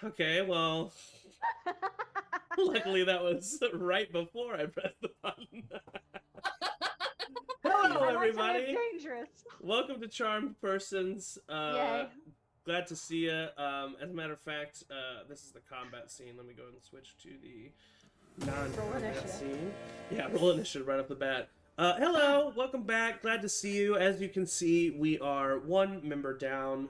Okay, well, luckily that was right before I pressed the button. Hello, I like to live everybody. dangerous. Welcome to Charmed Persons. Yay. Glad to see you. As a matter of fact, this is the combat scene. Let me go and switch to the Roll non-combat initiative. scene. Yeah, roll initiative right off the bat. Hello, welcome back. Glad to see you. As you can see, we are one member down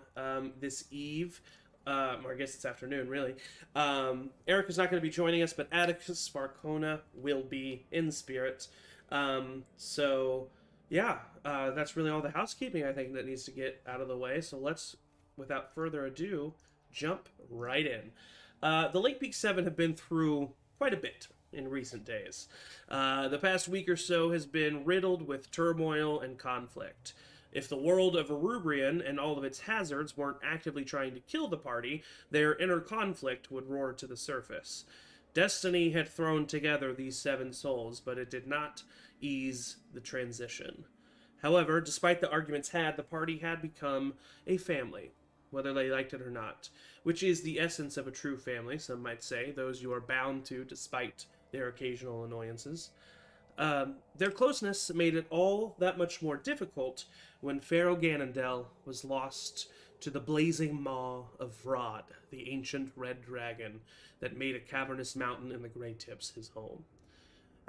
this eve. Or I guess it's afternoon, really. Eric is not going to be joining us, but Atticus Sparcona will be in spirit. Yeah, that's really all the housekeeping I think that needs to get out of the way. So let's, without further ado, jump right in. The Lake Peak 7 have been through quite a bit in recent days. The past week or so has been riddled with turmoil and conflict. If the world of Erubrion and all of its hazards weren't actively trying to kill the party, their inner conflict would roar to the surface. Destiny had thrown together these seven souls, but it did not ease the transition. However, despite the arguments had, the party had become a family, whether they liked it or not, which is the essence of a true family, some might say, those you are bound to despite their occasional annoyances. Their closeness made it all that much more difficult when Pharaoh Ganondel was lost to the blazing maw of Vrod, the ancient red dragon that made a cavernous mountain in the Grey Tips his home.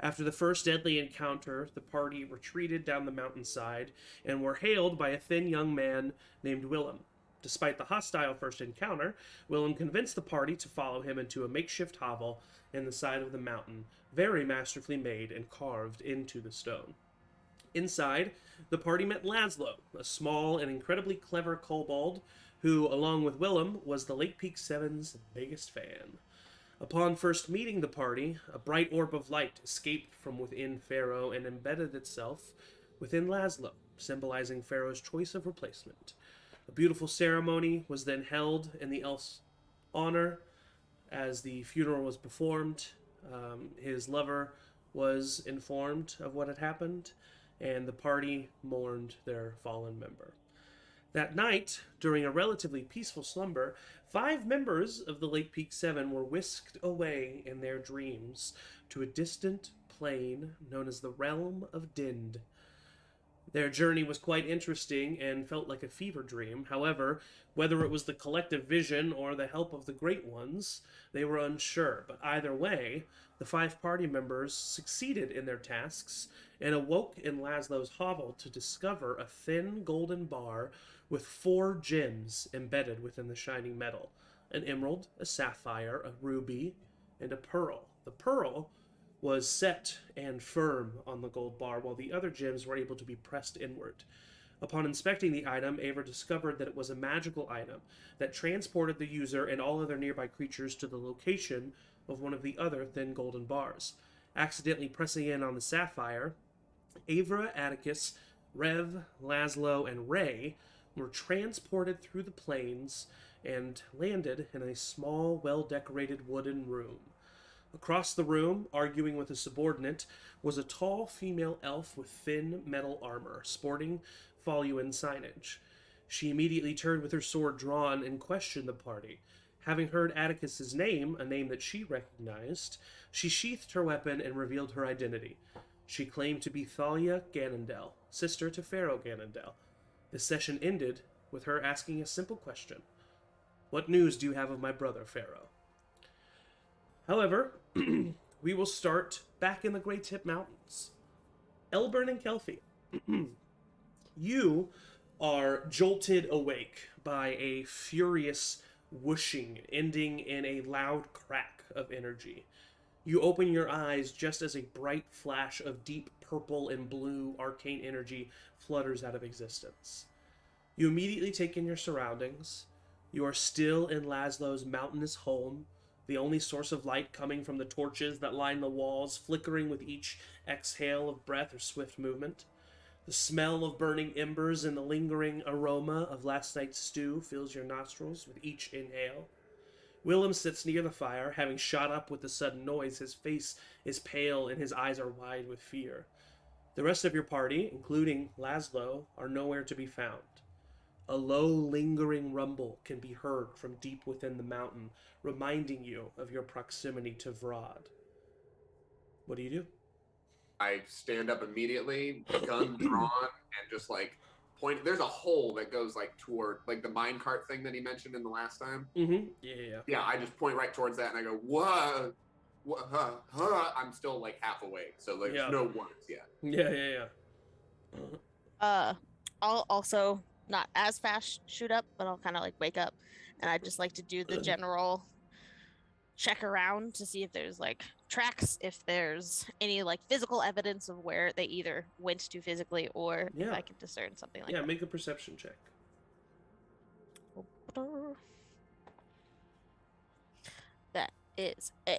After the first deadly encounter, the party retreated down the mountainside and were hailed by a thin young man named Willem. Despite the hostile first encounter, Willem convinced the party to follow him into a makeshift hovel in the side of the mountain, very masterfully made and carved into the stone. Inside, the party met Laszlo, a small and incredibly clever kobold who, along with Willem, was the Lake Peak Seven's biggest fan. Upon first meeting the party, a bright orb of light escaped from within Pharaoh and embedded itself within Laszlo, symbolizing Pharaoh's choice of replacement. A beautiful ceremony was then held in the elf's honor as the funeral was performed. His lover was informed of what had happened, and the party mourned their fallen member. That night, during a relatively peaceful slumber, five members of the Lake Peak Seven were whisked away in their dreams to a distant plane known as the Realm of Dind. Their journey was quite interesting and felt like a fever dream. However, whether it was the collective vision or the help of the Great Ones, they were unsure. But either way, the five party members succeeded in their tasks and awoke in Laszlo's hovel to discover a thin golden bar with four gems embedded within the shining metal: an emerald, a sapphire, a ruby, and a pearl. The pearl was set and firm on the gold bar, while the other gems were able to be pressed inward. Upon inspecting the item, Ava discovered that it was a magical item that transported the user and all other nearby creatures to the location of one of the other thin golden bars. Accidentally pressing in on the sapphire, Avra, Atticus, Rev, Laszlo, and Ray were transported through the plains and landed in a small, well decorated wooden room. Across the room, arguing with a subordinate, was a tall female elf with thin metal armor, sporting Voluan signage. She immediately turned with her sword drawn and questioned the party. Having heard Atticus's name, a name that she recognized, she sheathed her weapon and revealed her identity. She claimed to be Thalia Ganondel, sister to Pharaoh Ganondel. The session ended with her asking a simple question: "What news do you have of my brother, Pharaoh?" However, we will start back in the Great Tip Mountains. Elburn and Kelfie, you are jolted awake by a furious whooshing, ending in a loud crack of energy. You open your eyes just as a bright flash of deep purple and blue arcane energy flutters out of existence. You immediately take in your surroundings. You are still in Laszlo's mountainous home, the only source of light coming from the torches that line the walls, flickering with each exhale of breath or swift movement. The smell of burning embers and the lingering aroma of last night's stew fills your nostrils with each inhale. Willem sits near the fire, having shot up with the sudden noise. His face is pale and his eyes are wide with fear. The rest of your party, including Laszlo, are nowhere to be found. A low, lingering rumble can be heard from deep within the mountain, reminding you of your proximity to Vrod. What do? I stand up immediately, gun drawn, and just like point. There's a hole that goes like toward like the minecart thing that he mentioned in the last time. Mm-hmm. Yeah. Yeah, I just point right towards that and I go, "Whoa, I'm still like half awake, so like, there's no words yet. Yeah. I'll also not as fast shoot up, but I'll kind of like wake up, and I just like to do the general check around to see if there's like tracks, if there's any like physical evidence of where they either went to physically, or if Yeah. I can discern something like Yeah, that. make a perception check. That is a.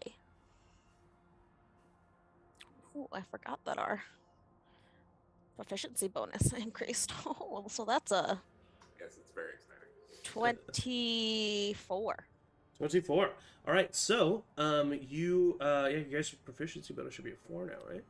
Oh, I forgot that our proficiency bonus increased. Oh, so that's a Yes, it's very exciting. 24. 24. All right, so you guys' proficiency bonus should be a 4 now, right?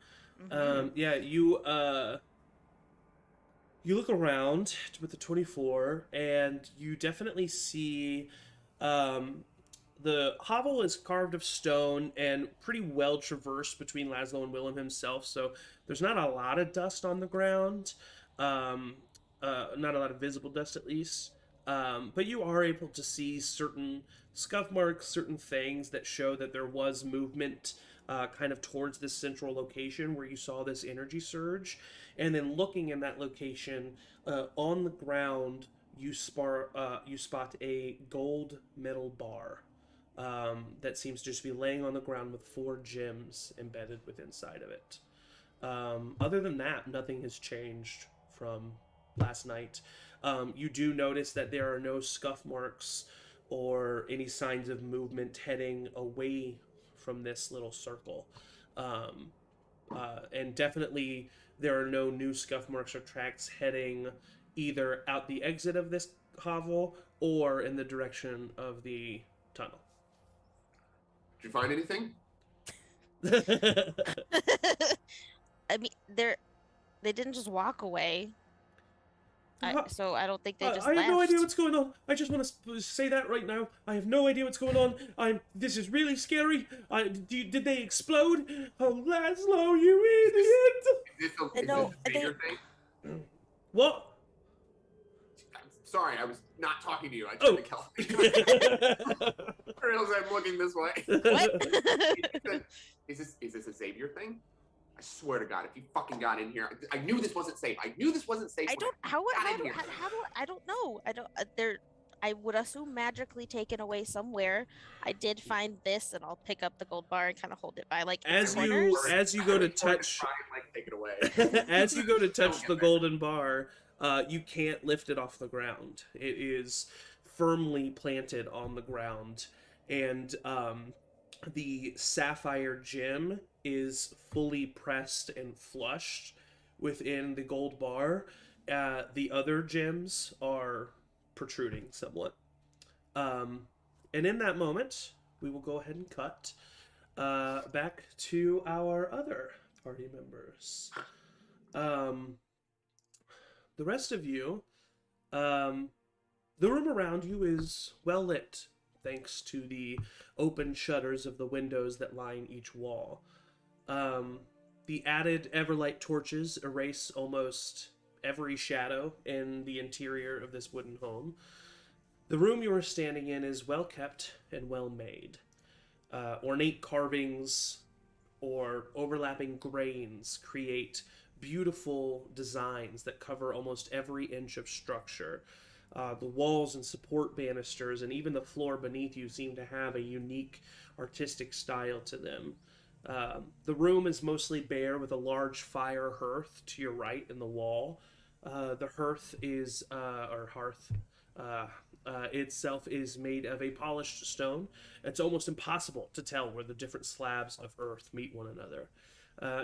You look around with the 24, and you definitely see the hovel is carved of stone and pretty well traversed between Laszlo and Willem himself, so there's not a lot of dust on the ground, not a lot of visible dust at least. But you are able to see certain scuff marks, certain things that show that there was movement kind of towards this central location where you saw this energy surge. And then looking in that location, on the ground, you spot a gold metal bar that seems to just be laying on the ground with 4 gems embedded within inside of it. Other than that, nothing has changed from last night. You do notice that there are no scuff marks or any signs of movement heading away from this little circle. And definitely there are no new scuff marks or tracks heading either out the exit of this hovel or in the direction of the tunnel. Did you find anything? I mean, they didn't just walk away. So I don't think they just I have left. no idea what's going on. I just want to say that right now. I have no idea what's going on. This is really scary. Did they explode? Oh, Laszlo, you idiot! Is this a Xavier thing? What? I'm sorry, I was not talking to you. I turned to Kelly. I realize I'm looking this way. What? Is this a Xavier thing? I swear to God, if you fucking got in here, I knew this wasn't safe. I knew this wasn't safe. I don't. I don't know. I don't. I would assume magically taken away somewhere. I did find this, and I'll pick up the gold bar and kind of hold it by like as corners. you go to touch, take it away. as you go to touch the golden bar, you can't lift it off the ground. It is firmly planted on the ground, and the sapphire gem is fully pressed and flushed within the gold bar. The other gems are protruding somewhat. And in that moment, we will go ahead and cut back to our other party members. The rest of you, the room around you is well lit, thanks to the open shutters of the windows that line each wall. The added Everlight torches erase almost every shadow in the interior of this wooden home. The room you are standing in is well kept and well made. Ornate carvings or overlapping grains create beautiful designs that cover almost every inch of structure. The walls and support banisters and even the floor beneath you seem to have a unique artistic style to them. The room is mostly bare with a large fire hearth to your right in the wall. The hearth is, itself is made of a polished stone. It's almost impossible to tell where the different slabs of earth meet one another.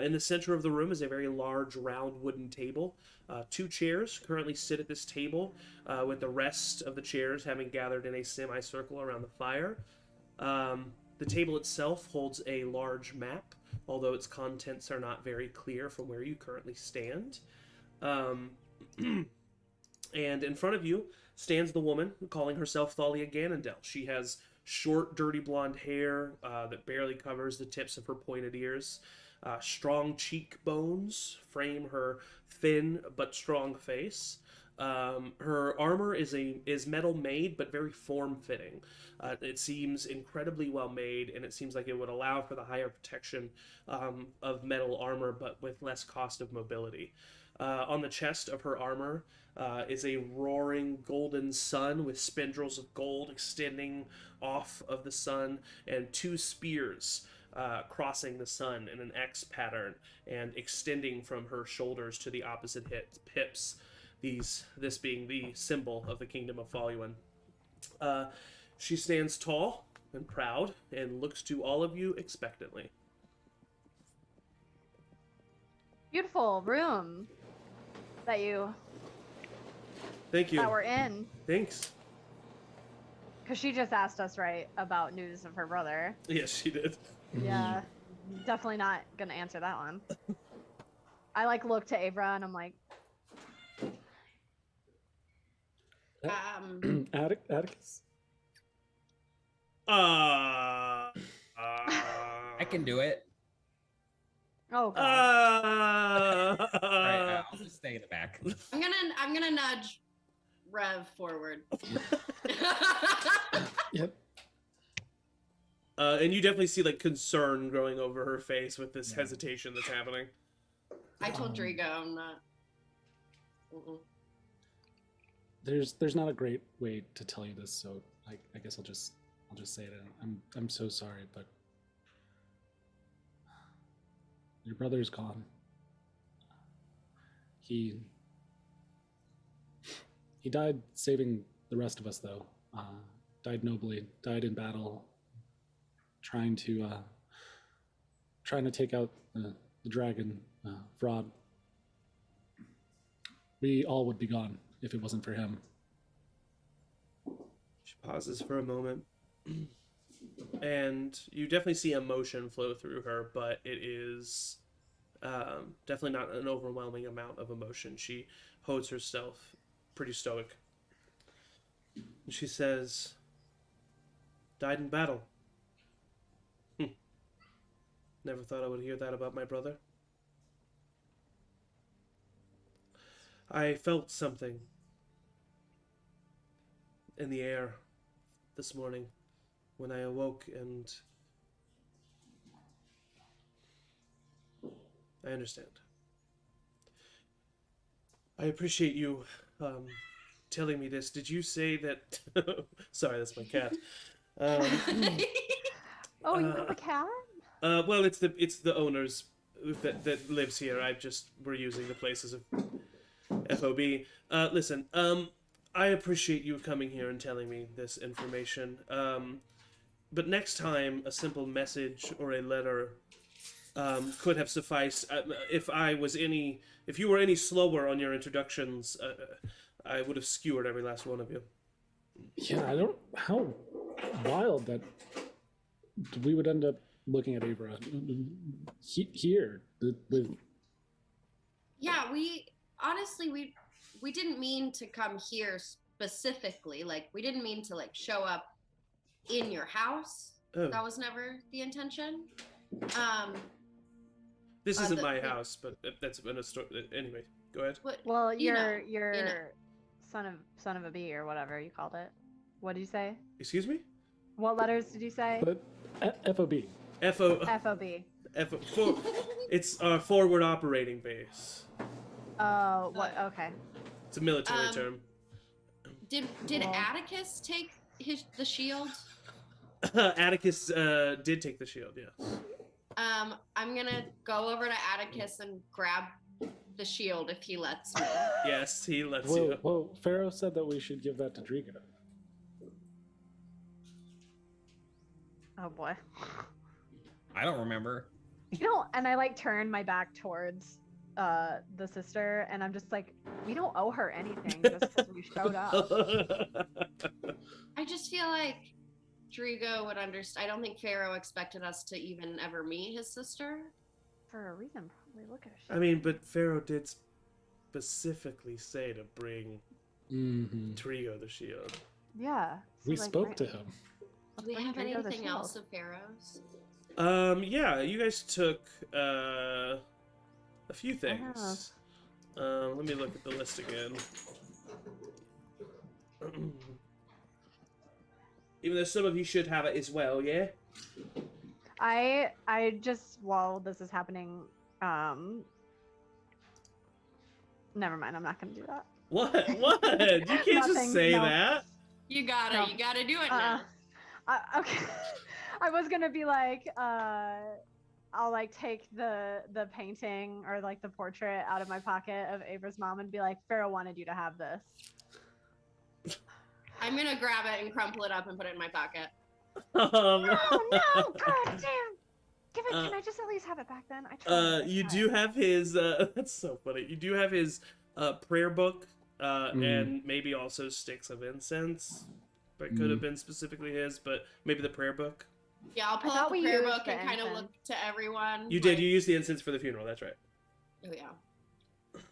In the center of the room is a very large round wooden table. 2 chairs currently sit at this table, with the rest of the chairs having gathered in a semicircle around the fire. The table itself holds a large map, although its contents are not very clear from where you currently stand. And in front of you stands the woman calling herself Thalia Ganondel. She has short, dirty blonde hair that barely covers the tips of her pointed ears. Strong cheekbones frame her thin but strong face. Her armor is metal made, but very form fitting. It seems incredibly well made, and it seems like it would allow for the higher protection of metal armor, but with less cost of mobility. On the chest of her armor is a roaring golden sun with spindles of gold extending off of the sun, and two spears crossing the sun in an X pattern and extending from her shoulders to the opposite hips. This being the symbol of the kingdom of Faluan. She stands tall and proud and looks to all of you expectantly. Beautiful room that Thank you. that we're in. Thanks. Because she just asked us, right, about news of her brother. Yes, she did. Yeah, definitely not gonna answer that one. I like look to Avra and I'm like, Atticus. I can do it. oh god. Right, I'll just stay in the back. I'm gonna nudge Rev forward. Yep. And you definitely see like concern growing over her face with this hesitation that's happening. I told Drigo I'm not. Mm-mm. There's not a great way to tell you this, so I guess I'll just say it. I'm so sorry, but your brother's gone. He died saving the rest of us, though. Died nobly. Died in battle, trying to take out the dragon, Fraud. We all would be gone if it wasn't for him. She pauses for a moment. And you definitely see emotion flow through her, but it is definitely not an overwhelming amount of emotion. She holds herself pretty stoic. And she says, died in battle. Never thought I would hear that about my brother. I felt something in the air this morning when I awoke, and I understand. I appreciate you telling me this. Did you say that... Sorry, that's my cat. Oh, you have a cat? Well, it's the owners that lives here. We're using the place as a FOB. Listen, I appreciate you coming here and telling me this information. But next time, a simple message or a letter could have sufficed. If you were any slower on your introductions, I would have skewered every last one of you. Yeah, how wild that we would end up looking at Avra here with. Yeah, we didn't mean to come here specifically. Like, we didn't mean to like show up in your house. Oh. That was never the intention. This isn't my house, but that's been a story. Anyway, go ahead. Well, you you're know. son of a bee or whatever you called it. What did you say? Excuse me? What letters did you say? But FOB. FOB. It's our forward operating base. Oh, what? Okay. It's a military term. Did Well. Atticus take the shield? Atticus did take the shield, yeah. I'm gonna go over to Atticus and grab the shield if he lets me. Yes, he lets Whoa, you. whoa! Pharaoh said that we should give that to Drigo. Oh boy. I don't remember. You know, and I like turn my back towards the sister, and I'm just like, we don't owe her anything just because we showed up. I just feel like Drigo would understand. I don't think Pharaoh expected us to even ever meet his sister. For a reason, probably. Look at her. I mean, but Pharaoh did specifically say to bring Hmm. Trigo the shield. Yeah. We like, spoke right- to him. Do we bring have Trigo the anything else shield. of Pharaoh's? Yeah, you guys took a few have. things. Let me look at the list again. Even though some of you should have it as well, yeah? I just, while this is happening, never mind. I'm not gonna do that. What? What? You can't just Nothing, say no. that. You gotta No. do it Uh-uh. now. Okay. I was gonna be like, I'll like take the painting or like the portrait out of my pocket of Ava's mom and be like, Pharaoh wanted you to have this. I'm gonna grab it and crumple it up and put it in my pocket. No, God damn. Give it. Uh, Can I just at least have it back then? I tried. You do have his. That's so funny. You do have his prayer book, and maybe also sticks of incense. That could have been specifically his, but maybe the prayer book. Yeah, I'll pull thought out the we prayer used book the and kind of incense. look to everyone. You did. like- You used the incense for the funeral. That's right. Oh yeah.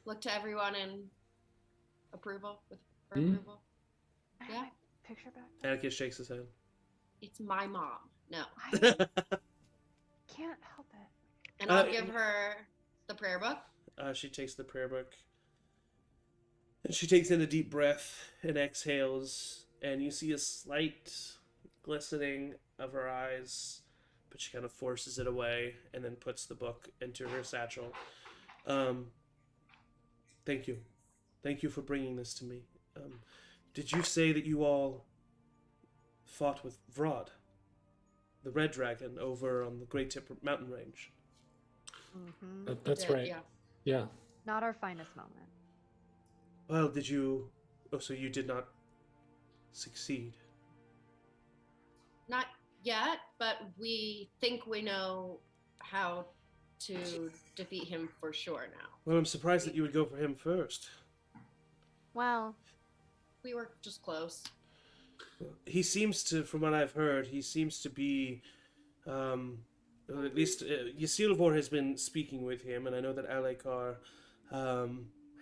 Look to everyone in approval for Hmm? approval. I have Yeah. my picture back. Atticus shakes his head. It's my mom. No. I can't help it. And I'll give her the prayer book. She takes the prayer book. And she takes in a deep breath and exhales, and you see a slight glistening of her eyes, but she kind of forces it away and then puts the book into her satchel. Thank you. Thank you for bringing this to me. Did you say that you all fought with Vrod, the red dragon, over on the Great Tip mountain range? Mm-hmm. That's Yeah, right. Yeah. Yeah. Not our finest moment. Well, did you... Oh, so you did not succeed. Not yet, but we think we know how to defeat him for sure now. Well, I'm surprised that you would go for him first. Well, We were just close. He seems to, from what I've heard, he seems to be, well, at least Ysilvor has been speaking with him, and I know that Alekar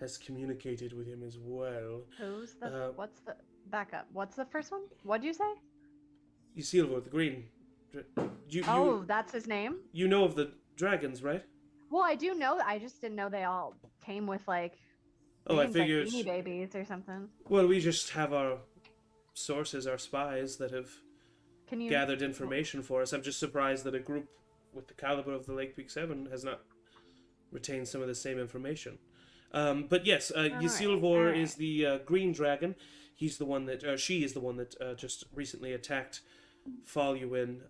has communicated with him as well. who's the? Uh, What's the? Back up. What's the first one? What'd you say? Ysilvor, the green. Oh, that's his name. You know of the dragons, right? Well, I do know. I just didn't know they all came with like. Oh, I names, figured. Like Beanie Babies or something. Well, we just have our sources, our spies that have Can you? gathered information for us. I'm just surprised that a group with the caliber of the Lake Peak 7 has not retained some of the same information. But yes, Ysilvor alright. is the green dragon. He's the one that, she is the one that just recently attacked Faluin.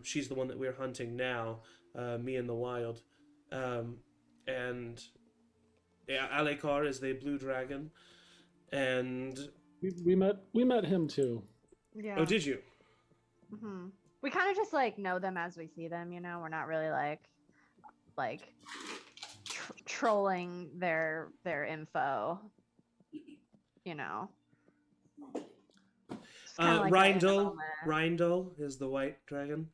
She's the one that we're hunting now, me in the wild. And yeah, Alekar is the blue dragon. And We met him too. Yeah. oh, did you? Hmm. We kind of just like know them as we see them. You know, we're not really like trolling their info. You know. It's kinda like that in the Rindal. moment. Rindal is the white dragon,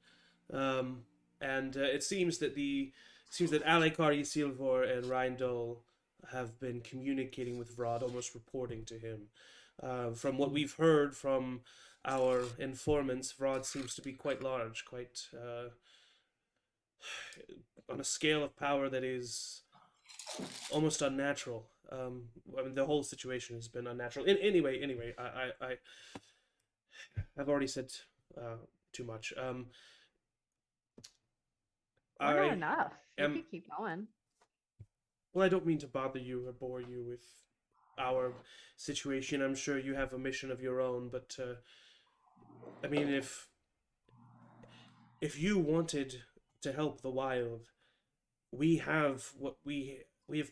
and it seems that Alekar, Ysilvor, and Rindal have been communicating with Vrod, almost reporting to him. From what we've heard from our informants, Vrod seems to be quite large, quite on a scale of power that is almost unnatural. I mean, the whole situation has been unnatural. Anyway, I've already said too much. We're not enough. You am- could keep going. Well, I don't mean to bother you or bore you with our situation. I'm sure you have a mission of your own, but I mean, if you wanted to help the wild, we have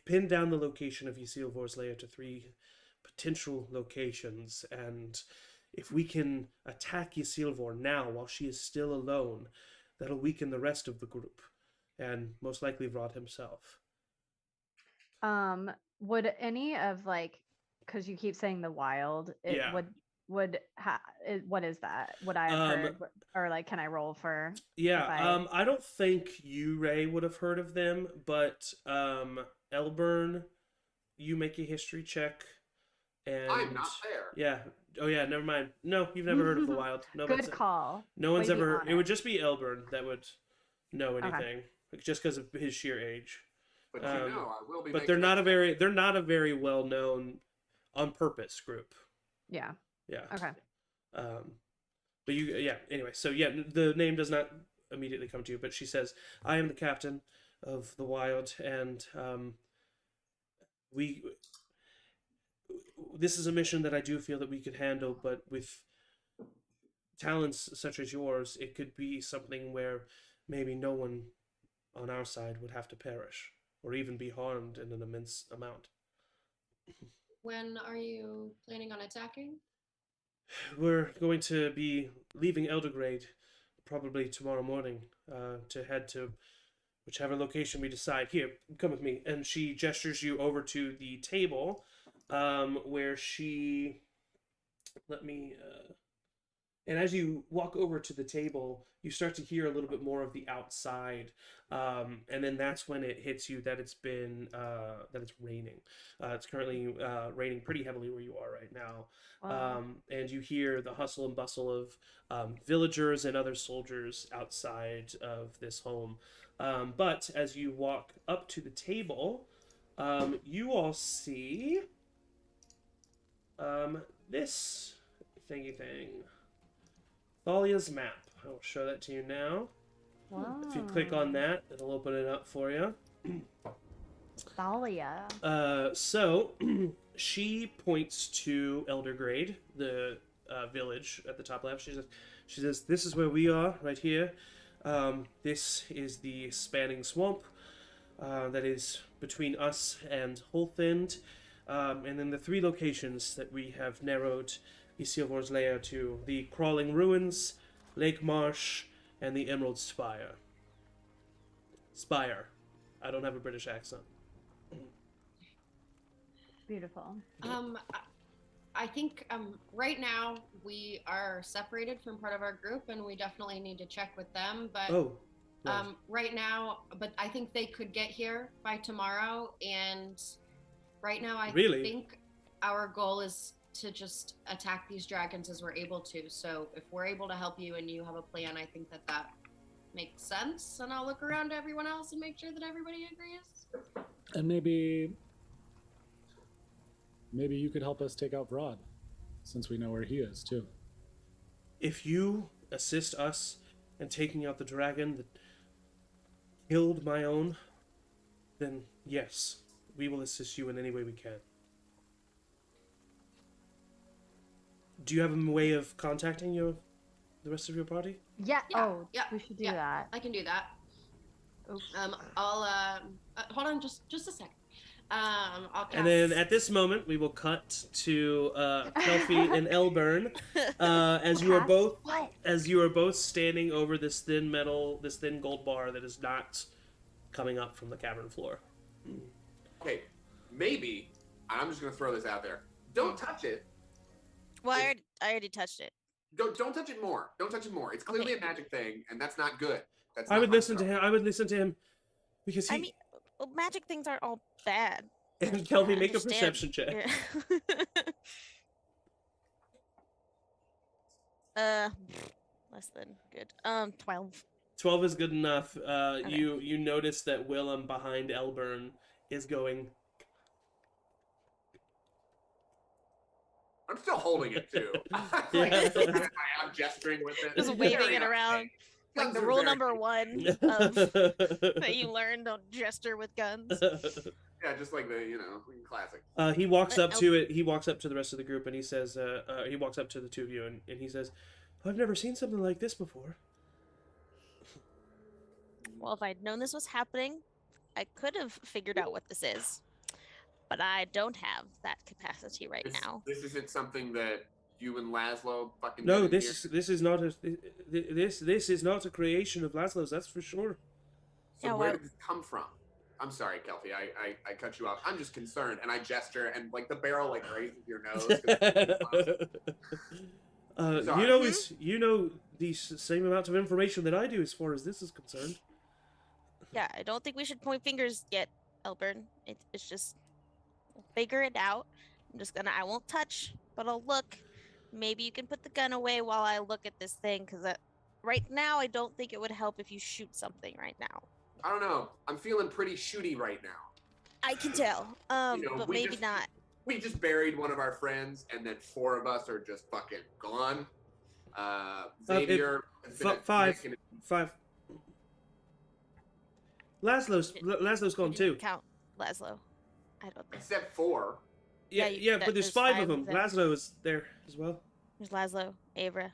pinned down the location of Ysilvor's lair to 3 potential locations, and if we can attack Ysilvor now while she is still alone, that'll weaken the rest of the group, and most likely Vrod himself. Would any of like, because you keep saying the wild, it Yeah. what is that? Would I have heard, or like, can I roll for? Yeah, if I- I don't think you, Ray, would have heard of them, but Elburn, you make a history check. And I'm not there. Yeah. Oh yeah. Never mind. No, you've never heard of the Wild. No, Good call. no one's Way to be ever. It would honest. just be Elburn that would know Okay. anything, like, just because of his sheer age. But Um, you know, I will be. But making they're not that a very they're not a very well known on purpose group. Yeah. Yeah. Okay. But you yeah. Anyway, so yeah, the name does not immediately come to you, but she says, "I am the captain of the Wild, and we. This is a mission that I do feel that we could handle, but with talents such as yours, it could be something where maybe no one on our side would have to perish, or even be harmed in an immense amount. When are you planning on attacking? We're going to be leaving Eldergrade probably tomorrow morning to head to whichever location we decide. Here, come with me." And she gestures you over to the table where she... Let me... And as you walk over to the table, you start to hear a little bit more of the outside, and then that's when it hits you that it's been that it's raining. It's currently raining pretty heavily where you are right now, Wow. and you hear the hustle and bustle of villagers and other soldiers outside of this home. But as you walk up to the table, you all see this thingy thing. Thalia's map. I will show that to you now. Wow. If you click on that, it'll open it up for you. Thalia. So she points to Eldergrade, the village at the top left. She says, "This is where we are, right here. This is the spanning swamp that is between us and Holthend, and then the 3 locations that we have narrowed Isilvor's lair to: the Crawling Ruins, Lake Marsh, and the Emerald Spire. Spire. I don't have a British accent. Beautiful. I think right now we are separated from part of our group, and we definitely need to check with them. But Oh. Right. right now, but I think they could get here by tomorrow. And right now, I Really? think our goal is to just attack these dragons as we're able to. So if we're able to help you and you have a plan, I think that makes sense. And I'll look around to everyone else and make sure that everybody agrees. And maybe you could help us take out Vrod, since we know where he is too. If you assist us in taking out the dragon that killed my own, then yes, we will assist you in any way we can. Do you have a way of contacting the rest of your party? Yeah. Yeah, Oh, yeah, we should do yeah. that. I can do that. Oops. I'll hold on just a second. I'll cast... And then at this moment, we will cut to Kelfie and Elburn as you are Cast? both What? standing over this thin gold bar that is not coming up from the cavern floor. Okay, maybe I'm just gonna throw this out there. Don't touch it. Well, I already touched it. Don't touch it more. Don't touch it more. It's clearly Okay. a magic thing, and that's not good. That's I not would my listen to stuff. him. I would listen to him because he I mean, well, magic things aren't all bad. and I Kelvin make a understand. perception check. Yeah. Less than good. 12. 12 is good enough. Okay. You notice that Willem behind Elburn is going. I'm still holding it too. Yeah. I'm gesturing with it. Just waving it around. Like Guns the are rule very- number 1 of that you learn: don't gesture with guns. Yeah, just like the classic. He walks up to it. He walks up to the rest of the group and he says, he walks up to the 2 of you and he says, "I've never seen something like this before." Well, if I'd known this was happening, I could have figured out what this is. But I don't have that capacity right now. This isn't something that you and Laszlo fucking. No, did in this here? is not this is not a creation of Laszlo's. That's for sure. So Yeah, where well- did this come from? I'm sorry, Kelfie. I cut you off. I'm just concerned, and I gesture, and like the barrel like grazes your nose. 'cause Sorry. You know the same amount of information that I do as far as this is concerned. Yeah, I don't think we should point fingers yet, Elburn. It's just we'll figure it out. I won't touch, but I'll look. Maybe you can put the gun away while I look at this thing, because right now I don't think it would help if you shoot something right now. I don't know. I'm feeling pretty shooty right now. I can tell. But maybe not. We just buried one of our friends, and then 4 of us are just fucking gone. Xavier. Five. Laszlo's gone You too. didn't count Laszlo. I don't think. Except 4. Yeah, but there's 5 of them. them. Laszlo is there as well. There's Laszlo, Avra,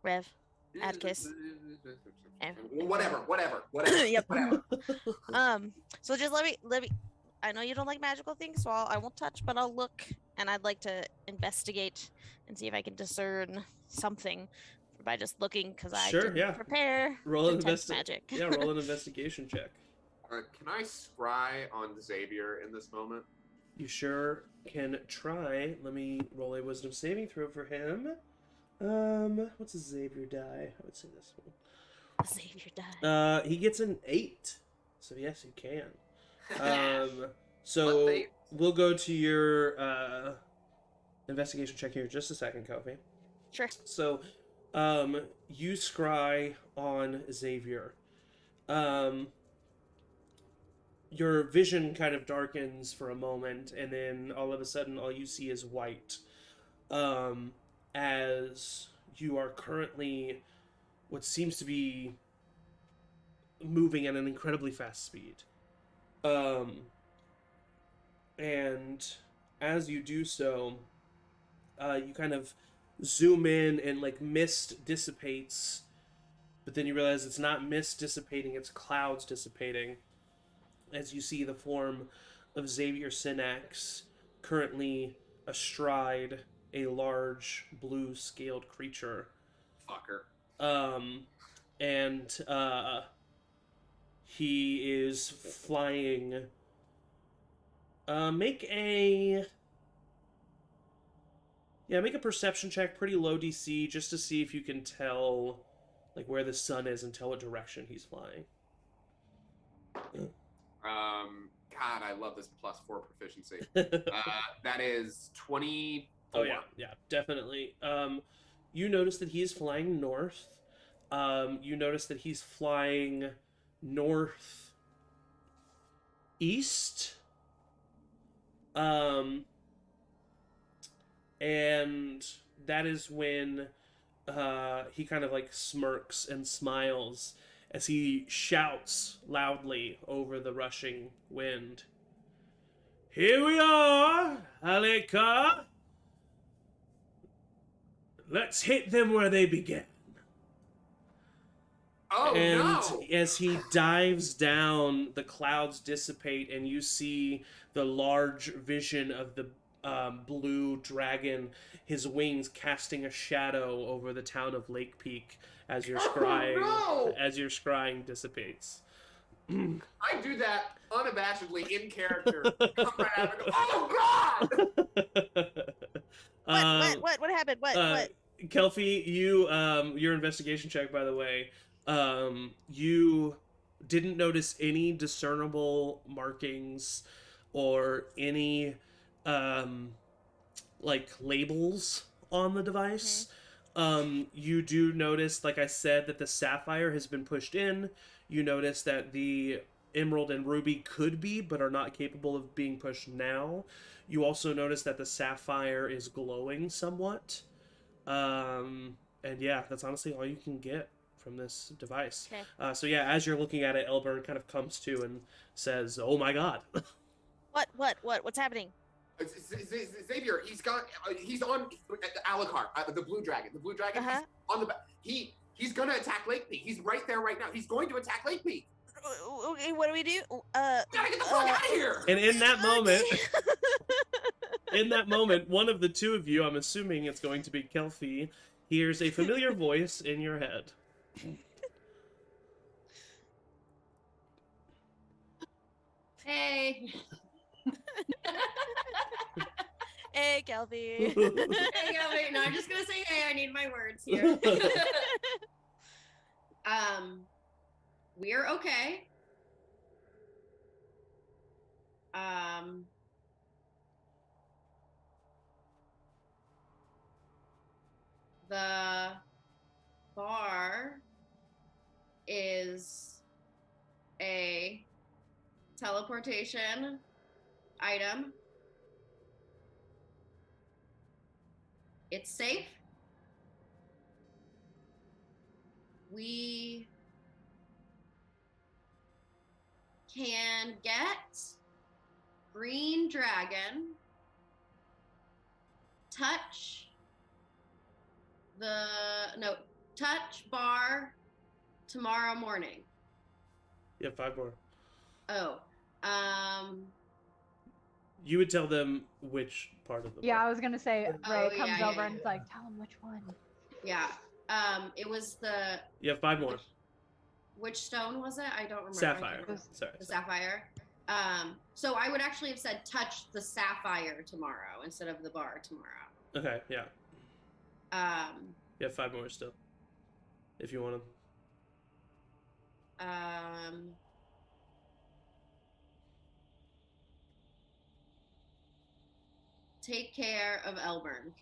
Rev, Atticus. Whatever. Yep. Whatever. So just let me. I know you don't like magical things, so I won't touch, but I'll look, and I'd like to investigate and see if I can discern something by just looking, because I didn't prepare. Roll an magic. roll an investigation check. All right, can I scry on Xavier in this moment? You sure can try. Let me roll a wisdom saving throw for him. What's a Xavier die? I would say this one. Xavier die. He gets an 8. So yes, you can. So we'll go to your investigation check here in just a second, Kofi. Sure. So, you scry on Xavier. Your vision kind of darkens for a moment, and then all of a sudden, all you see is white. As you are currently what seems to be moving at an incredibly fast speed. And as you do so, you kind of zoom in and like mist dissipates, but then you realize it's not mist dissipating, it's clouds dissipating. As you see the form of Xavier Synax currently astride a large blue scaled creature. Fucker. And he is flying. Make a perception check, pretty low DC, just to see if you can tell like where the sun is and tell what direction he's flying. God, I love this +4 proficiency. That is 24. Oh yeah, definitely. You notice that he is flying north. You notice that he's flying north east. And that is when he kind of like smirks and smiles as he shouts loudly over the rushing wind. Here we are, Aleka. Let's hit them where they began. Oh, and no! As he dives down, the clouds dissipate, and you see the large vision of the blue dragon, his wings casting a shadow over the town of Lake Peak as your scrying dissipates. I do that unabashedly in character. Come right out and go, oh God! What happened? What? Kelfie, you your investigation check, by the way, you didn't notice any discernible markings or any like labels on the device. You do notice, like I said, that the sapphire has been pushed in. You notice that the emerald and ruby could be, but are not capable of being pushed now. You also notice that the sapphire is glowing somewhat. And yeah, that's honestly all you can get from this device. Okay. So yeah, as you're looking at it, Elburn kind of comes to and says, "Oh my God." What's happening? Xavier, he's on Alucard, the blue dragon. The blue dragon, he's on the back. He's gonna attack Lake Peak. He's right there right now. He's going to attack Lake Peak. Okay, what do we do? We gotta get the fuck out of here! And in that moment, one of the two of you, I'm assuming it's going to be Kelfie, hears a familiar voice in your head. Hey. Hey, Kelfie. Hey, Kelvin. No, I'm just gonna say hey. I need my words here. We're okay. teleportation item. It's safe. We can get green dragon, touch bar tomorrow morning. You have 5 more. Oh, You would tell them which part of the Yeah, bar. I was gonna say Oh, Ray comes yeah, over yeah, and it's like, tell him which one. yeah. It was the You have 5 more. which stone was it? I don't remember. Sapphire. Sorry. The sapphire. So I would actually have said touch the sapphire tomorrow instead of the bar tomorrow. Okay, yeah. You have 5 more still. If you want them. Take care of Elburn.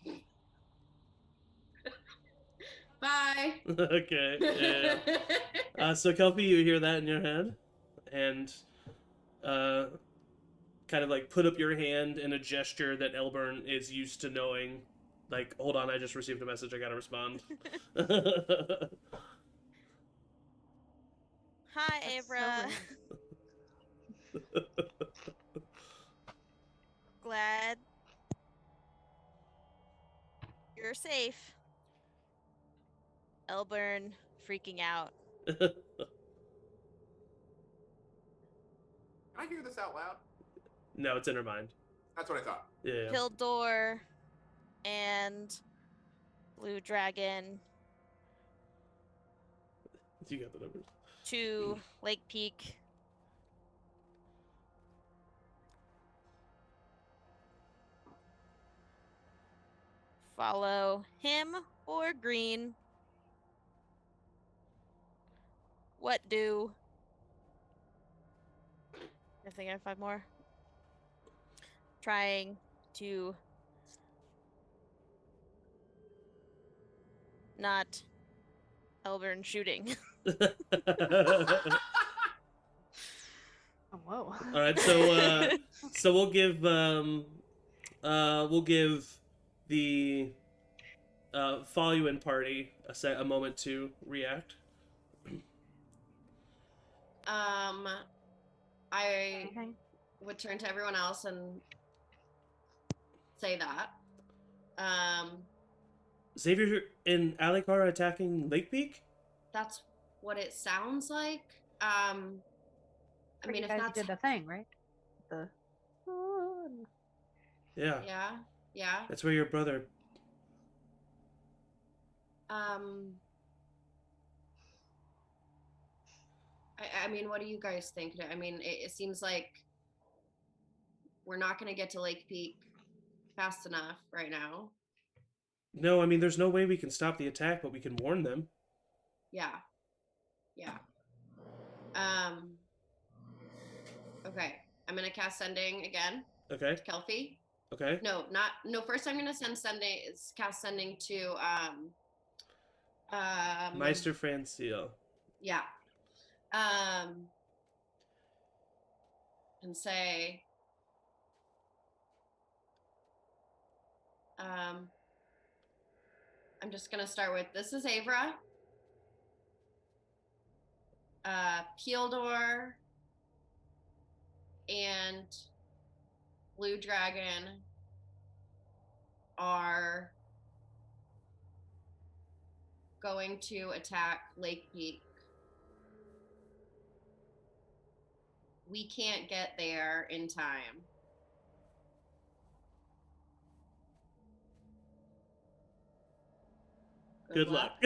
Bye. Okay, yeah. So Kelpie, you hear that in your head, and kind of like put up your hand in a gesture that Elburn is used to knowing. Like, hold on, I just received a message, I gotta respond. Hi, That's so Abra. Glad you're safe. Elburn freaking out. Can I hear this out loud? No, it's in her mind. That's what I thought. Yeah. Hildor and Blue Dragon You got the numbers. to Lake Peak. Follow him or Green. What do? I think I have 5 more. Trying to not Elburn shooting. Oh, whoa. All right, so we'll give the follow you in party a moment to react. I Anything? would turn to everyone else and say that. Xavier and Alikar are attacking Lake Peak? That's what it sounds like. I mean, you if guys that's did the thing, right? The. Yeah. yeah. That's where your brother. I mean, what do you guys think? I mean, it seems like we're not going to get to Lake Peak fast enough right now. No, I mean, there's no way we can stop the attack, but we can warn them. Yeah. Okay. I'm gonna cast sending again. Okay. To Kelpie. Okay. No. First, I'm gonna cast sending to Meister Franciel. Yeah. And say. I'm just gonna start with this is Avra. Peeldor and Blue Dragon are going to attack Lake Peak. We can't get there in time. Good luck.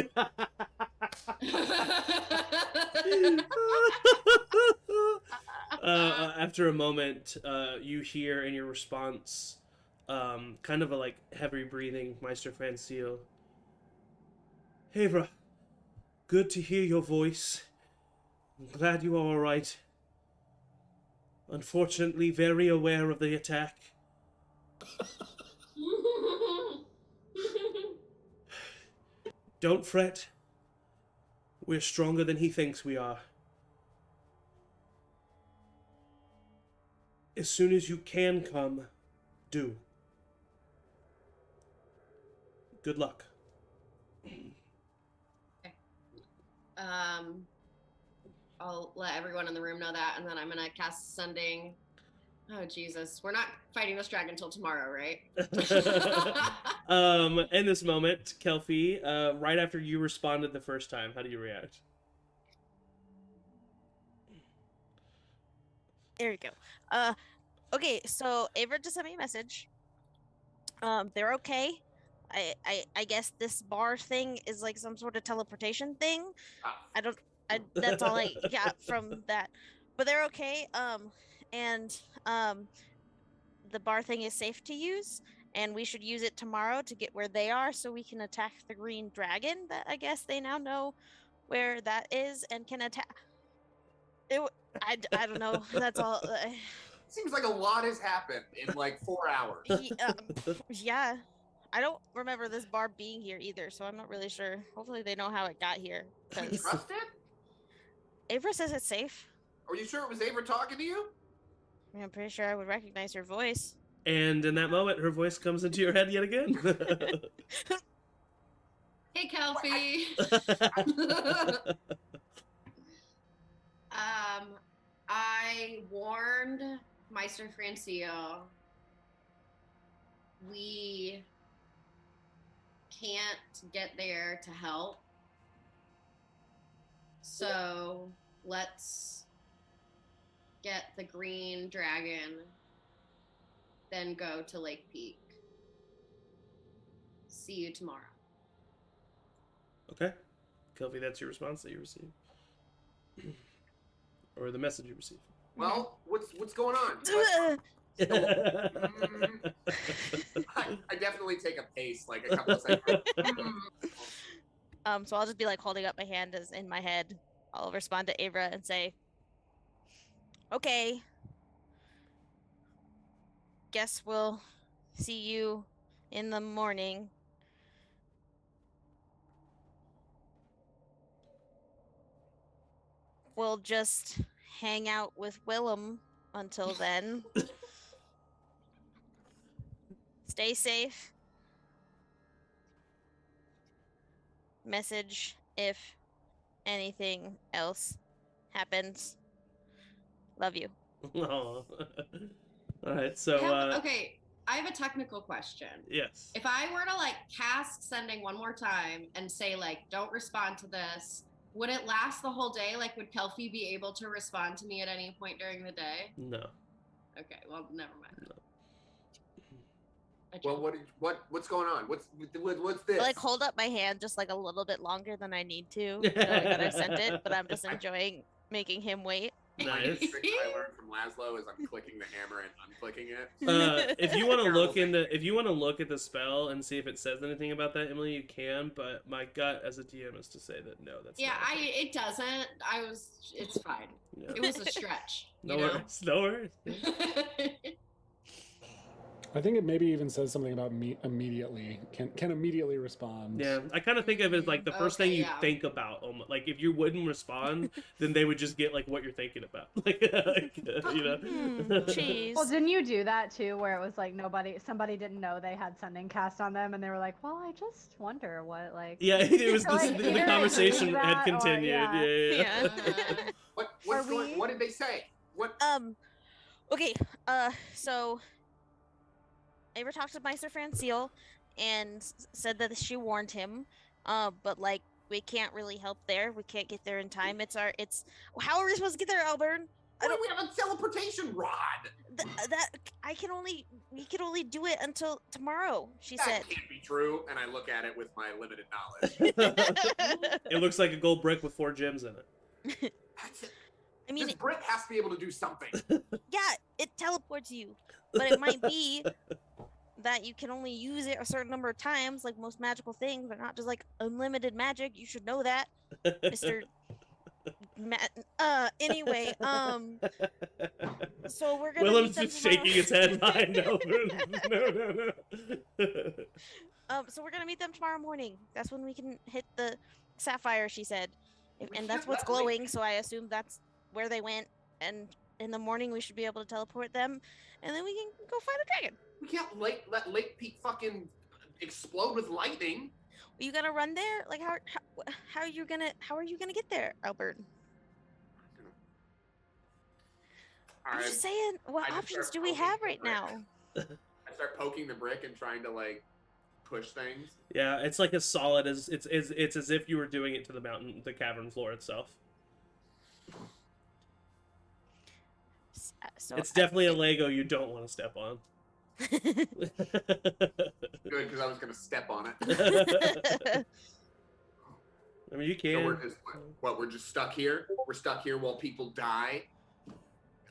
After a moment, you hear in your response, kind of a like heavy breathing, Meister Franciel. Hebra, good to hear your voice. I'm glad you are all right. Unfortunately, very aware of the attack. Don't fret. We're stronger than he thinks we are. As soon as you can come, do. Good luck. I'll let everyone in the room know that, and then I'm gonna cast sending. Oh Jesus, we're not fighting this dragon until tomorrow, right? In this moment, Kelpie, right after you responded the first time, how do you react? There you go. Okay, so Ava just sent me a message. They're okay. I guess this bar thing is like some sort of teleportation thing. That's all I got from that. But they're okay. And the bar thing is safe to use, and we should use it tomorrow to get where they are so we can attack the green dragon that I guess they now know where that is and can attack. I don't know. That's all. Seems like a lot has happened in like 4 hours. Yeah. I don't remember this bar being here either, so I'm not really sure. Hopefully they know how it got here. Do you trust it? Avra says it's safe. Are you sure it was Ava talking to you? I mean, I'm pretty sure I would recognize her voice. And in that moment, her voice comes into your head yet again. Hey, Kelpie. I warned Meister Francio. We can't get there to help. So let's get the green dragon, then go to Lake Peak. See you tomorrow. Okay. Kelpie, that's your response that you receive. Or the message you receive. Well, what's going on? I definitely take a pace, like a couple of seconds. So I'll just be like holding up my hand as in my head. I'll respond to Avra and say, okay. Guess we'll see you in the morning. We'll just hang out with Willem until then. Stay safe. Message if anything else happens. Love you. All right, so Okay, I have a technical question. yes. If I were to like cast sending one more time and say like don't respond to this, would it last the whole day? Like would Kelpie be able to respond to me at any point during the day? No. Okay, well never mind. No. Well, what's going on? What's this? I like hold up my hand just like a little bit longer than I need to. Knowing that I sent it, but I'm just enjoying making him wait. My Nice. trick I learned from Laszlo is I'm clicking the hammer and unclicking it. If you want to look Terrible if you want to look at the spell and see if it says anything about that, Emily, you can. But my gut as a DM is to say that no, that's Yeah, not a thing. it doesn't. It's fine. Yeah. It was a stretch. No you know? worries. No worries. I think it maybe even says something about me immediately. Can immediately respond. Yeah, I kind of think of it as like the first thing you yeah. think about. Like if you wouldn't respond, then they would just get like what you're thinking about. Like, you know. Cheese. Well, didn't you do that too, where it was like somebody didn't know they had sending cast on them, and they were like, "Well, I just wonder what like." Yeah, it was Like, the either conversation agree had that or- continued. yeah. Yeah. Yeah. What did they say? What? Okay, so Ava talked to Meister Franceal and said that she warned him. But like we can't really help there. We can't get there in time. How are we supposed to get there, Albert? We have a teleportation rod. We can only do it until tomorrow, she That said. can't be true. And I look at it with my limited knowledge. It looks like a gold brick with 4 gems in it. That's it. I mean, This brick has to be able to do something. yeah, it teleports you, but it might be that you can only use it a certain number of times, like most magical things. They're not just like unlimited magic. You should know that, Mr. Anyway, so we're gonna Willem's meet them just tomorrow. shaking his head behind Albert. No. So we're gonna meet them tomorrow morning. That's when we can hit the sapphire, she said. And that's what's glowing, so I assume that's where they went. And in the morning we should be able to teleport them, and then we can go fight a dragon. We can't let Lake Peak fucking explode with lightning. You gotta run there. Like how are you gonna get there, Albert? All I'm right. just saying, what I just options start do we poking have the right brick. now? I start poking the brick and trying to like push things. Yeah, it's like as solid as it's as if you were doing it to the cavern floor itself. So It's definitely a Lego you don't want to step on. Good, because I was gonna step on it. I mean, you So can. we're just stuck here. We're stuck here while people die.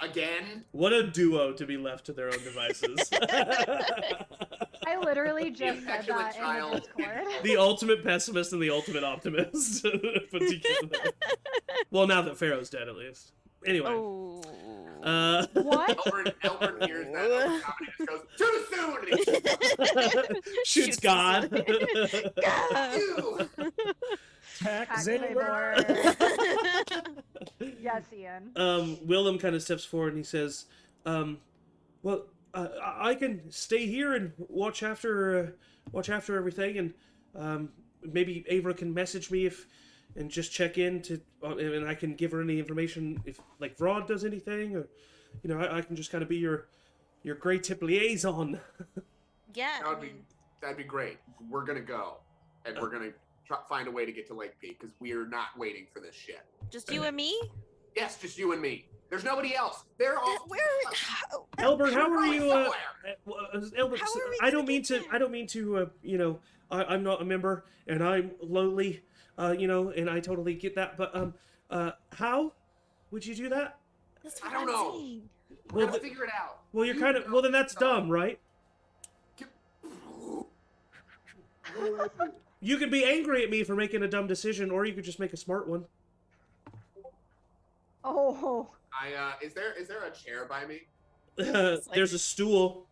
Again. What a duo to be left to their own devices. I literally just said petulant that in child. the Discord. The ultimate pessimist and the ultimate optimist put together. Well, now that Pharaoh's dead, at least. Anyway. Oh. What? Albert hears that and just goes, too soon! And he Shoots God. God. you! Tax Labor. Yes, Ian. Willem kind of steps forward and he says, well, I can stay here and watch after everything, and maybe Avra can message me and just check in and I can give her any information if like Vrod does anything, or I can just kind of be your gray tip liaison. Yeah. That'd be great. We're gonna go, and we're gonna find a way to get to Lake Peak because we're not waiting for this shit. Just you and me? Yes, just you and me. There's nobody else. They're all. Albert, how are you? Somewhere. Albert, How are we I gonna don't mean get to. I don't mean to. I'm not a member, and I'm lowly. And I totally get that. But how would you do that? That's I what don't I'm know. saying. We're Well, gonna figure it out. Well, you're You kind of. know Well, then that's stuff. dumb, right? You could be angry at me for making a dumb decision, or you could just make a smart one. Oh. Is there a chair by me? There's a stool.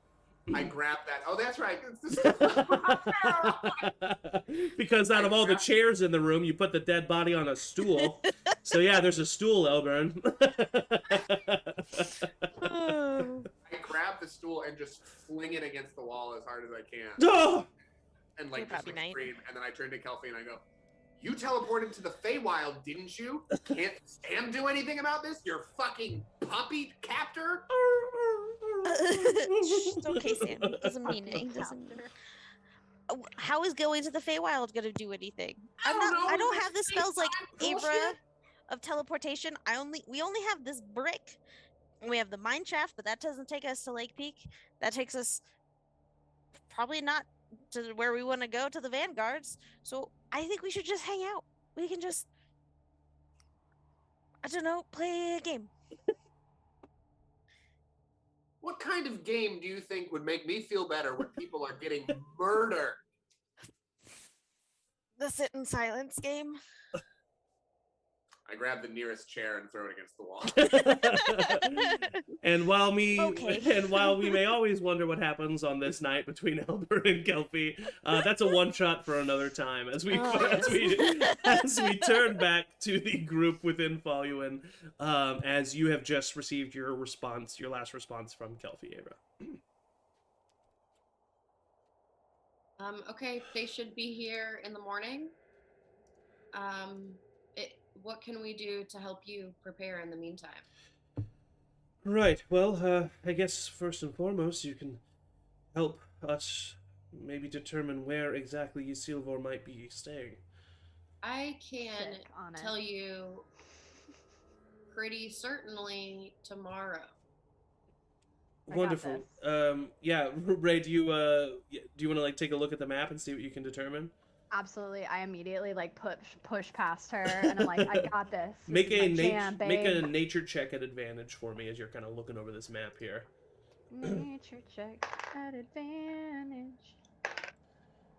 I grab that. Oh, that's right. Because out of all the chairs in the room, you put the dead body on a stool. So yeah, there's a stool, Elburn. I grab the stool and just fling it against the wall as hard as I can, Oh! and You're just probably like right. scream. And then I turn to Kelpie and I go, "You teleported to the Feywild, didn't you? Can't Sam do anything about this? Your fucking puppy captor." It's okay, Sam. It doesn't mean anything. How is going to the Feywild gonna do anything? I don't know. I don't This have the space spells like time Avra bullshit. of teleportation. We only have this brick. We have the mine shaft, but that doesn't take us to Lake Peak. That takes us probably not to where we want to go, to the Vanguards. So I think we should just hang out. We can just, I don't know, play a game. What kind of game do you think would make me feel better when people are getting murdered? The sit in silence game. I grab the nearest chair and throw it against the wall. And while Okay. we may always wonder what happens on this night between Albert and Kelpie, that's a one shot for another time. As we turn back to the group within Voluin, as you have just received your last response from Kelpie, Avra. Okay, they should be here in the morning. What can we do to help you prepare in the meantime? Right. Well, I guess first and foremost, you can help us maybe determine where exactly Isilvor might be staying. I can Sick on it. tell you pretty certainly tomorrow. I got Wonderful. Yeah, Ray, do you want to like take a look at the map and see what you can determine? Absolutely. I immediately like push past her and I'm like, I got this. This Make is a my jam, make a babe. nature check at advantage for me as you're kind of looking over this map here. Nature check at advantage.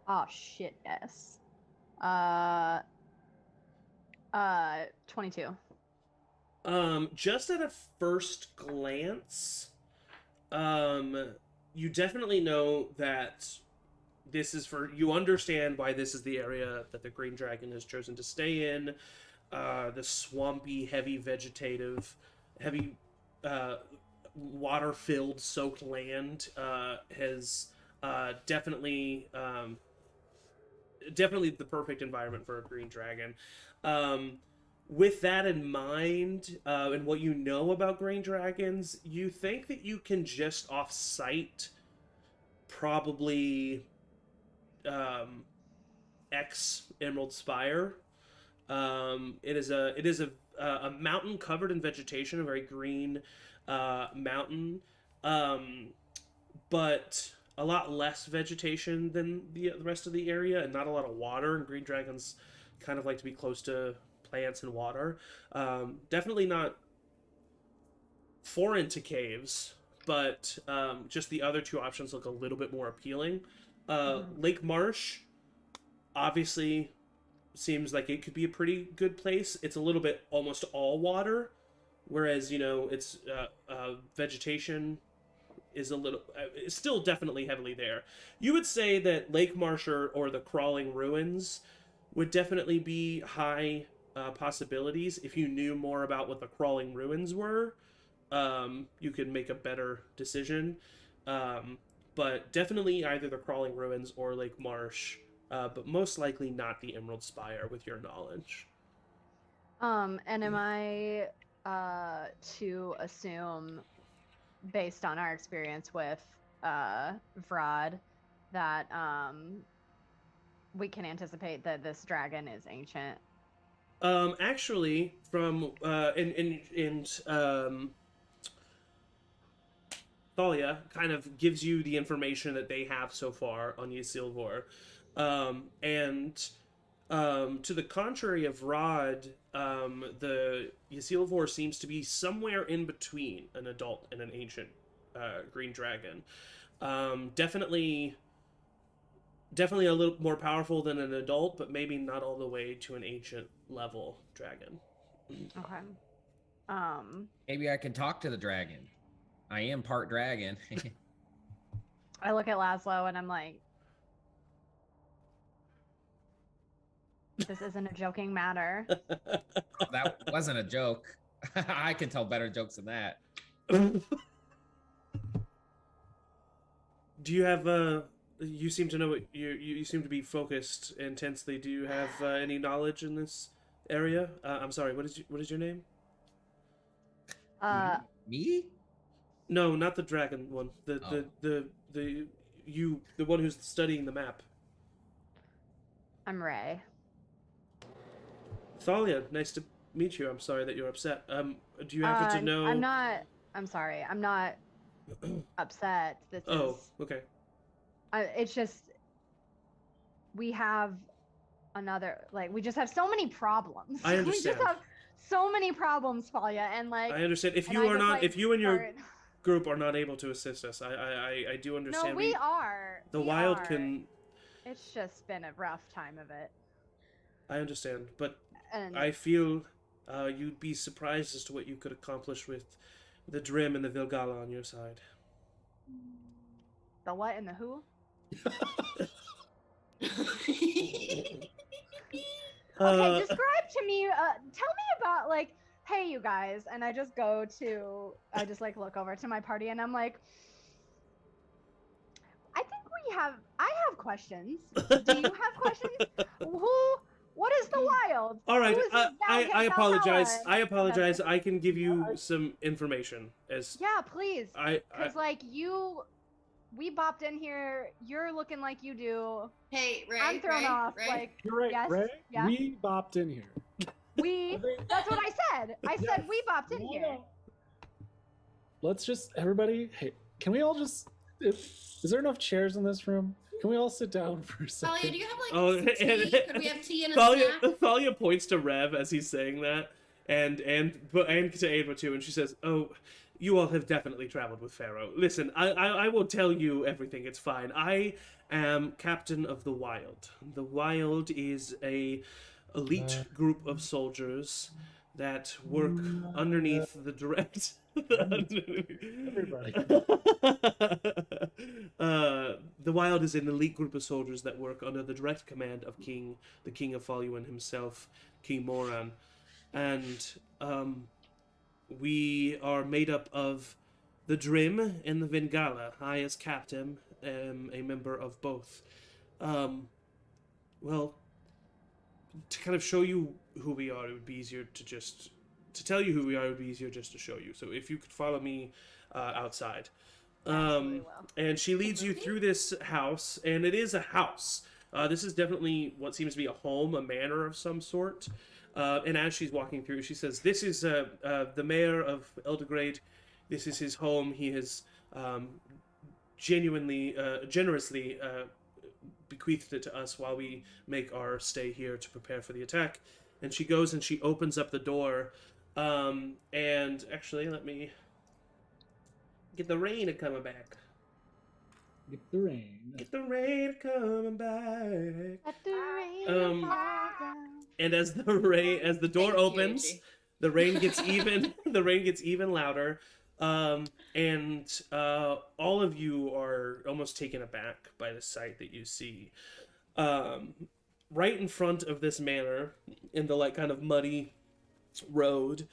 Oh shit, yes. 22. Just at a first glance, you definitely know that this is you understand why this is the area that the Green Dragon has chosen to stay in. The swampy, heavy water-filled, soaked land has definitely the perfect environment for a green dragon. Um, with that in mind, and what you know about green dragons, you think that you can just off-site probably X Emerald Spire. It is a mountain covered in vegetation, a very green mountain, um, but a lot less vegetation than the rest of the area, and not a lot of water. And green dragons kind of like to be close to plants and water. Definitely not foreign to caves, but just the other two options look a little bit more appealing. Lake Marsh, obviously seems like it could be a pretty good place. It's a little bit almost all water, whereas it's vegetation is a little it's still definitely heavily there. You would say that Lake Marsh or the Crawling Ruins would definitely be high possibilities. If you knew more about what the Crawling Ruins were, you could make a better decision. But definitely either the Crawling Ruins or Lake Marsh, but most likely not the Emerald Spire with your knowledge. And am I to assume, based on our experience with Vrod, that we can anticipate that this dragon is ancient? Actually, from Thalia kind of gives you the information that they have so far on Ysilvor. And to the contrary of Rod, the Ysilvor seems to be somewhere in between an adult and an ancient green dragon. Definitely a little more powerful than an adult, but maybe not all the way to an ancient level dragon. Okay. Maybe I can talk to the dragon. I am part dragon. I look at Laszlo and I'm like, this isn't a joking matter. That wasn't a joke. I can tell better jokes than that. Do you have you seem to know what you seem to be focused intensely. Do you have any knowledge in this area? I'm sorry. What is your name? Me? No, not the dragon one. The one who's studying the map. I'm Ray. Thalia, nice to meet you. I'm sorry that you're upset. Do you happen to know? I'm sorry. I'm not upset. This Oh, is. okay. It's just we have another, like, we just have so many problems. I understand. We just have so many problems, Thalia, and like. I understand. If you are not, if you and your group are not able to assist us, I do understand. No, we are. The wild can. It's just been a rough time of it. I understand, but And I feel you'd be surprised as to what you could accomplish with the Drim and the Vilgala on your side. the what and the who? Okay, describe to me. Tell me about, like, hey, you guys, and I just like look over to my party and I'm like, I have questions. Do you have questions? What is the wild? All right, Who is this guy I in apologize. Valhalla? I apologize. I can give you some information. Yeah, please. I Because we bopped in here. You're looking like you do. Hey, Ray. I'm thrown off. Ray. Like, You're right, yes, Ray. yeah. We bopped in here. That's what I said. I said we bopped in here. Let's just, everybody, hey, can we all just, is there enough chairs in this room? Can we all sit down for a second? Thalia, do you have like Oh, some tea? Could we have tea and a Thalia, snack? Thalia points to Rev as he's saying that, and to Ava too, and she says, "Oh, you all have definitely traveled with Pharaoh. Listen, I will tell you everything. It's fine. I am captain of the Wild. The Wild is a elite group of soldiers that work underneath the direct." Everybody. The Wild is an elite group of soldiers that work under the direct command of the King of Faluan himself, King Moran, and We are made up of the Drim and the Vingala. I, as captain, am a member of both. Well, to kind of show you who we are, it would be easier to just to tell you who we are. It would be easier just to show you. So if you could follow me outside, Absolutely will. and she leads you through this house, and it is a house. This is definitely what seems to be a home, a manor of some sort. And as she's walking through, she says, "This is the mayor of Eldegrade. This is his home. He has generously bequeathed it to us while we make our stay here to prepare for the attack." And she goes and she opens up the door. And actually, let me get the rain coming back. Get the rain. Get the rain coming back. Let the rain Um, fall down. And as the door Thank you, opens, Angie. the rain gets even louder. And all of you are almost taken aback by the sight that you see. Right in front of this manor, in the like kind of muddy road,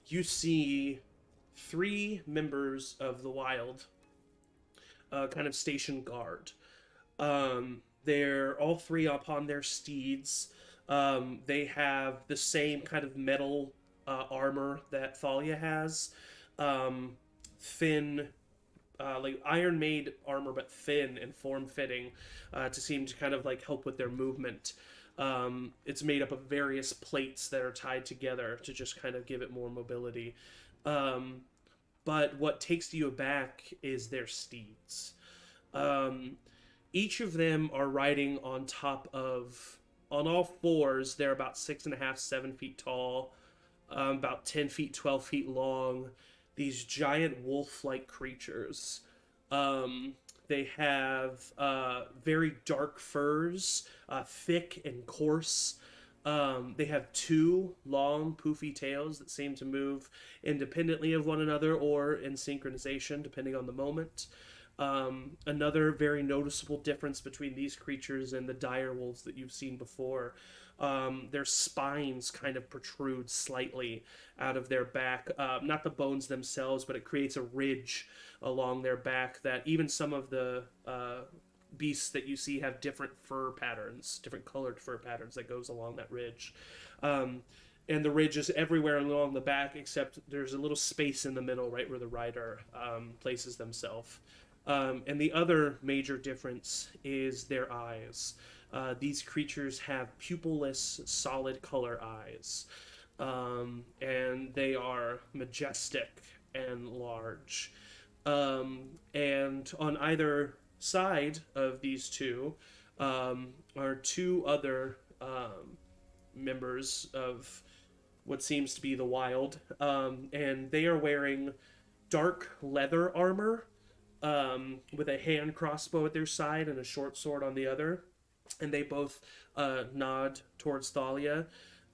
you see 3 members of the Wild, kind of station guard. They're all 3 upon their steeds. They have the same kind of metal armor that Thalia has. Thin, like iron made armor, but thin and form fitting, to seem to kind of like help with their movement. It's made up of various plates that are tied together to just kind of give it more mobility. But what takes you aback is their steeds. Each of them are riding on all 4s. They're about 6.5, 7 feet tall, about 10 feet, 12 feet long. These giant wolf-like creatures. They have very dark furs, thick and coarse. They have 2 long, poofy tails that seem to move independently of one another or in synchronization, depending on the moment. Another very noticeable difference between these creatures and the dire wolves that you've seen before. Their spines kind of protrude slightly out of their back. Not the bones themselves, but it creates a ridge along their back that even some of the beasts that you see have different fur patterns, different colored fur patterns that goes along that ridge. And the ridge is everywhere along the back, except there's a little space in the middle, right where the rider places themselves. And the other major difference is their eyes. These creatures have pupilless, solid color eyes. And they are majestic and large. And on either side of these 2 are 2 other members of what seems to be the Wild. And they are wearing dark leather armor, with a hand crossbow at their side and a short sword on the other. And they both nod towards Thalia.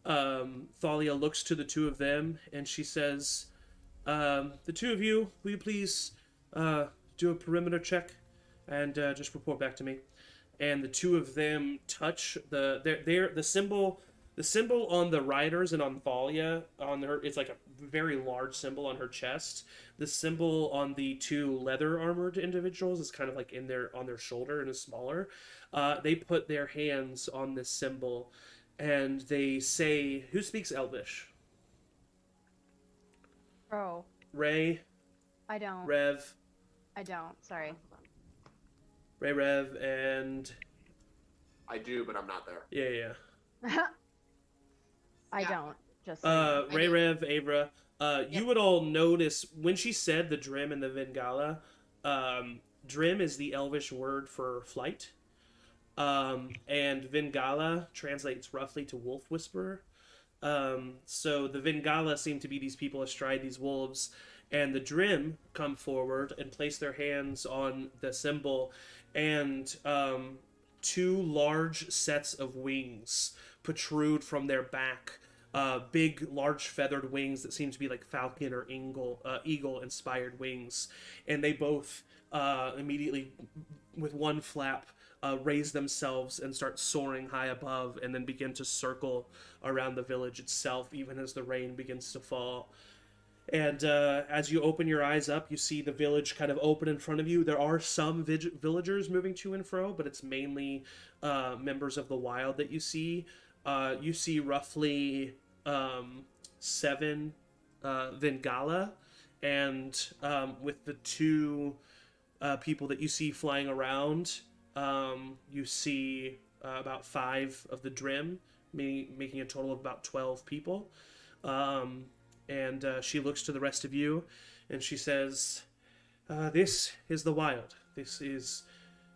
Thalia looks to the 2 of them and she says, "The 2 of you, will you please do a perimeter check and just report back to me?" And the 2 of them touch the symbol. The symbol on the riders and on Thalia, it's like a very large symbol on her chest. The symbol on the 2 leather armored individuals is kind of like on their shoulder and is smaller. They put their hands on this symbol and they say, "Who speaks Elvish?" Bro, Ray, I don't. Rev, I don't. Sorry. Ray, Rev, and I do, but I'm not there. yeah. I Yeah. don't. Just so you know. Ray, Rev, Avra, you would all notice when she said the Drim and the Vingala. Drim is the Elvish word for flight, and Vingala translates roughly to wolf whisperer. So the Vingala seem to be these people astride these wolves, and the Drim come forward and place their hands on the symbol, and 2 large sets of wings protrude from their back. Big, large feathered wings that seem to be like falcon or eagle inspired wings. And they both immediately, with one flap, raise themselves and start soaring high above and then begin to circle around the village itself, even as the rain begins to fall. And as you open your eyes up, you see the village kind of open in front of you. There are some villagers moving to and fro, but it's mainly members of the wild that you see. You see roughly 7 Vingala, and with the 2 people that you see flying around, you see about 5 of the Drim, making a total of about 12 people. And she looks to the rest of you, and she says, "This is the Wild. This is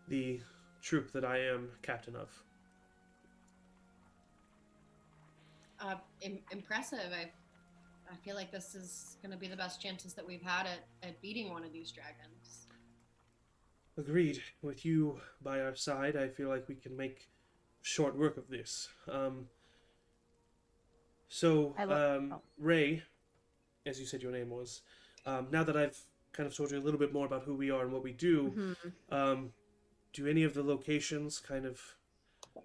the troop that I am captain of." Impressive. I feel like this is going to be the best chances that we've had at beating one of these dragons. Agreed. With you by our side, I feel like we can make short work of this. Ray, as you said your name was, now that I've kind of told you a little bit more about who we are and what we do, do any of the locations kind of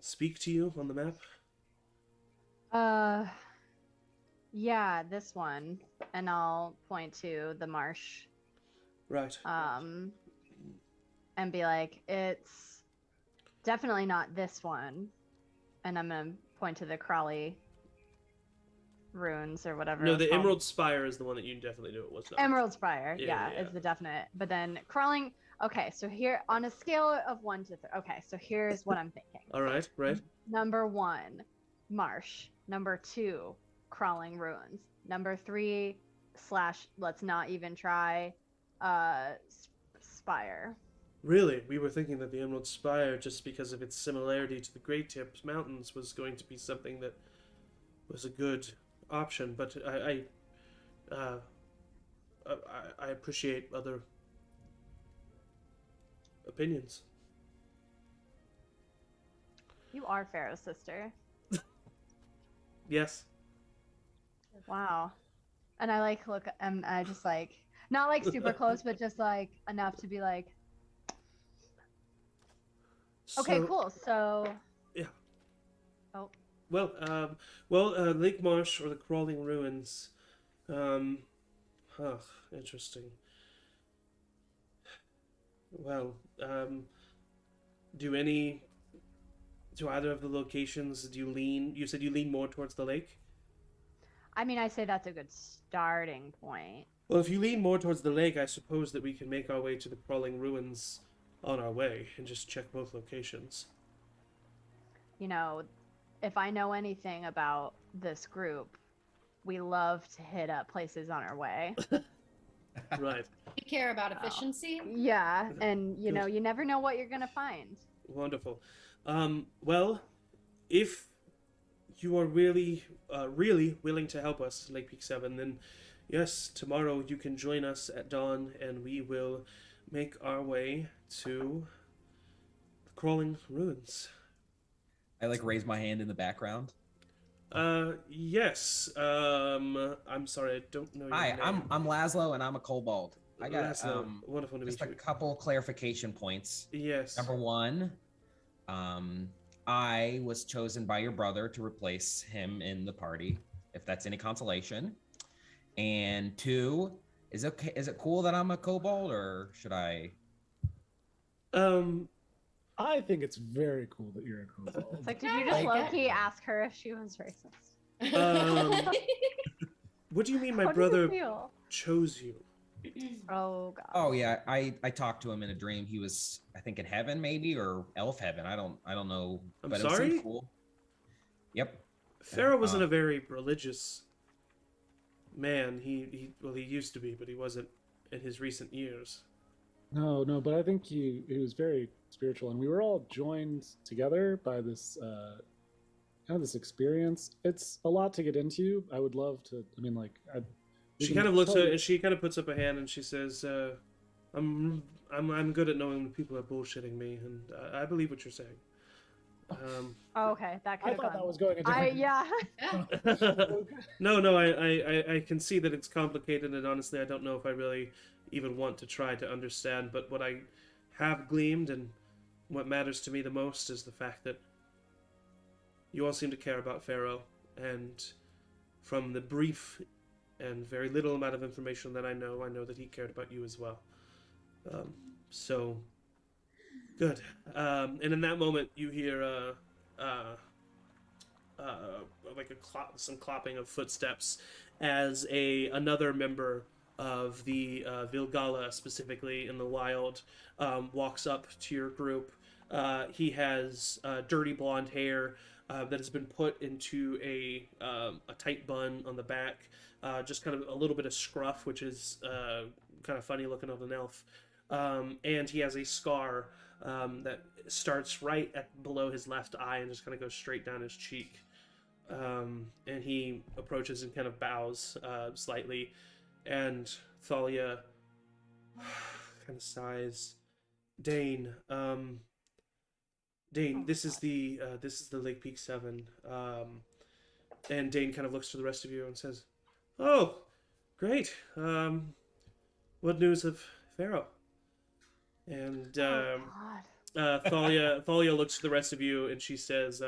speak to you on the map? Yeah, this one, and I'll point to the marsh. Right. And be like, it's definitely not this one, and I'm gonna point to the Crawley runes or whatever. No, it's the called. Emerald Spire is the one that you definitely knew it was not. Emerald Spire, Yeah. is the definite. But then crawling. Okay, so here on a scale of 1 to 3. Okay, so here's what I'm thinking. All right, right. Number 1, marsh. Number 2, crawling ruins. Number 3 / let's not even try, spire. Really, we were thinking that the Emerald Spire, just because of its similarity to the Great Tips Mountains, was going to be something that was a good option. But I appreciate other opinions. You are Pharaoh's sister. Yes. Wow. And I like look, and I just like, not like super close, but just like enough to be like, okay, So- cool. So. Yeah. Oh. Well, Lake Marsh or the Crawling Ruins. Interesting. Well, do either of the locations, you said you lean more towards the lake? I mean, I say that's a good starting point. Well, if you lean more towards the lake, I suppose that we can make our way to the Crawling Ruins on our way and just check both locations. You know, if I know anything about this group, we love to hit up places on our way. Right. We care about efficiency. Yeah, and you know, you never know what you're gonna find. Wonderful. Well, if you are really willing to help us, Lake Peak 7, then yes, tomorrow you can join us at dawn and we will make our way to the Crawling Ruins. I like raise my hand in the background. Yes. I'm sorry, I don't know your Hi, name. I'm Laszlo, and I'm a kobold. I got Laszlo. Wonderful to meet just a you. couple clarification points. Yes. Number 1, I was chosen by your brother to replace him in the party, if that's any consolation. And 2, is it cool that I'm a kobold, or should I? I think it's very cool that you're a kobold. It's like, did you just Like low-key ask her if she was racist? What do you mean my How do you brother feel? chose you? Oh god. Oh yeah, I talked to him in a dream. He was, I think, in heaven maybe, or elf heaven. I don't know. I'm but sorry? It seemed cool. Yep. Pharaoh wasn't a very religious man. He used to be, but he wasn't in his recent years. No, but I think he was very spiritual, and we were all joined together by this kind of this experience. It's a lot to get into. I would love to. I mean, like, She kind of looks at, and she kind of puts up a hand, and she says, "I'm good at knowing when people are bullshitting me, and I believe what you're saying." Oh, okay, that could I have thought gone. that was going a different. yeah. No, I can see that it's complicated, and honestly, I don't know if I really even want to try to understand. But what I have gleamed, and what matters to me the most, is the fact that you all seem to care about Pharaoh, and from the brief and very little amount of information that I know that he cared about you as well. So good. And in that moment, you hear like some clopping of footsteps as another member of the Vilgala, specifically in the wild, walks up to your group. He has dirty blonde hair that has been put into a tight bun on the back, just kind of a little bit of scruff, which is kind of funny looking on an elf. And he has a scar that starts right below his left eye and just kind of goes straight down his cheek. And he approaches and kind of bows slightly, and Thalia kind of sighs. Dane, this is the Lake Peak 7. And Dane kind of looks to the rest of you and says, "Oh, great. What news of Pharaoh?" And Thalia looks to the rest of you and she says,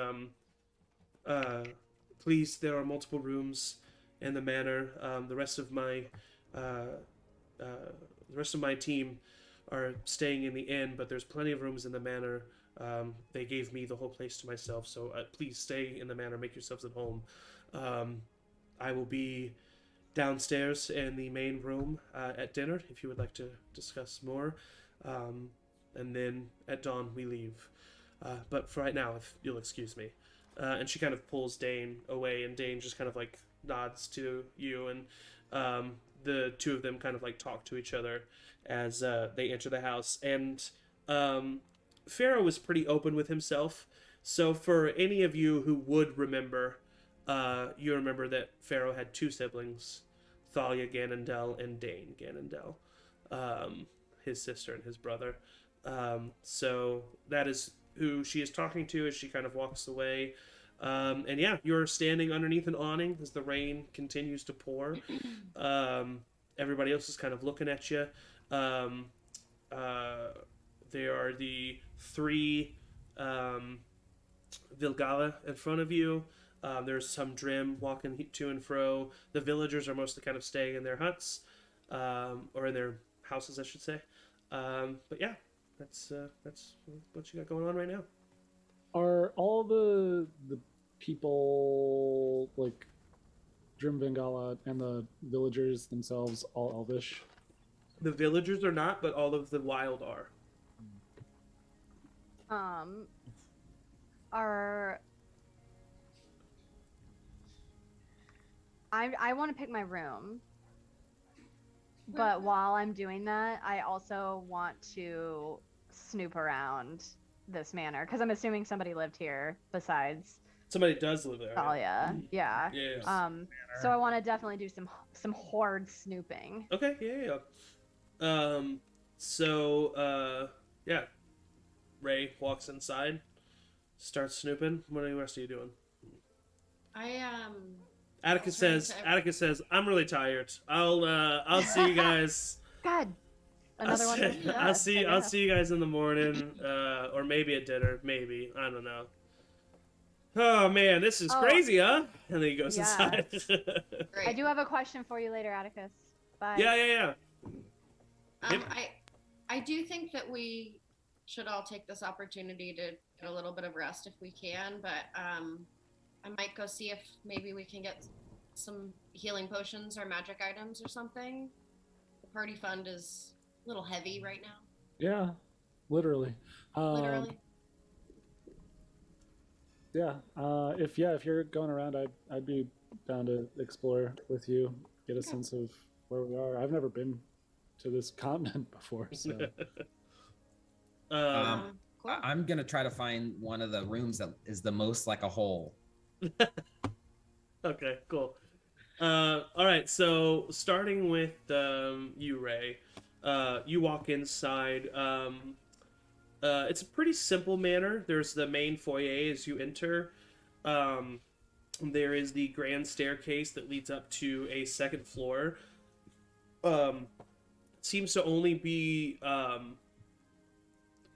"Please, there are multiple rooms in the manor. The rest of my team are staying in the inn, but there's plenty of rooms in the manor. They gave me the whole place to myself, so please stay in the manor. Make yourselves at home. I will be downstairs in the main room at dinner if you would like to discuss more. And then at dawn we leave. But for right now, if you'll excuse me." And she kind of pulls Dane away, and Dane just kind of like nods to you, and the two of them kind of like talk to each other as they enter the house. And Pharaoh was pretty open with himself, so for any of you who would remember, you remember that Pharaoh had two siblings, Thalia Ganondel and Dane Ganondel, his sister and his brother. So that is who she is talking to as she kind of walks away. And yeah, you're standing underneath an awning as the rain continues to pour. Everybody else is kind of looking at you. There are the three Vilgala in front of you. There's some Drim walking to and fro. The villagers are mostly kind of staying in their huts, or in their houses, I should say. But yeah, that's what you got going on right now. Are all the people, like Drim Vingala and the villagers themselves, all elvish? The villagers are not, but all of the wild are. I want to pick my room, but while I'm doing that, I also want to snoop around this manor because I'm assuming somebody lived here besides Somebody does live there. Thalia. Yeah. Yeah. So I want to definitely do some horde snooping. Okay. Yeah. Yeah. Ray walks inside, starts snooping. What are the rest of you doing? Atticus says, "I'm really tired. I'll see you guys." God. Another one. I'll see you guys in the morning, or maybe at dinner. Maybe, I don't know. Oh man, this is crazy, huh? And then he goes inside. I do have a question for you later, Atticus. Bye. Yeah. I do think that we should all take this opportunity to get a little bit of rest if we can, but I might go see if maybe we can get some healing potions or magic items or something. The party fund is a little heavy right now. Yeah, literally. Literally. Yeah. If you're going around, I'd be down to explore with you, get a sense of where we are. I've never been to this continent before, so. Cool. I'm gonna try to find one of the rooms that is the most like a hole. Okay, cool. All right, so starting with you, Ray, you walk inside. It's a pretty simple manor. There's the main foyer as you enter. There is the grand staircase that leads up to a second floor. Seems to only be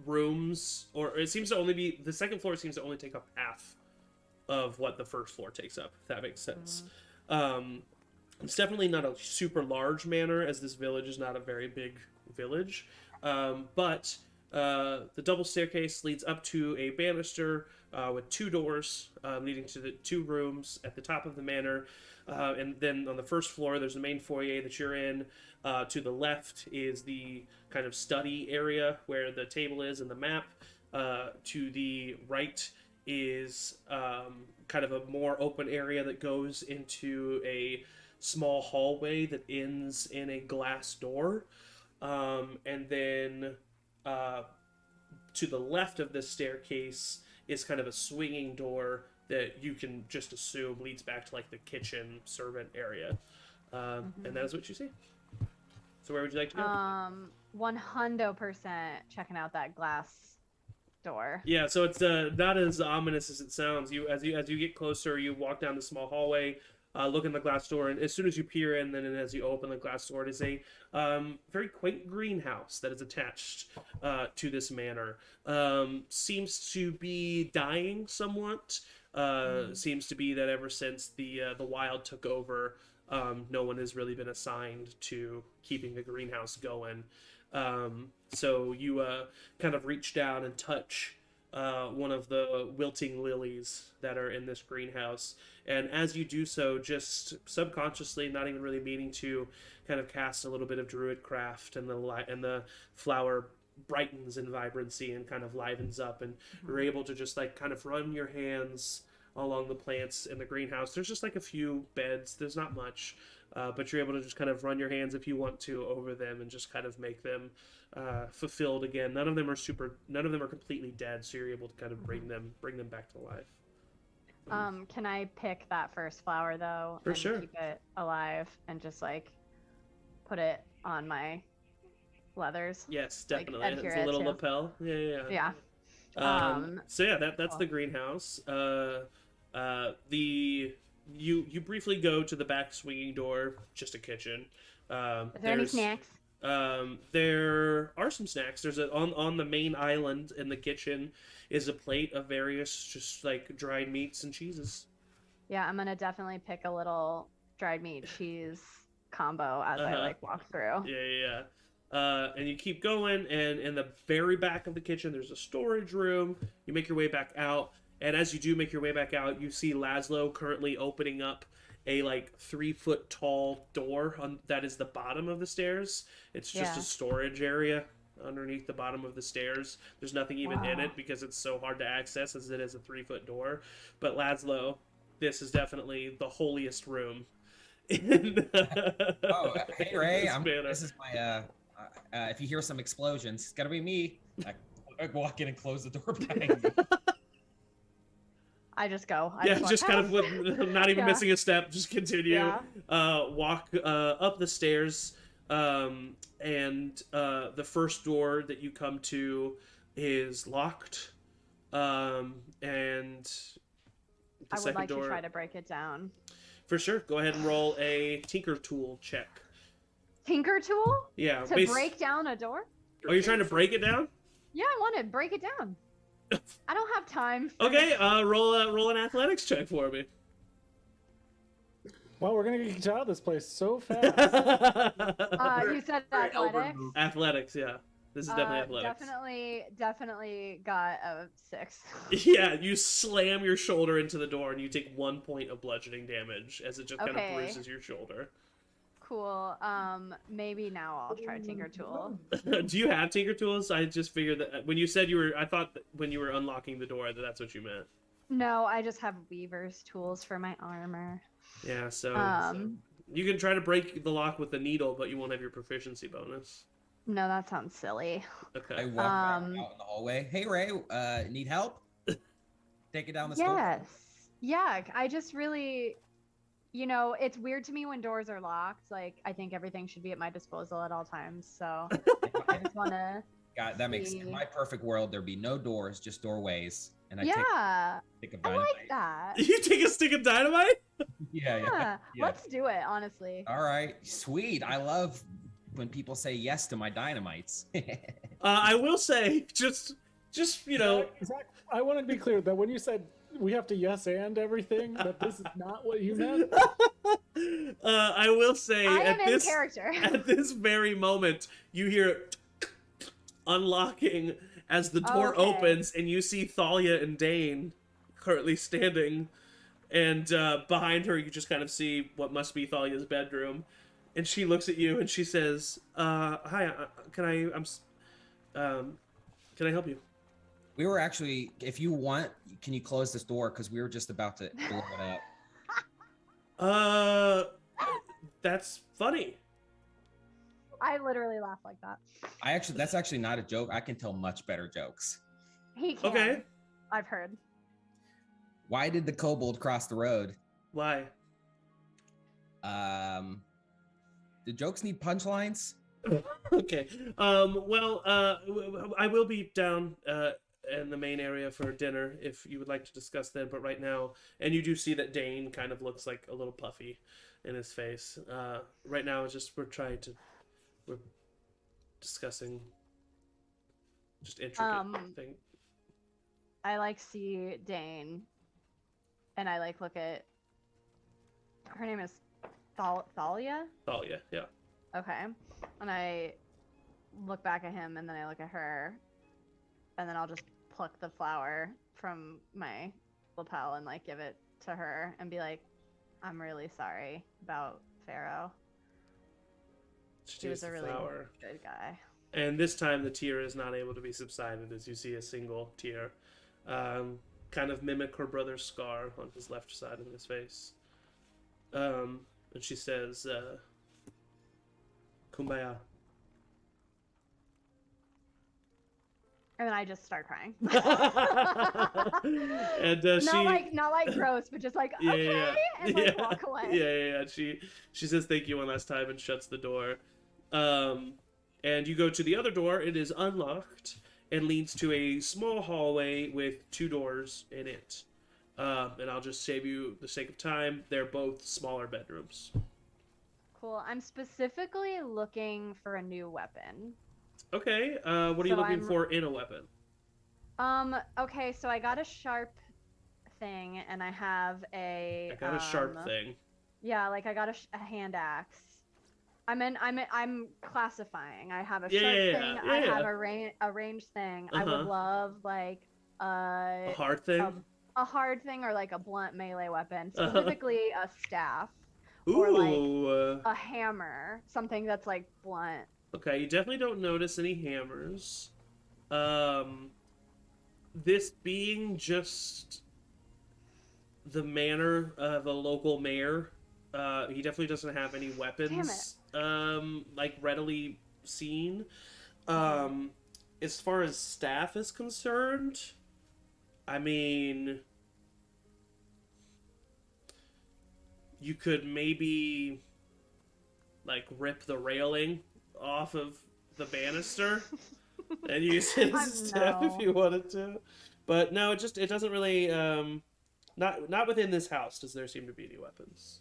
rooms, or it seems to only be, the second floor seems to only take up half of what the first floor takes up, if that makes sense. It's definitely not a super large manor, as this village is not a very big village. But the double staircase leads up to a banister with 2 doors leading to the 2 rooms at the top of the manor. And then on the first floor, there's the main foyer that you're in. To the left is the kind of study area where the table is and the map. To the right is kind of a more open area that goes into a small hallway that ends in a glass door. And then to the left of this staircase is kind of a swinging door that you can just assume leads back to like the kitchen servant area. And that is what you see. So where would you like to go? 100% checking out that glass door. Yeah, so it's not as ominous as it sounds. As you get closer, you walk down the small hallway, look in the glass door, and as soon as you peer in, then as you open the glass door, it is a very quaint greenhouse that is attached to this manor. Seems to be dying somewhat. Seems to be that ever since the wild took over, no one has really been assigned to keeping the greenhouse going. So you kind of reach down and touch one of the wilting lilies that are in this greenhouse. And as you do so, just subconsciously, not even really meaning to, kind of cast a little bit of druid craft, and the flower brightens in vibrancy and kind of livens up, and you're able to just like kind of run your hands along the plants in the greenhouse. There's just like a few beds. There's not much. But you're able to just kind of run your hands if you want to over them and just kind of make them fulfilled again. None of them are completely dead, so you're able to kind of bring them back to life. Can I pick that first flower though? For and sure. Keep it alive and just like put it on my leathers. Yes, Like, definitely. adhere It's a it little to- lapel. Yeah. Yeah. So yeah, that's cool. the greenhouse. You briefly go to the back swinging door, just a kitchen. Is there any snacks? There are some snacks. There's on the main island in the kitchen is a plate of various just like dried meats and cheeses. Yeah, I'm gonna definitely pick a little dried meat cheese combo as I like walk through. Yeah. And you keep going, and in the very back of the kitchen, there's a storage room. You make your way back out, and as you do make your way back out, you see Laszlo currently opening up a like 3-foot tall door that is the bottom of the stairs. It's just Yeah. a storage area underneath the bottom of the stairs. There's nothing even in it because it's so hard to access as it is a 3-foot door. But Laszlo, this is definitely the holiest room. Oh, hey Ray, this manor. this is my if you hear some explosions, it's gotta be me. I walk in and close the door behind me. I just go. Yeah, walk just kind of past. with not even Yeah. missing a step, just continue. Yeah. Walk up the stairs, and the first door that you come to is locked, and the I would second like door to try to break it down. for sure. Go ahead and roll a tinker tool check. Tinker tool Yeah, to break down a door? Oh, you're trying to break it down? Yeah, I want to break it down. I don't have time. For Okay, roll an athletics check for me. Wow, we're gonna get kicked out of this place so fast. You said Very Elven athletics. move. Athletics, yeah. This is definitely athletics. Definitely got a 6. Yeah, you slam your shoulder into the door and you take 1 point of bludgeoning damage as it just kind of Okay. bruises your shoulder. Cool. Maybe now I'll try Tinker Tool. Do you have tinker tools? I just figured that when you said I thought that when you were unlocking the door that's what you meant. No, I just have Weaver's tools for my armor. Yeah, so Um, you can try to break the lock with the needle, but you won't have your proficiency bonus. No, that sounds silly. Okay. I walk back out in the hallway. Hey Ray, need help? Take it down the stairs. Yes. Yeah, I just really, it's weird to me when doors are locked. Like, I think everything should be at my disposal at all times. So I just want to. God, that makes in my perfect world there'd be no doors, just doorways, and I Yeah, take a I dynamite. like that. You take a stick of dynamite? Yeah. Yeah, let's do it, honestly. All right, sweet. I love when people say yes to my dynamites. I will say, just Zach, I want to be clear that when you said we have to yes and everything? That this is not what you meant? I will say I at am in this character. at this very moment, you hear unlocking as the door Okay. opens, and you see Thalia and Dane currently standing, and behind her you just kind of see what must be Thalia's bedroom, and she looks at you and she says, "Hi, can I help you?" We were actually, if you want, can you close this door? Because we were just about to blow it up. That's funny. I literally laugh like that. That's actually not a joke. I can tell much better jokes. He can. Okay. I've heard. Why did the kobold cross the road? Why? Do jokes need punchlines? Okay. Well, I will be down in the main area for dinner if you would like to discuss that. But right now, and you do see that Dane kind of looks like a little puffy in his face. Right now, it's just we're discussing just intricate thing. I like see Dane, and I like look at. Her name is Thalia. Thalia, yeah. Okay, and I look back at him, and then I look at her, and then I'll just pluck the flower from my lapel and like give it to her and be like, "I'm really sorry about Pharaoh. He was a really good guy." And this time the tear is not able to be subsided as you see a single tear kind of mimic her brother's scar on his left side of his face. And she says, "Kumbaya." And then I just start crying. And not like gross, but just like okay, and like walk away. Yeah. She says thank you one last time and shuts the door. And you go to the other door. It is unlocked and leads to a small hallway with 2 doors in it. And I'll just save you the sake of time. They're both smaller bedrooms. Cool. I'm specifically looking for a new weapon. Okay. What are you looking for in a weapon? Okay, so I got a sharp thing, and I have a. I got a sharp thing. Yeah, like I got a hand axe. I'm classifying. I have a sharp thing. I have a ranged thing. I would love like a hard thing. A hard thing or like a blunt melee weapon, specifically a staff. Ooh. Or like a hammer, something that's like blunt. Okay, you definitely don't notice any hammers. This being just the manor of a local mayor, he definitely doesn't have any weapons like readily seen. As far as staff is concerned, I mean, you could maybe like rip the railing off of the banister and use it as a staff if you wanted to. But no, it doesn't really not within this house does there seem to be any weapons.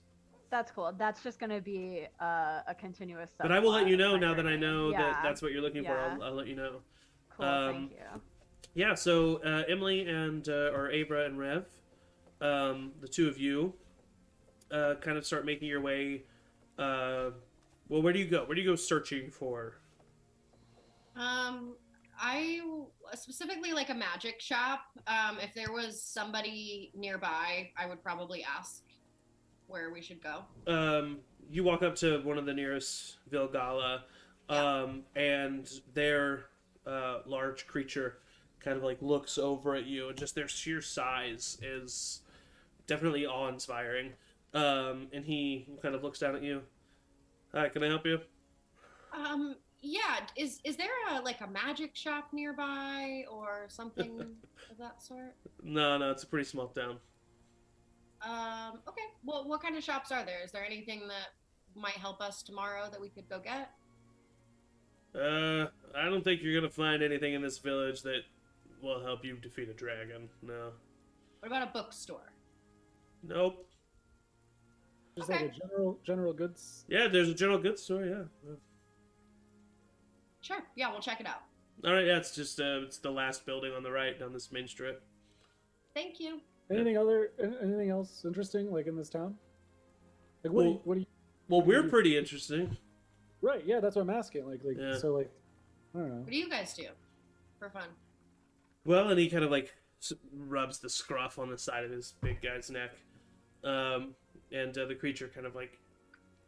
That's cool. That's just gonna be a continuous. But I will let you know now that I know that that's what you're looking for. I'll let you know. Cool. Thank you. Yeah. So Emily and or Abra and Rev, the 2 of you, kind of start making your way. Well, where do you go? Where do you go searching for? I specifically like a magic shop. If there was somebody nearby, I would probably ask where we should go. You walk up to one of the nearest Vilgala, and their large creature kind of like looks over at you, and just their sheer size is definitely awe-inspiring. And he kind of looks down at you. Hi, can I help you? Yeah. Is there a magic shop nearby or something of that sort? No, it's a pretty small town. Okay. Well, what kind of shops are there? Is there anything that might help us tomorrow that we could go get? I don't think you're gonna find anything in this village that will help you defeat a dragon. No. What about a bookstore? Nope. Just like a general goods. Yeah, there's a general goods store. Yeah. Sure. Yeah, we'll check it out. All right. Yeah, it's just it's the last building on the right down this main strip. Thank you. Anything else interesting like in this town? Like what? Well- What do you? Well, we're you- pretty interesting. Right. Yeah, that's what I'm asking. Yeah. So like, I don't know. What do you guys do for fun? Well, and he kind of like rubs the scruff on the side of his big guy's neck, and the creature kind of like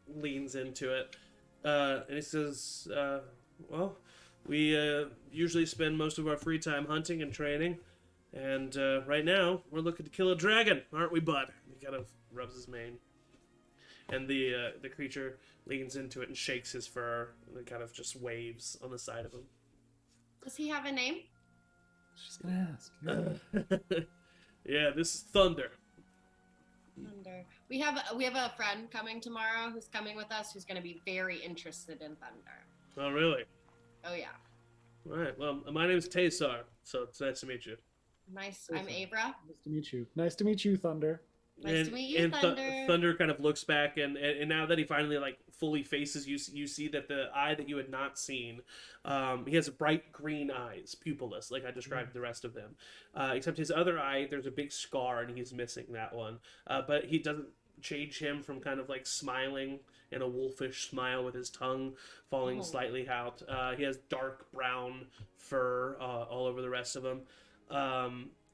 leans into it, and he says, "Well, we usually spend most of our free time hunting and training, and right now we're looking to kill a dragon, aren't we, bud?" He kind of rubs his mane, and the creature leans into it and shakes his fur, and then kind of just waves on the side of him. Does he have a name? She's gonna ask. Yeah. Yeah, this is Thunder. Thunder. We have a friend coming tomorrow who's coming with us who's going to be very interested in thunder. Oh, really? Oh yeah. All right. Well, my name's Taysar, so it's nice to meet you. Nice. I'm Abra. Nice to meet you. Nice to meet you, Thunder. Nice to meet you, Thunder. Thunder kind of looks back, and now that he finally like fully faces you, you see that the eye that you had not seen, he has bright green eyes, pupilless, like I described the rest of them. Except his other eye, there's a big scar, and he's missing that one. But he doesn't change him from kind of like smiling in a wolfish smile with his tongue falling Oh. slightly out. He has dark brown fur all over the rest of him.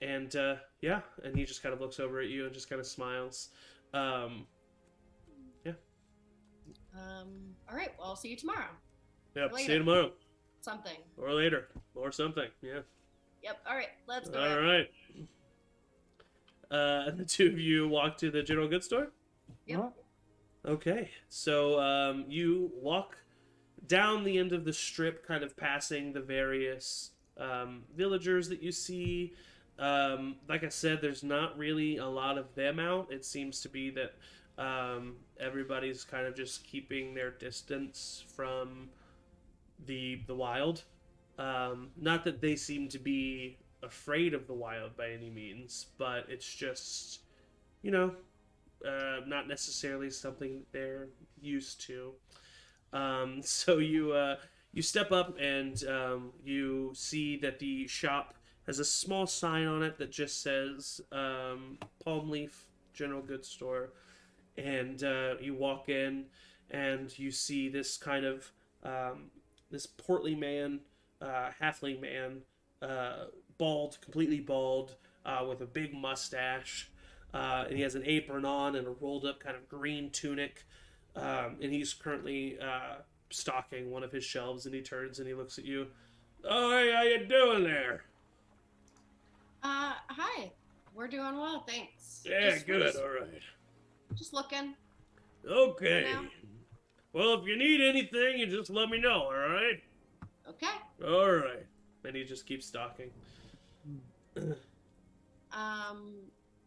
And yeah, and he just kind of looks over at you and just kind of smiles. Yeah. All right. Well, I'll see you tomorrow. Yep. See Later. you tomorrow, Something. or later, or something. Yeah. Yep. All right. Let's go. All right. And the two of you walk to the general goods store. Yep. Huh? Okay, so you walk down the end of the strip, kind of passing the various villagers that you see. Like I said, there's not really a lot of them out. It seems to be that everybody's kind of just keeping their distance from the wild. Not that they seem to be afraid of the wild by any means, but it's just, you know, not necessarily something that they're used to. So you step up and you see that the shop has a small sign on it that just says Palm Leaf General Goods Store, and you walk in and you see this kind of this portly man, halfling man, bald, completely bald, with a big mustache. And he has an apron on and a rolled up kind of green tunic. And he's currently stocking one of his shelves, and he turns and he looks at you. Oh, hey, how you doing there? Hi. We're doing well, thanks. Yeah, We're good, all right. Just looking. Okay. For now. Well, if you need anything, you just let me know, all right? Okay. All right. And he just keeps stocking.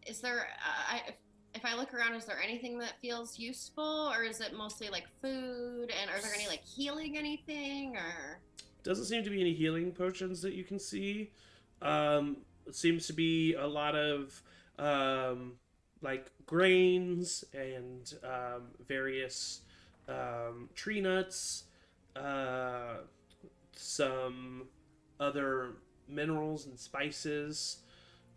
Is there? If I look around, is there anything that feels useful, or is it mostly like food? And are there any like healing anything, or? Doesn't seem to be any healing potions that you can see. It seems to be a lot of like grains and various tree nuts, some other minerals and spices,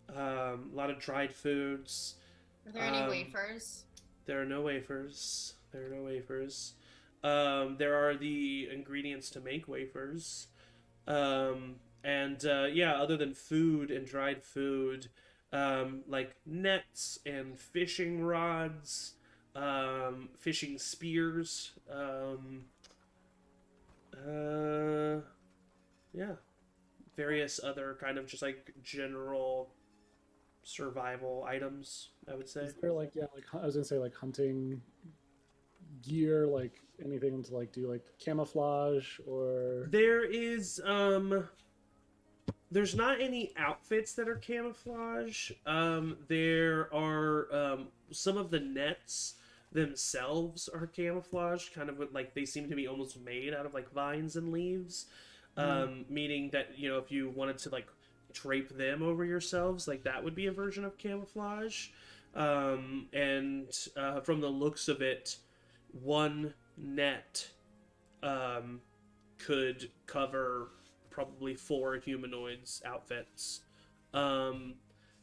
a lot of dried foods. Are there any wafers? There are no wafers. There are no wafers. There are the ingredients to make wafers. Yeah, other than food and dried food, like nets and fishing rods, fishing spears, yeah, various other kind of just like general survival items, I would say. Is there like I was gonna say like hunting gear, like anything to like do like camouflage or? There is there's not any outfits that are camouflage. There are some of the nets themselves are camouflaged, kind of like they seem to be almost made out of like vines and leaves. Meaning that, you know, if you wanted to like drape them over yourselves, like that would be a version of camouflage. From the looks of it, one net could cover probably 4 humanoids' outfits.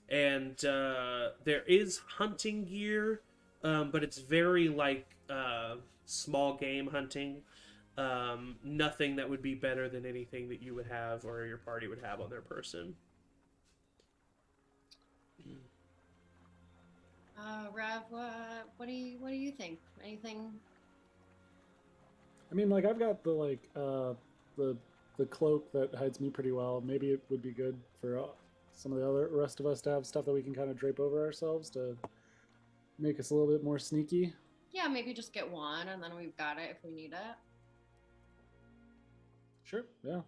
and there is hunting gear, but it's very like small game hunting. Nothing that would be better than anything that you would have or your party would have on their person. Rev, what do you think? Anything? I mean, like I've got the the cloak that hides me pretty well. Maybe it would be good for some of the other rest of us to have stuff that we can kind of drape over ourselves to make us a little bit more sneaky. Yeah, maybe just get one, and then we've got it if we need it. Sure. Yeah.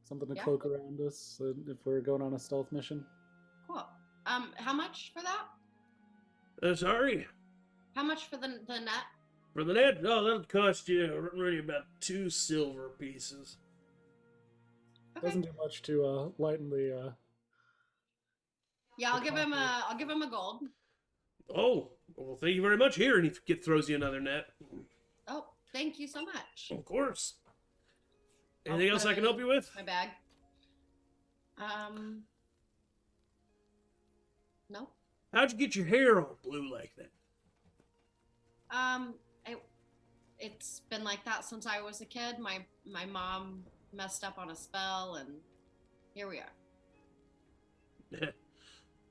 Something to Yeah. cloak around us if we're going on a stealth mission. Cool. How much for that? Sorry. How much for the net? For the net? Oh, that'll cost you really about 2 silver pieces. Okay. Doesn't do much to lighten the. Yeah, I'll the give him coffee. I'll give him a gold. Oh, well, thank you very much. Here, and he throws you another net. Oh, thank you so much. Of course. I'll Anything else put I it can help in you with? My bag. No. How'd you get your hair all blue like that? It's been like that since I was a kid. My mom messed up on a spell, and here we are.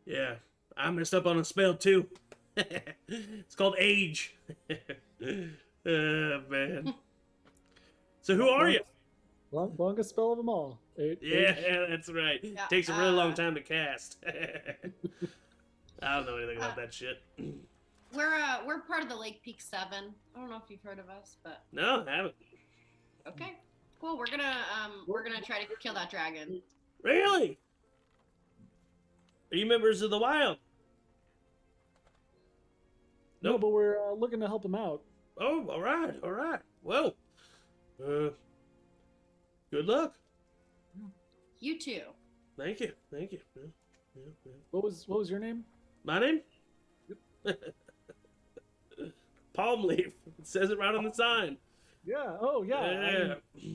Yeah, I messed up on a spell too. It's called age. Man. So who are you? Longest spell of them all. Yeah, that's right. Yeah, Takes a really long time to cast. I don't know anything about that shit. We're part of the Lake Peak 7. I don't know if you've heard of us, but No, I haven't. okay. Cool. We're gonna try to kill that dragon. Really? Are you members of the Wild? No, but we're looking to help him out. Oh, all right. Well, good luck. You too. Thank you. Yeah. What was your name? My name? Palm leaf. It says it right on the sign. Yeah. Oh, yeah. Yeah.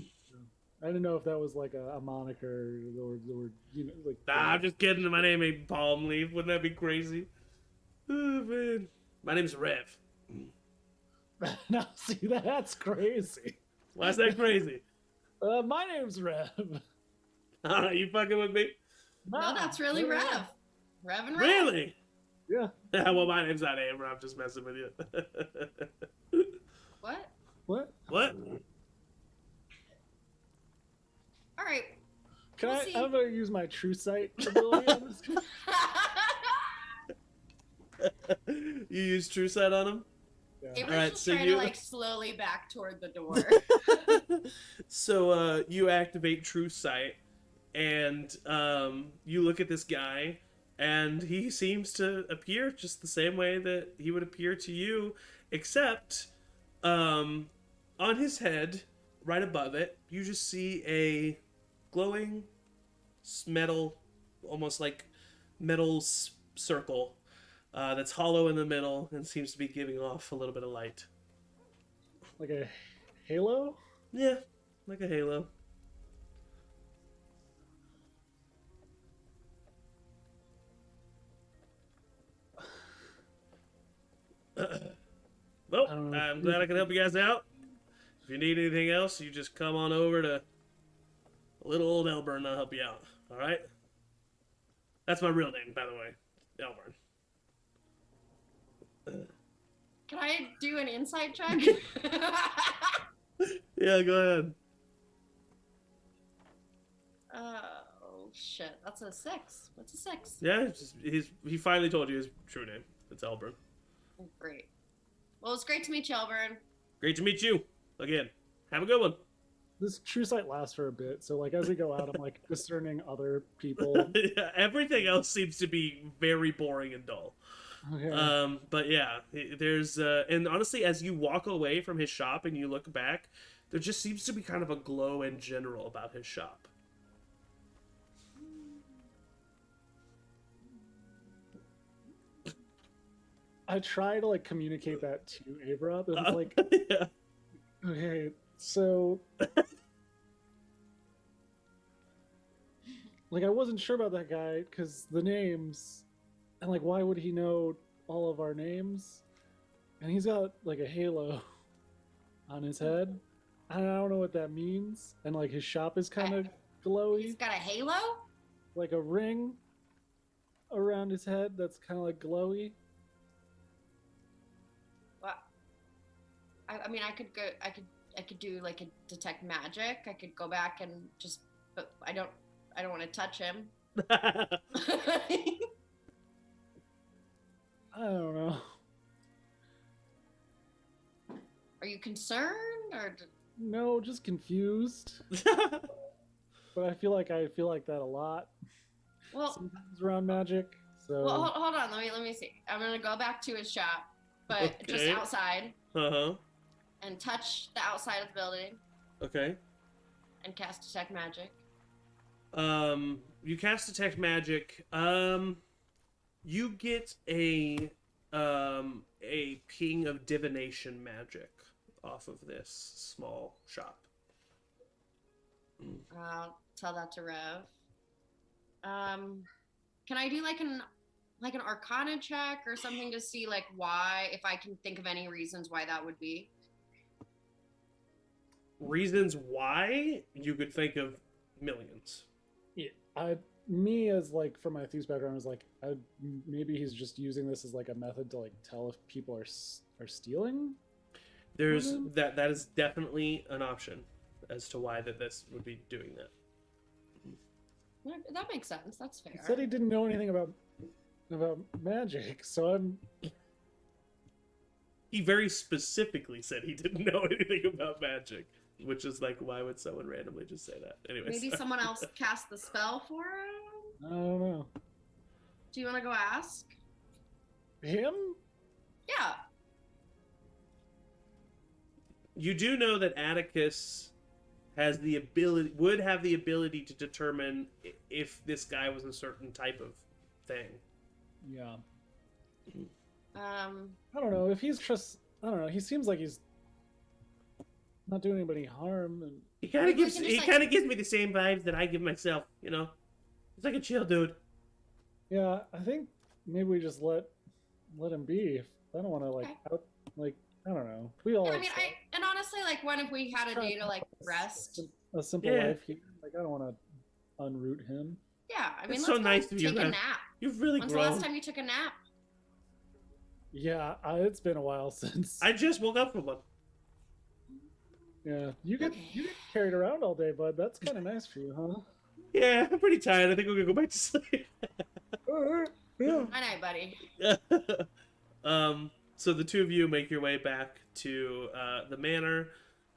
I didn't know if that was like a moniker or you know like. Nah, I'm just kidding. My name ain't Palm Leaf. Wouldn't that be crazy? Oh, man. My name's Rev. Now, see, that's crazy. Why's that crazy? My name's Rev. All right, you fucking with me? No, that's really Yeah. Rev. Rev and Rev. Really? Yeah. Well, my name's not Amber. I'm just messing with you. What? What? What? All right. Can We'll I? see. I'm gonna use my true sight ability on this guy. You use True Sight on him? Yeah. It was Alright, just so trying you- to like slowly back toward the door. So you activate True Sight, and you look at this guy, and he seems to appear just the same way that he would appear to you, except on his head, right above it, you just see a glowing metal, almost like metal circle that's hollow in the middle and seems to be giving off a little bit of light. Like a halo. Yeah, like a halo. Well, I don't know. I'm glad I can help you guys out. If you need anything else, you just come on over to little old Elburn and I'll help you out. All right? That's my real name, by the way. Elburn. Can I do an insight check? Yeah, go ahead. Oh shit, that's a 6. What's a 6? Yeah, he finally told you his true name. It's Elburn. Great. Well, it's great to meet you, Elburn. Great to meet you again. Have a good one. This true sight lasts for a bit, so like as we go out, I'm like discerning other people. Yeah, everything else seems to be very boring and dull. Okay. But yeah, there's and honestly, as you walk away from his shop and you look back, there just seems to be kind of a glow in general about his shop. I try to like communicate that to Abra, but it's like, Yeah. okay, so like I wasn't sure about that guy because the names And like, why would he know all of our names? And he's got like a halo on his head. I don't know what that means. And like his shop is kind of He's glowy, got a halo. like a ring around his head that's kind of like glowy. Well, I mean, I could go. I could do like a detect magic. I could go back and just, but I don't want to touch him. I don't know. Are you concerned or? No, just confused. But I feel like that a lot. Well, Sometimes around magic. So well, hold on. Let me see. I'm gonna go back to his shop, but just Okay. outside, Uh-huh. and touch the outside of the building Okay. and cast detect magic. You cast detect magic. You get a ping of divination magic off of this small shop. I'll tell that to Rev. Can I do like an Arcana check or something to see like why, if I can think of any reasons why that would be? Reasons why you could think of millions. yeah, me as like from my thieves background was like, maybe he's just using this as like a method to like tell if people are stealing. There's that is definitely an option as to why this would be doing that. That makes sense. That's fair. He said he didn't know anything about magic, so I'm. He very specifically said he didn't know anything about magic, which is like, why would someone randomly just say that? Anyways. Maybe someone else cast the spell for him? I don't know. Do you want to go ask? Him? Yeah. You do know that Atticus would have the ability to determine if this guy was a certain type of thing. Yeah. Um. I don't know if he's just. I don't know. He seems like he's not doing anybody harm, and He kind of Maybe we gives can he just, kind of gives me the same vibes that I give myself. You know, he's like a chill dude. yeah, I think maybe we just let him be. I don't want to like Okay. I don't know. We all. Yeah, I have mean, and honestly, like, when if we had a day to like rest? a simple Yeah. life here. Like I don't want to unroot him. Yeah, I mean, It's let's so go nice of you, take a man. nap. You've really When's the grown. last time you took a nap? Yeah, it's been a while since. I just woke up from one. Yeah, you get carried around all day, bud. That's kind of nice for you, huh? Yeah, I'm pretty tired. I think we're gonna go back to sleep. Yeah. I know, buddy. So the two of you make your way back to the manor,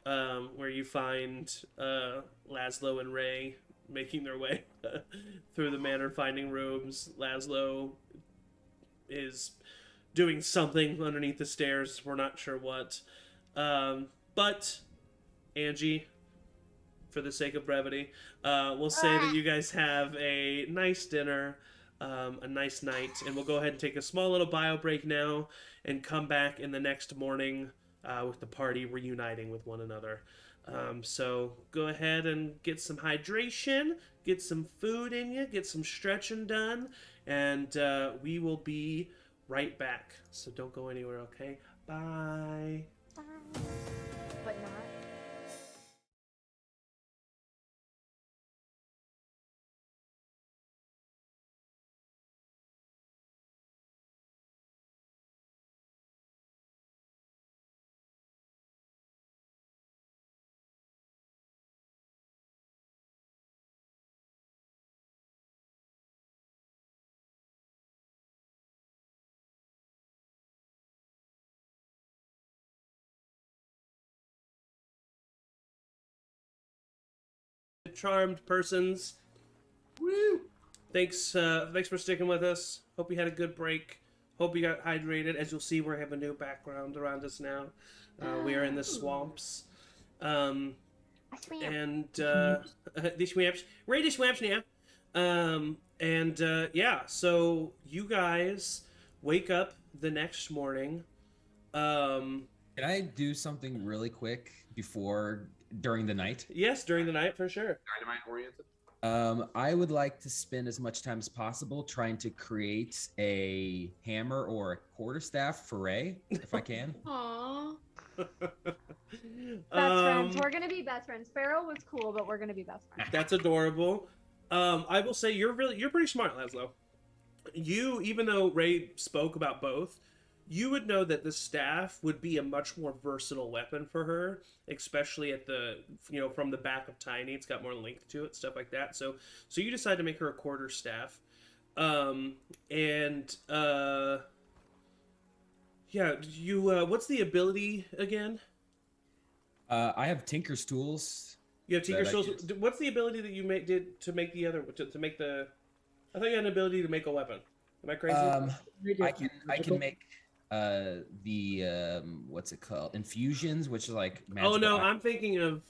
where you find Laszlo and Ray making their way through the manor, finding rooms. Laszlo is doing something underneath the stairs. We're not sure what. But Angie, for the sake of brevity, we'll say that you guys have a nice dinner, a nice night, and we'll go ahead and take a small little bio break now and come back in the next morning with the party reuniting with one another. So go ahead and get some hydration, get some food in you, get some stretching done, and we will be right back. So don't go anywhere, okay? Bye. But not. Charmed persons. Woo! Thanks for sticking with us. Hope you had a good break. Hope you got hydrated. As you'll see, we have a new background around us now. We are in the swamps. And the swamps. Right, the swamps now. Yeah, so you guys wake up the next morning. Can I do something really quick during the night? Yes, during the night for sure. Dynamite oriented. I would like to spend as much time as possible trying to create a hammer or a quarterstaff for Ray, if I can. Aww. Best friends. We're gonna be best friends. Pharaoh was cool, but we're gonna be best friends. That's adorable. I will say you're pretty smart, Laszlo. You, even though Ray spoke about both, you would know that the staff would be a much more versatile weapon for her, especially at the from the back of Tiny. It's got more length to it, stuff like that. So you decide to make her a quarter staff, yeah. You what's the ability again? I have Tinker's tools. You have Tinker's that I tools. use. What's the ability that you did to make the other to make the? I thought you had an ability to make a weapon. Am I crazy? I can make the what's it called? Infusions, which is like magical. Oh no, I'm thinking of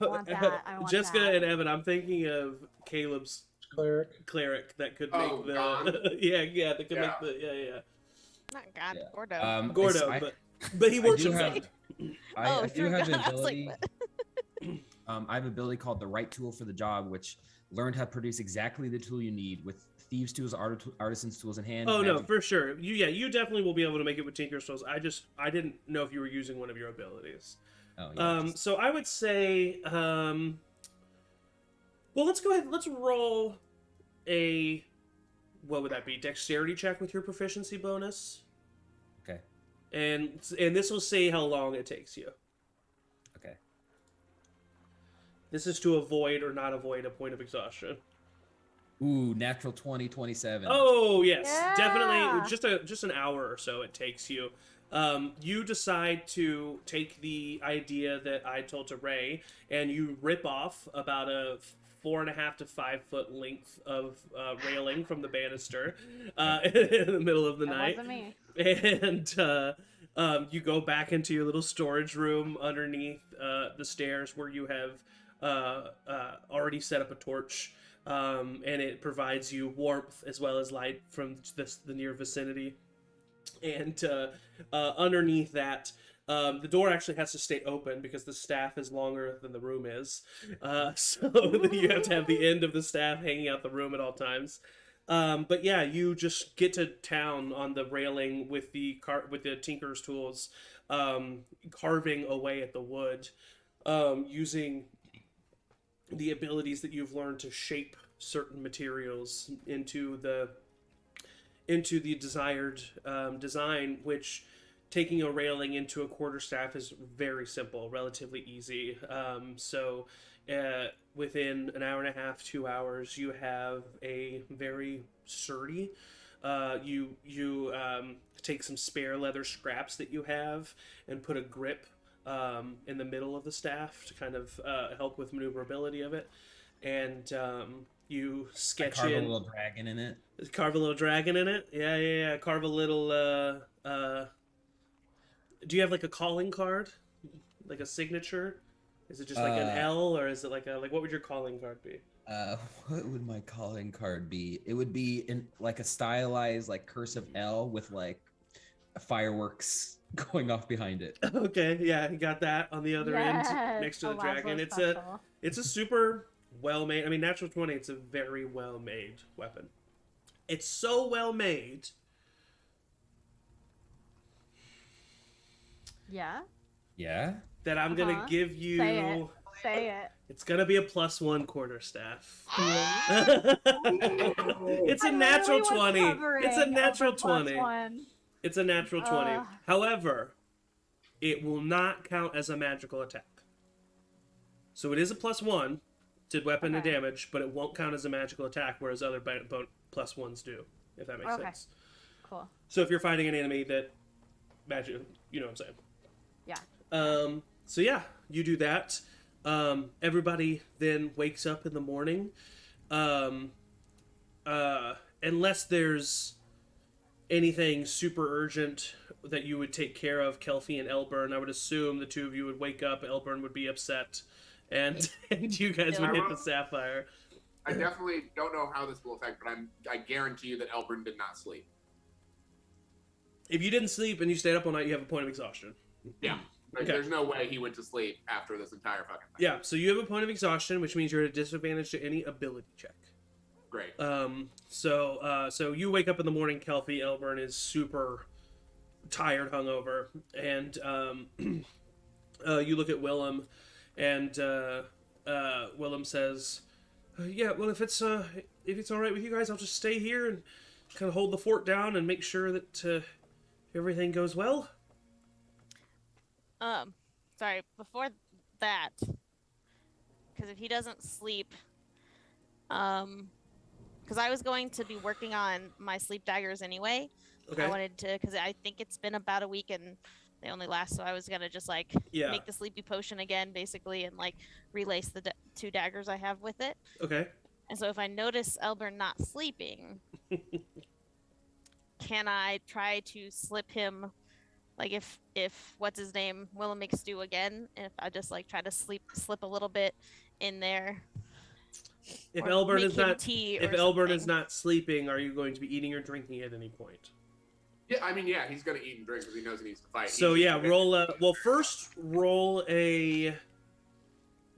want that. I want Jessica that. and Evan. I'm thinking of Caleb's Cleric. that could make Oh, the Gone? yeah that could Yeah. make the Not God, Yeah. Gordo. Gordo, I but he works do himself. have, Oh, I do have true. the I was like, ability. I have an ability called the right tool for the job, which learned how to produce exactly the tool you need with thieves' tools, artisans' tools in hand. Oh no, magic- for sure. You definitely will be able to make it with Tinker's tools. I didn't know if you were using one of your abilities. Oh, yeah, So I would say, well, let's go ahead. Let's roll a, what would that be? Dexterity check with your proficiency bonus, okay. and this will say how long it takes you. Okay. This is to avoid or not avoid a point of exhaustion. Ooh, natural 20, 27. Oh yes, Yeah. definitely. Just an hour or so it takes you. You decide to take the idea that I told to Ray, and you rip off about a 4.5 to 5 foot length of railing from the banister in the middle of the That night, wasn't me. and you go back into your little storage room underneath the stairs where you have already set up a torch. And it provides you warmth as well as light from the near vicinity. And underneath that, the door actually has to stay open because the staff is longer than the room is. So you have to have the end of the staff hanging out the room at all times. But yeah, you just get to town on the railing with the tinker's tools, carving away at the wood, using the abilities that you've learned to shape certain materials into the desired design, which taking a railing into a quarterstaff is very simple, relatively easy. So within an hour and a half, 2 hours, you have a very sturdy. You take some spare leather scraps that you have and put a grip in the middle of the staff to kind of help with maneuverability of it, and you sketch Carve a in. little dragon in it. Carve a little dragon in it. Yeah. Carve a little. Do you have like a calling card, like a signature? Is it just like an L, or is it like what would your calling card be? What would my calling card be? It would be in like a stylized like cursive L with like fireworks going off behind it. Okay, yeah, you got that on the other end next to the Laszlo dragon. special. It's a super well made. I mean, natural 20. It's a very well made weapon. It's so well made. Yeah. Yeah. That I'm gonna give you. Say it. It's gonna be a +1 quarterstaff. It's a I natural literally was 20. It's a hovering natural over plus 20. one. It's a natural 20. Ugh. However, it will not count as a magical attack. So it is a +1 to weapon and Okay. damage, but it won't count as a magical attack, whereas other +1s do, if that makes Okay. sense. Cool. So if you're fighting an enemy that magic, you know what I'm saying. Yeah. So yeah, you do that. Everybody then wakes up in the morning. Unless there's anything super urgent that you would take care of, Kelfie and Elburn, I would assume the two of you would wake up, Elburn would be upset, and you guys would hit the sapphire. I definitely don't know how this will affect, but I guarantee you that Elburn did not sleep. If you didn't sleep and you stayed up all night, you have a point of exhaustion. Yeah. Like, Okay. there's no way he went to sleep after this entire fucking thing. Yeah, so you have a point of exhaustion, which means you're at a disadvantage to any ability check. Great. So you wake up in the morning, Kelpie. Elburn is super tired, hungover, and you look at Willem, and Willem says, "Yeah, well, if it's all right with you guys, I'll just stay here and kind of hold the fort down and make sure that everything goes well." Sorry, before that, because if he doesn't sleep, because I was going to be working on my sleep daggers anyway. Okay. I wanted to, because I think it's been about a week and they only last, so I was gonna just like Yeah. make the sleepy potion again, basically, and like relace the two daggers I have with it. Okay. And so if I notice Elburn not sleeping, can I try to slip him? Like if what's his name Willem makes stew again, if I just like try to slip a little bit in there. If or Elburn make is him not tea if or Elburn is something. not sleeping, are you going to be eating or drinking at any point? Yeah, I mean, yeah, he's gonna eat and drink because he knows he needs to fight. So He's yeah, just- roll first roll a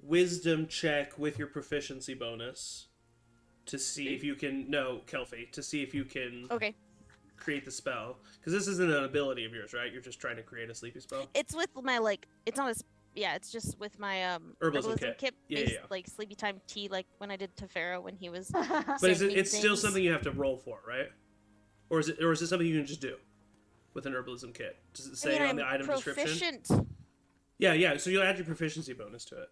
wisdom check with your proficiency bonus to see if you can Kelpie, to see if you can Okay, create the spell, because this isn't an ability of yours, right? You're just trying to create a sleepy spell. it's with my like it's not as yeah, it's just with my Herbalism kit. Yeah, based, yeah. like sleepy time tea, like when I did Tefera when he was. But it's still things. something you have to roll for, right? Or is it something you can just do with an herbalism kit? Does it say on the item description? Proficient. Yeah. So you'll add your proficiency bonus to it.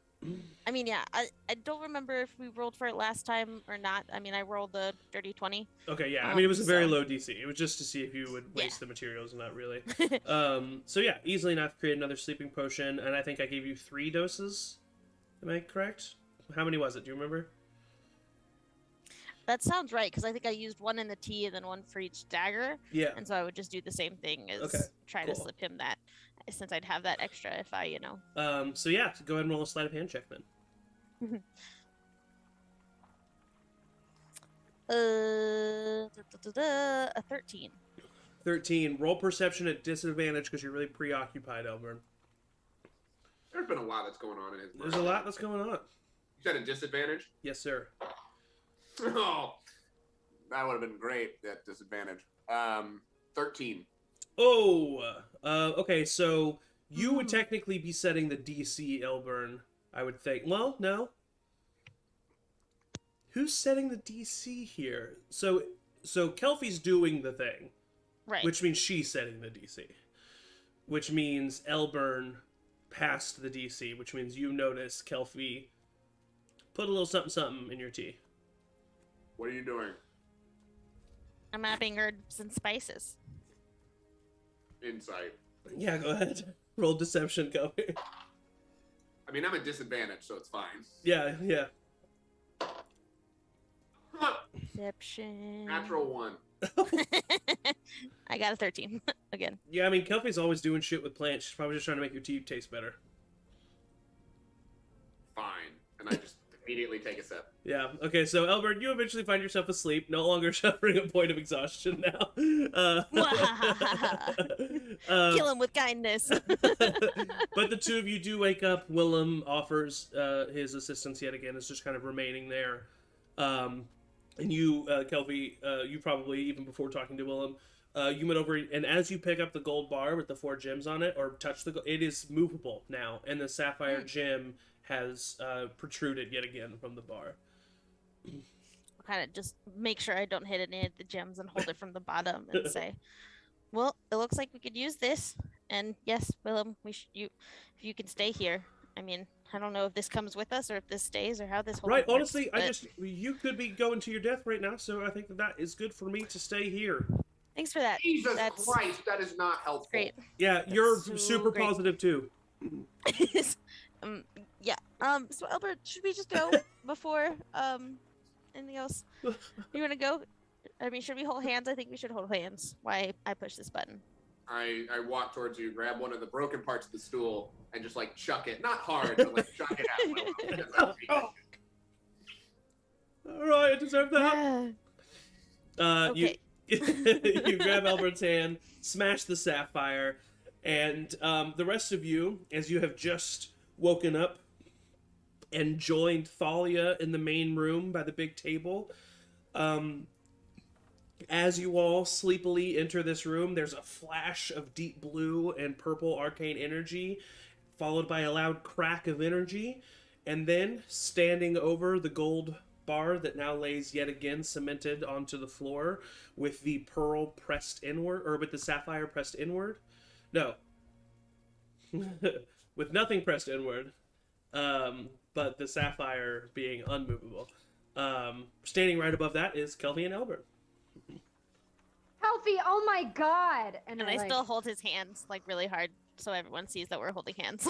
I mean, yeah, I don't remember if we rolled for it last time or not. I mean, I rolled the dirty 20. Okay, yeah. I mean, it was a very so- low DC. It was just to see if you would waste Yeah. the materials, not really. So yeah, easily enough create another sleeping potion, and I think I gave you 3 doses. Am I correct? How many was it? Do you remember? That sounds right, because I think I used one in the tea and then one for each dagger. Yeah. And so I would just do the same thing as Okay, try to cool. slip him that, since I'd have that extra if I, So yeah, go ahead and roll a sleight of hand check then. A 13. 13. Roll perception at disadvantage because you're really preoccupied, Elburn. There's been a lot that's going on in his There's mind. a lot that's going on. You said a disadvantage? Yes, sir. Oh, that would have been great at disadvantage. 13. Oh, okay. So you would technically be setting the DC, Elburn. I would think. Well, no. Who's setting the DC here? So Kelpie's doing the thing, Right. which means she's setting the DC, which means Elburn passed the DC, which means you notice Kelpie put a little something in your tea. What are you doing? I'm adding herbs and spices. Insight. Yeah, go ahead. Roll deception, Kelpie. I mean, I'm at disadvantage, so it's fine. Yeah. Deception. Natural 1. I got a 13 again. Yeah, I mean, Kelpie's always doing shit with plants. She's probably just trying to make your tea taste better. Fine. And I just immediately take a sip. Yeah. Okay. So, Elbert, you eventually find yourself asleep, no longer suffering a point of exhaustion now. Kill him with kindness. But the two of you do wake up. Willem offers his assistance yet again. Is just kind of remaining there. And you, Kelpie, you probably even before talking to Willem, you went over and as you pick up the gold bar with the 4 gems on it, or touch it is movable now, and the sapphire gem has protruded yet again from the bar. Kind of just make sure I don't hit any of the gems and hold it from the bottom and say, "Well, it looks like we could use this." And yes, Willem, if you can stay here. I mean, I don't know if this comes with us or if this stays or how this whole Right. thing works, Honestly, but you could be going to your death right now, so I think that is good for me to stay here. thanks for that. Jesus That's Christ, that is not helpful. great. Yeah, you're so super great. positive too. Yeah. So Albert, should we just go before anything else? You want to go? I mean, should we hold hands? I think we should hold hands. Why I push this button? I walk towards you, grab one of the broken parts of the stool, and just like chuck it. Not hard, but like chuck it at Willem. Because I'm All right, I deserve that. Okay. You grab Albert's hand, smash the sapphire. And the rest of you, as you have just woken up and joined Thalia in the main room by the big table, as you all sleepily enter this room, there's a flash of deep blue and purple arcane energy, followed by a loud crack of energy, and then standing over the gold bar that now lays yet again cemented onto the floor with the pearl pressed inward, or with the sapphire pressed inward. No. With nothing pressed inward, but the sapphire being unmovable. Standing right above that is Kelvy and Elbert. Healthy, oh my god! And I like, still hold his hands like really hard so everyone sees that we're holding hands.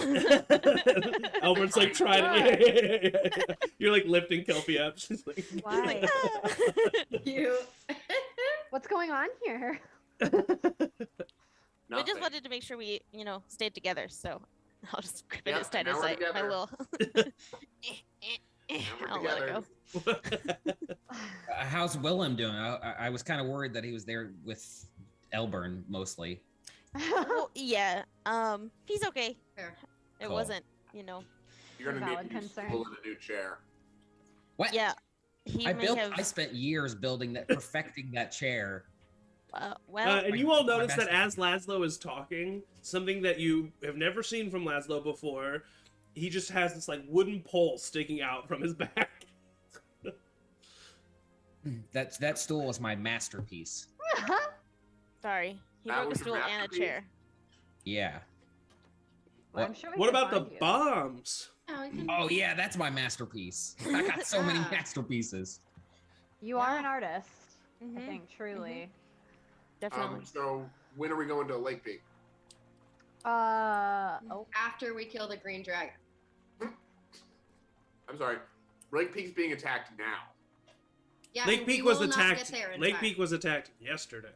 Albert's like trying to. You're like lifting Kelpie up. She's like, why? You. What's going on here? We Nothing. just wanted to make sure we, stayed together, so I'll just grip it Yep, as tight now as we're I together. will. Now we're I'll let it together. go. How's Willem doing? I was kind of worried that he was there with Elburn mostly. Well, yeah, he's okay. Fair. It Cool. wasn't, You're gonna Valid need to concern. pull in a new chair. What? Yeah. He I may have. I spent years building that, perfecting that chair. Well, and you all My notice that as masterpiece. Laszlo is talking, something that you have never seen from Laszlo before, he just has this like wooden pole sticking out from his back. That stool was my masterpiece. sorry. He That broke a was your stool and a masterpiece? chair. Yeah. Well, I'm sure we What can about the find you. bombs? Oh, we can- Oh yeah, that's my masterpiece. I got so many Yeah. masterpieces. You are Yeah. an artist, I Mhm, think, truly. Definitely. So when are we going to Lake Peak? Oh, After we kill the green dragon. I'm sorry. Lake Peak's being attacked now. Yeah, Lake and we Peak was will not get attacked. there in Lake time. Peak was attacked yesterday.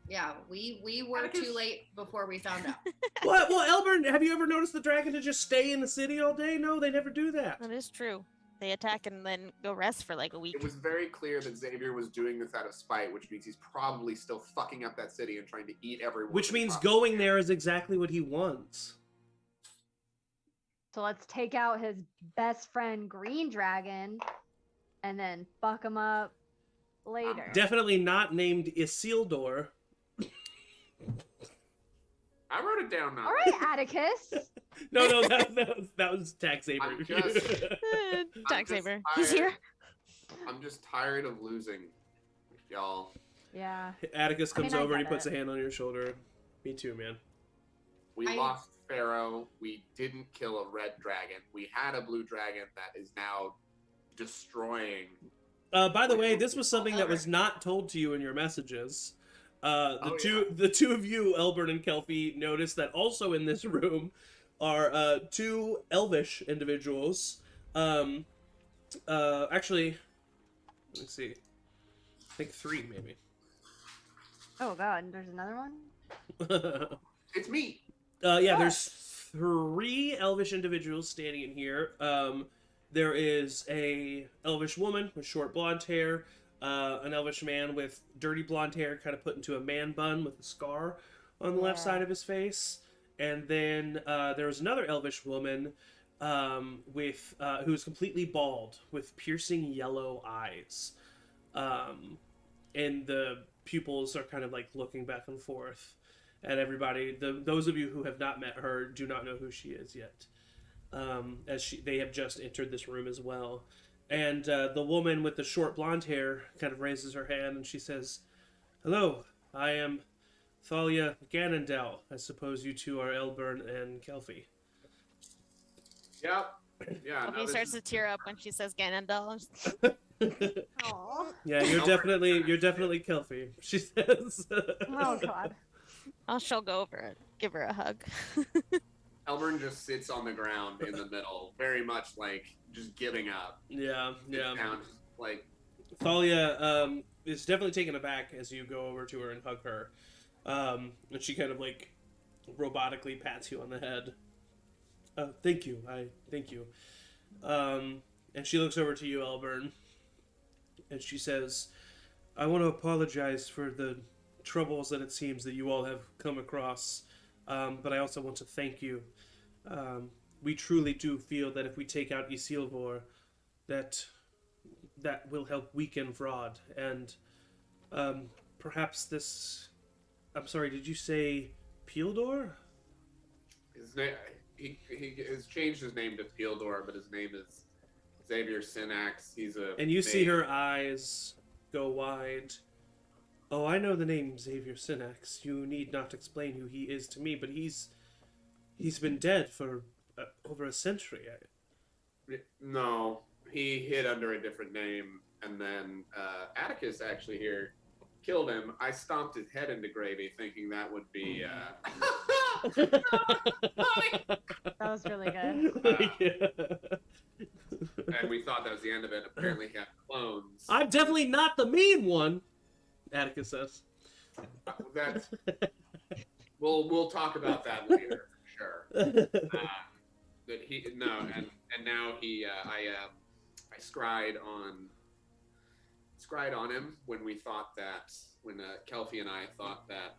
Yeah, we were too late before we found out. What? Well, Elbert, have you ever noticed the dragon to just stay in the city all day? No, they never do that. That is true. They attack and then go rest for like a week. It was very clear that Xavier was doing this out of spite, which means he's probably still fucking up that city and trying to eat everyone. Which that he means possibly going can. there is exactly what he wants. so let's take out his best friend, Green Dragon, and then fuck him up later. Definitely not named Isildur. I wrote it down now. All right, Atticus. No, that was Tax Saber. I'm just- Attack just Saber. He's here. I'm just tired of losing, y'all. Yeah. Atticus comes I over and he get puts it. a hand on your shoulder. Me too, man. We I- lost Pharaoh. We didn't kill a red dragon. We had a blue dragon that is now destroying. By the way, this was something that was not told to you in your messages. The two of you, Elbert and Kelpie, noticed that also in this room are two elvish individuals. Actually, let me see. I think three, maybe. Oh god, there's another one. It's me. Yeah, there's three elvish individuals standing in here. There is a elvish woman with short blonde hair, an elvish man with dirty blonde hair kind of put into a man bun with a scar on the left Yeah. side of his face. And then there's another elvish woman with who's completely bald with piercing yellow eyes. And the pupils are kind of like looking back and forth at everybody. Those of you who have not met her do not know who she is yet, as they have just entered this room as well. And the woman with the short blonde hair kind of raises her hand and she says, "Hello, I am Thalia Ganondel. I suppose you two are Elburn and Kelpie." Yep. Yeah. He no, this starts is- to tear up when she says Ganondel. Aw. Yeah, you're definitely Kelpie. She says. Oh god. She'll go over and give her a hug. Elburn just sits on the ground in the middle, very much like just giving up. Yeah, yeah. Sits down, just like Thalia is definitely taken aback as you go over to her and hug her. And she kind of like robotically pats you on the head. Thank you. Thank you. And she looks over to you, Elburn, and she says, "I want to apologize for the troubles that it seems that you all have come across. but I also want to thank you. We truly do feel that if we take out Isilvor, that will help weaken Vrod, and perhaps this. I'm sorry. Did you say Pildor? His name, he has changed his name to Fieldor, but his name is Xavier Synax. He's a And you see mage. her eyes go wide. Oh, I know the name Xavier Synax. You need not explain who he is to me, but he's been dead for over a century. No, he hid under a different name, and then Atticus actually here killed him. I stomped his head into gravy, thinking that would be. That was really good. And we thought that was the end of it. Apparently, he had clones. I'm definitely not the mean one, Atticus says. That's. We'll talk about that later for sure. That he and now he I scryed on him when we thought that when Kelfie and I thought that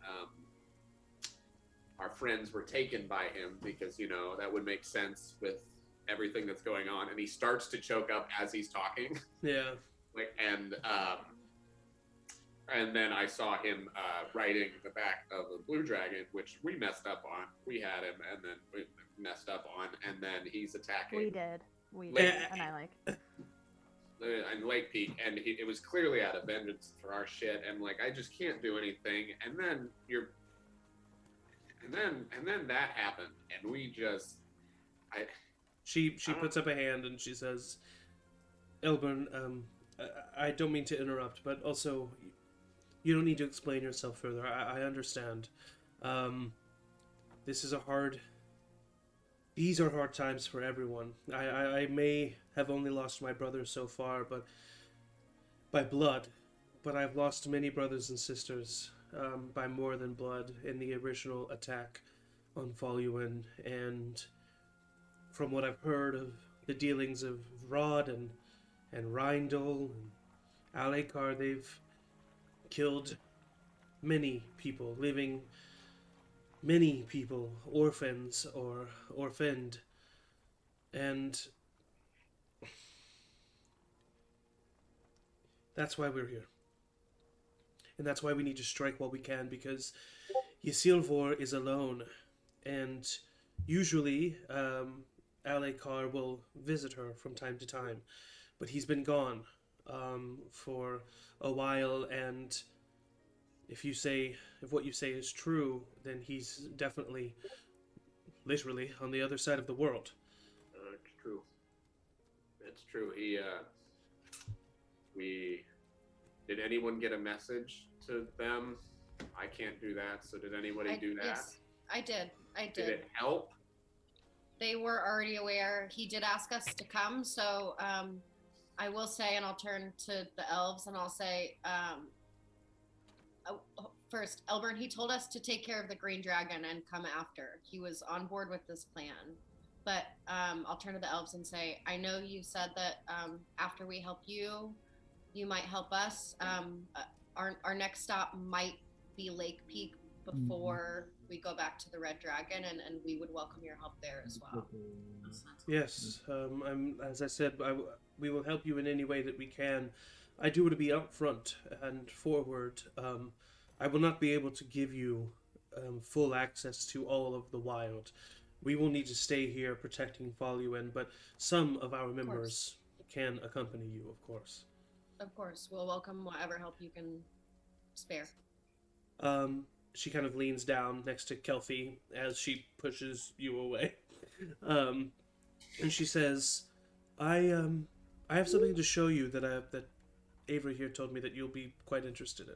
our friends were taken by him because that would make sense with everything that's going on, and he starts to choke up as he's talking. Yeah. And then I saw him riding the back of a blue dragon, which we messed up on. We had him, and then we messed up on, and then he's attacking. We did, Lake- and I like. And Lake Peak, and it was clearly out of vengeance for our shit, and I just can't do anything. And then and then that happened, and we just, She puts up a hand and she says, Elburn, I don't mean to interrupt, but also, you don't need to explain yourself further. I understand. These are hard times for everyone. I may have only lost my brother so far, but by blood, but I've lost many brothers and sisters by more than blood in the original attack on Voluin, and from what I've heard of the dealings of Rod and Rindel and Alekar, they've killed many people, living many people, orphans or orphaned, and that's why we're here. And that's why we need to strike while we can, because Ysilvor is alone, and usually Alekar will visit her from time to time, but he's been gone for a while, and if what you say is true, then he's definitely, literally, on the other side of the world. it's true. It's true. Did anyone get a message to them? I can't do that. So did anybody do that? Yes, I did. Did it help? They were already aware. He did ask us to come, so I will say, and I'll turn to the elves, and I'll say, first, Elburn, he told us to take care of the green dragon and come after. He was on board with this plan. But I'll turn to the elves and say, I know you said that after we help you, you might help us. Our next stop might be Lake Peak before we go back to the Red Dragon, and we would welcome your help there as well. Yes, as I said, we will help you in any way that we can. I do want to be upfront and forward. I will not be able to give you full access to all of the wild. We will need to stay here protecting Voluin, but some of our members can accompany you, of course. Of course, we'll welcome whatever help you can spare. She kind of leans down next to Kelfie as she pushes you away. And she says, I have something to show you that Avery here told me that you'll be quite interested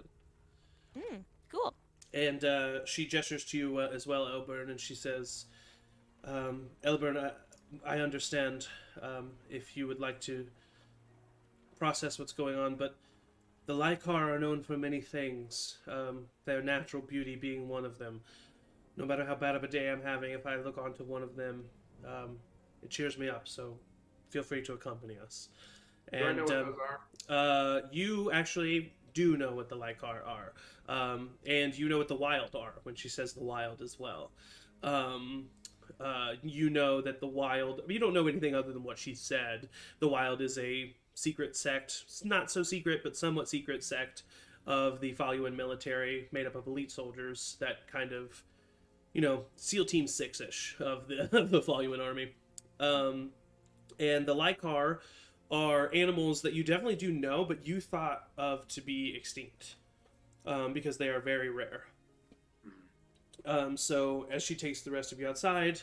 in. Cool. And she gestures to you as well, Elburn, and she says, Elburn, I understand if you would like to process what's going on, but the Lycar are known for many things, their natural beauty being one of them. No matter how bad of a day I'm having, if I look onto one of them, it cheers me up, so feel free to accompany us. Do I know what those are? You actually do know what the Lycar are, and you know what the Wild are when she says the Wild as well. You know that the Wild, you don't know anything other than what she said. The Wild is a secret sect, not so secret, but somewhat secret sect of the Faluan military made up of elite soldiers that kind of, SEAL Team 6-ish of the, of the Faluan army. And the Lycar are animals that you definitely do know, but you thought of to be extinct because they are very rare. So as she takes the rest of you outside,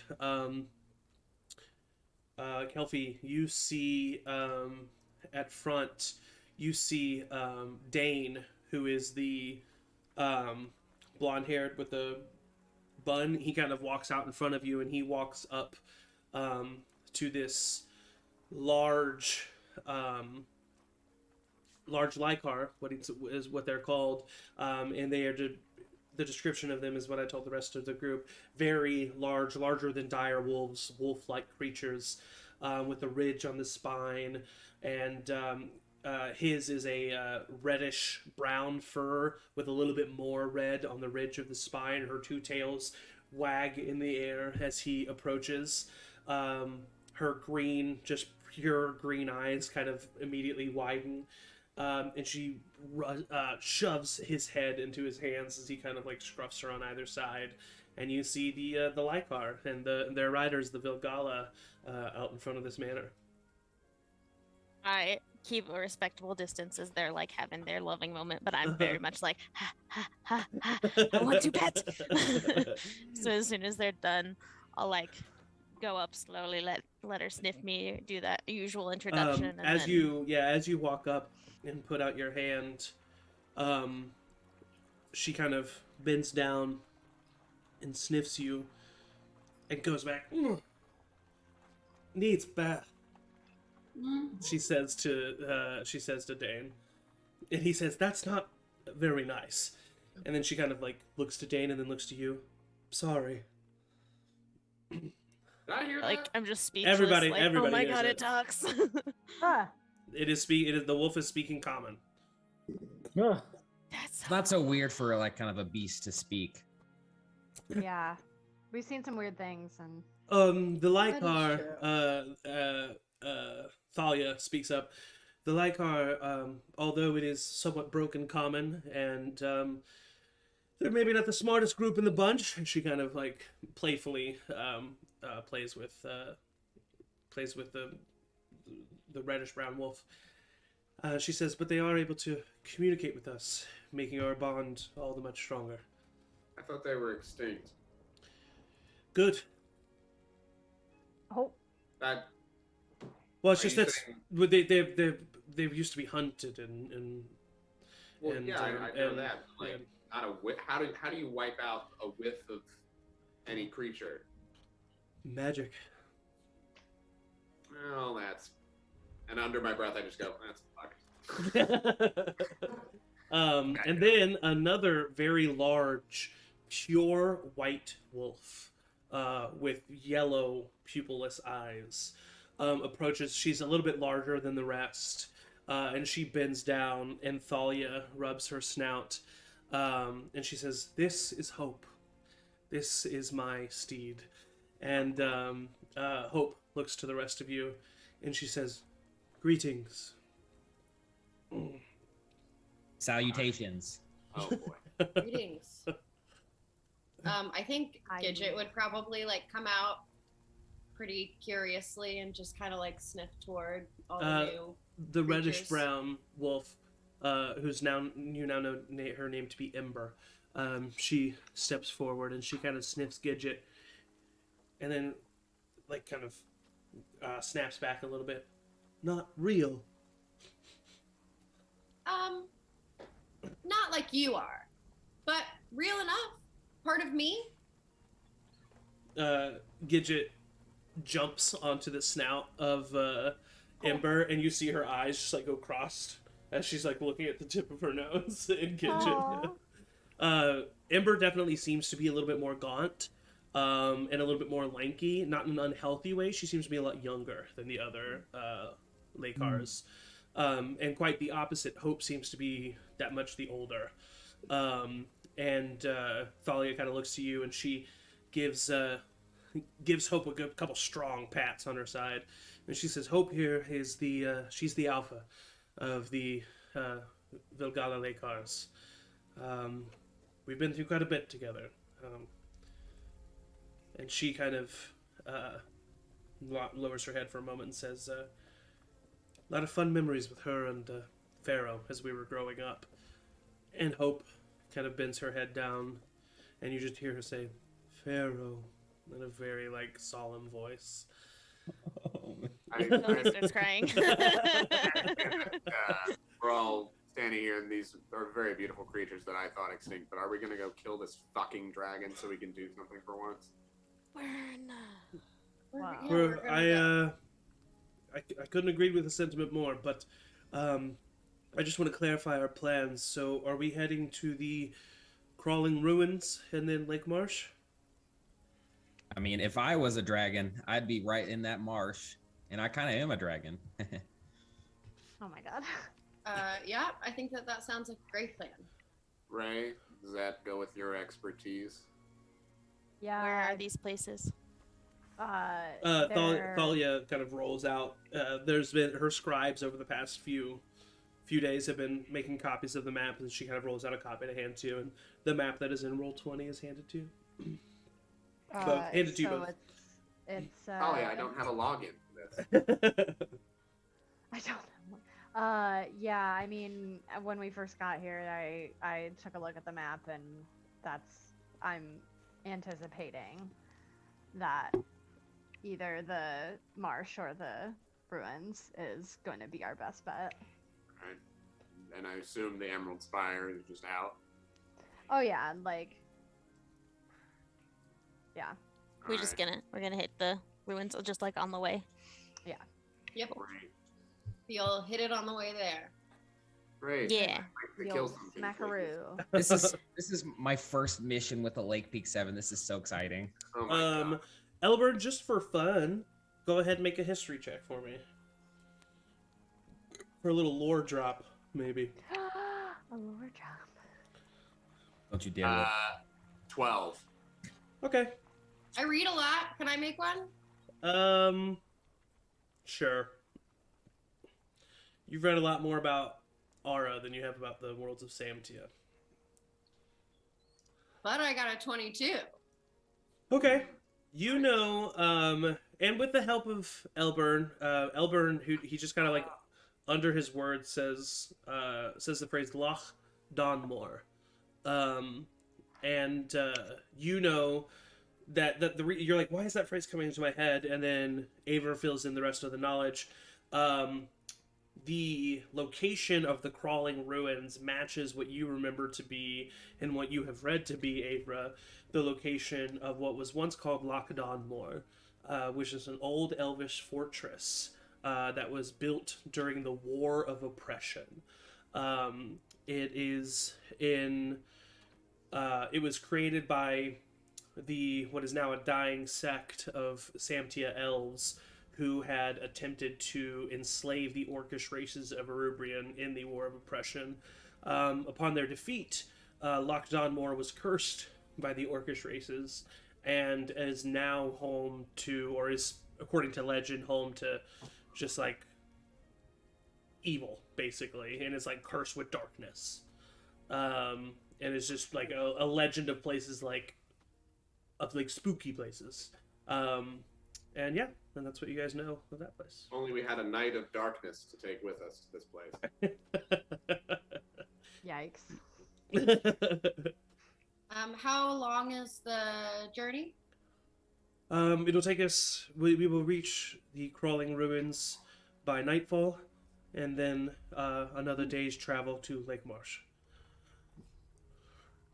Kelfie, you see at front, you see Dane, who is the blonde-haired with the bun. He kind of walks out in front of you, and he walks up to this large Lycar, is what they're called, and they are the description of them is what I told the rest of the group. Very large, larger than dire wolves, wolf-like creatures, with a ridge on the spine, and his is a reddish brown fur with a little bit more red on the ridge of the spine. Her two tails wag in the air as he approaches. Her green, just pure green eyes kind of immediately widen. And she shoves his head into his hands as he kind of like scruffs her on either side. And you see the Lycar and their riders, the Vilgala, out in front of this manor. I keep a respectable distance as they're like having their loving moment, but I'm very much like, ha, ha, ha, ha, I want to pet. So as soon as they're done, I'll like go up slowly, let her sniff me, do that usual introduction. And as then... you walk up and put out your hand, she kind of bends down and sniffs you and goes back. Needs bath. She says to Dane, and he says, "That's not very nice." And then she kind of like looks to Dane and then looks to you. Sorry. Did I hear Like that? I'm just speechless. Everybody oh my hears god, it. it talks. Ah, It is the wolf is speaking common. Ah, That's It's not so weird for like kind of a beast to speak. yeah. We've seen some weird things, and The That is Lycar, Thalia speaks up. The Lycar, although it is somewhat broken common, and they're maybe not the smartest group in the bunch, and she kind of like playfully plays with the reddish brown wolf. She says, but they are able to communicate with us, making our bond all the much stronger. I thought they were extinct. Good. oh, That Well, it's Are just you that's saying- they used to be hunted and well, and, yeah, I know and- that. But, like, not a whiff. How do you wipe out a whiff of any creature? magic. Well, that's. And under my breath, I just go, "That's fuck." And then another very large, pure white wolf with yellow pupilless eyes approaches. She's a little bit larger than the rest, and she bends down, and Thalia rubs her snout, and she says, "This is Hope. This is my steed." And Hope looks to the rest of you, and she says, "Greetings." Salutations. Oh boy. Greetings. I think Gidget would probably like come out pretty curiously and just kind of like sniff toward all the new. The reddish creatures. brown wolf, who's now you now know her name to be Ember. She steps forward and she kind of sniffs Gidget, and then like kind of snaps back a little bit. Not real. Not like you are, but real enough. Part of me. Gidget jumps onto the snout of Ember, and you see her eyes just like go crossed as she's like looking at the tip of her nose. And Gidget, Ember definitely seems to be a little bit more gaunt, and a little bit more lanky. Not in an unhealthy way. She seems to be a lot younger than the other Lakars. And quite the opposite. Hope seems to be that much the older. And Thalia kind of looks to you, and she gives Hope a good couple strong pats on her side, and she says, "Hope here is she's the alpha of the Vilgala Lakars. We've been through quite a bit together." And she kind of lowers her head for a moment and says, "A lot of fun memories with her and Pharaoh as we were growing up." And Hope kind of bends her head down, and you just hear her say, "Pharaoh," in a very like solemn voice. Nobody starts crying. We're all standing here, and these are very beautiful creatures that I thought extinct. But are we gonna go kill this fucking dragon so we can do something for once? Wow. I couldn't agree with the sentiment more, but I just want to clarify our plans. So, are we heading to the crawling ruins and then Lake Marsh? I mean, if I was a dragon, I'd be right in that marsh, and I kind of am a dragon. Oh my god. Yeah, I think that sounds like a great plan. Ray, does that go with your expertise? Yeah. Where are these places? Thalia kind of rolls out. There's been her scribes over the past few days have been making copies of the map, and she kind of rolls out a copy to hand to you, and the map that is in roll 20 is handed to you. Handed to you both. It's Oh yeah, I don't have a login for this. I don't know. Yeah, I mean, when we first got here, I took a look at the map, and I'm anticipating that either the marsh or the ruins is going to be our best bet. Right. And I assume the Emerald Spire is just out. Oh yeah, like, yeah. We're gonna hit the ruins just like on the way. Yep. Great. You'll hit it on the way there. Great. Yeah. To The kill old some things like smackaroo. this. This is my first mission with the Lake Peak 7. This is so exciting. Oh my god. Elbert, just for fun, go ahead and make a history check for me. For a little lore drop, maybe. A lore drop. Don't you dare. 12. Okay. I read a lot. Can I make one? Sure. You've read a lot more about Ara than you have about the worlds of Samtia. But I got a 22. Okay. You know, and with the help of Elburn, who he just kind of like under his words says the phrase Loch Donmore, and you know that you're like, why is that phrase coming into my head? And then Aver fills in the rest of the knowledge. The location of the crawling ruins matches what you remember to be and what you have read to be, Avra, the location of what was once called Loch Donmore, which is an old elvish fortress that was built during the War of Oppression. It was created by what is now a dying sect of Samtia elves who had attempted to enslave the orcish races of Erubrion in the War of Oppression. Upon their defeat, Loch Donmore was cursed by the orcish races and is now home to, or is, according to legend, home to just like evil, basically, and it's like cursed with darkness. And it's just like a legend of places like spooky places. And yeah, and that's what you guys know of that place. Only we had a night of darkness to take with us to this place. Yikes. How long is the journey? It'll take us. We will reach the crawling ruins by nightfall, and then another day's travel to Lake Marsh.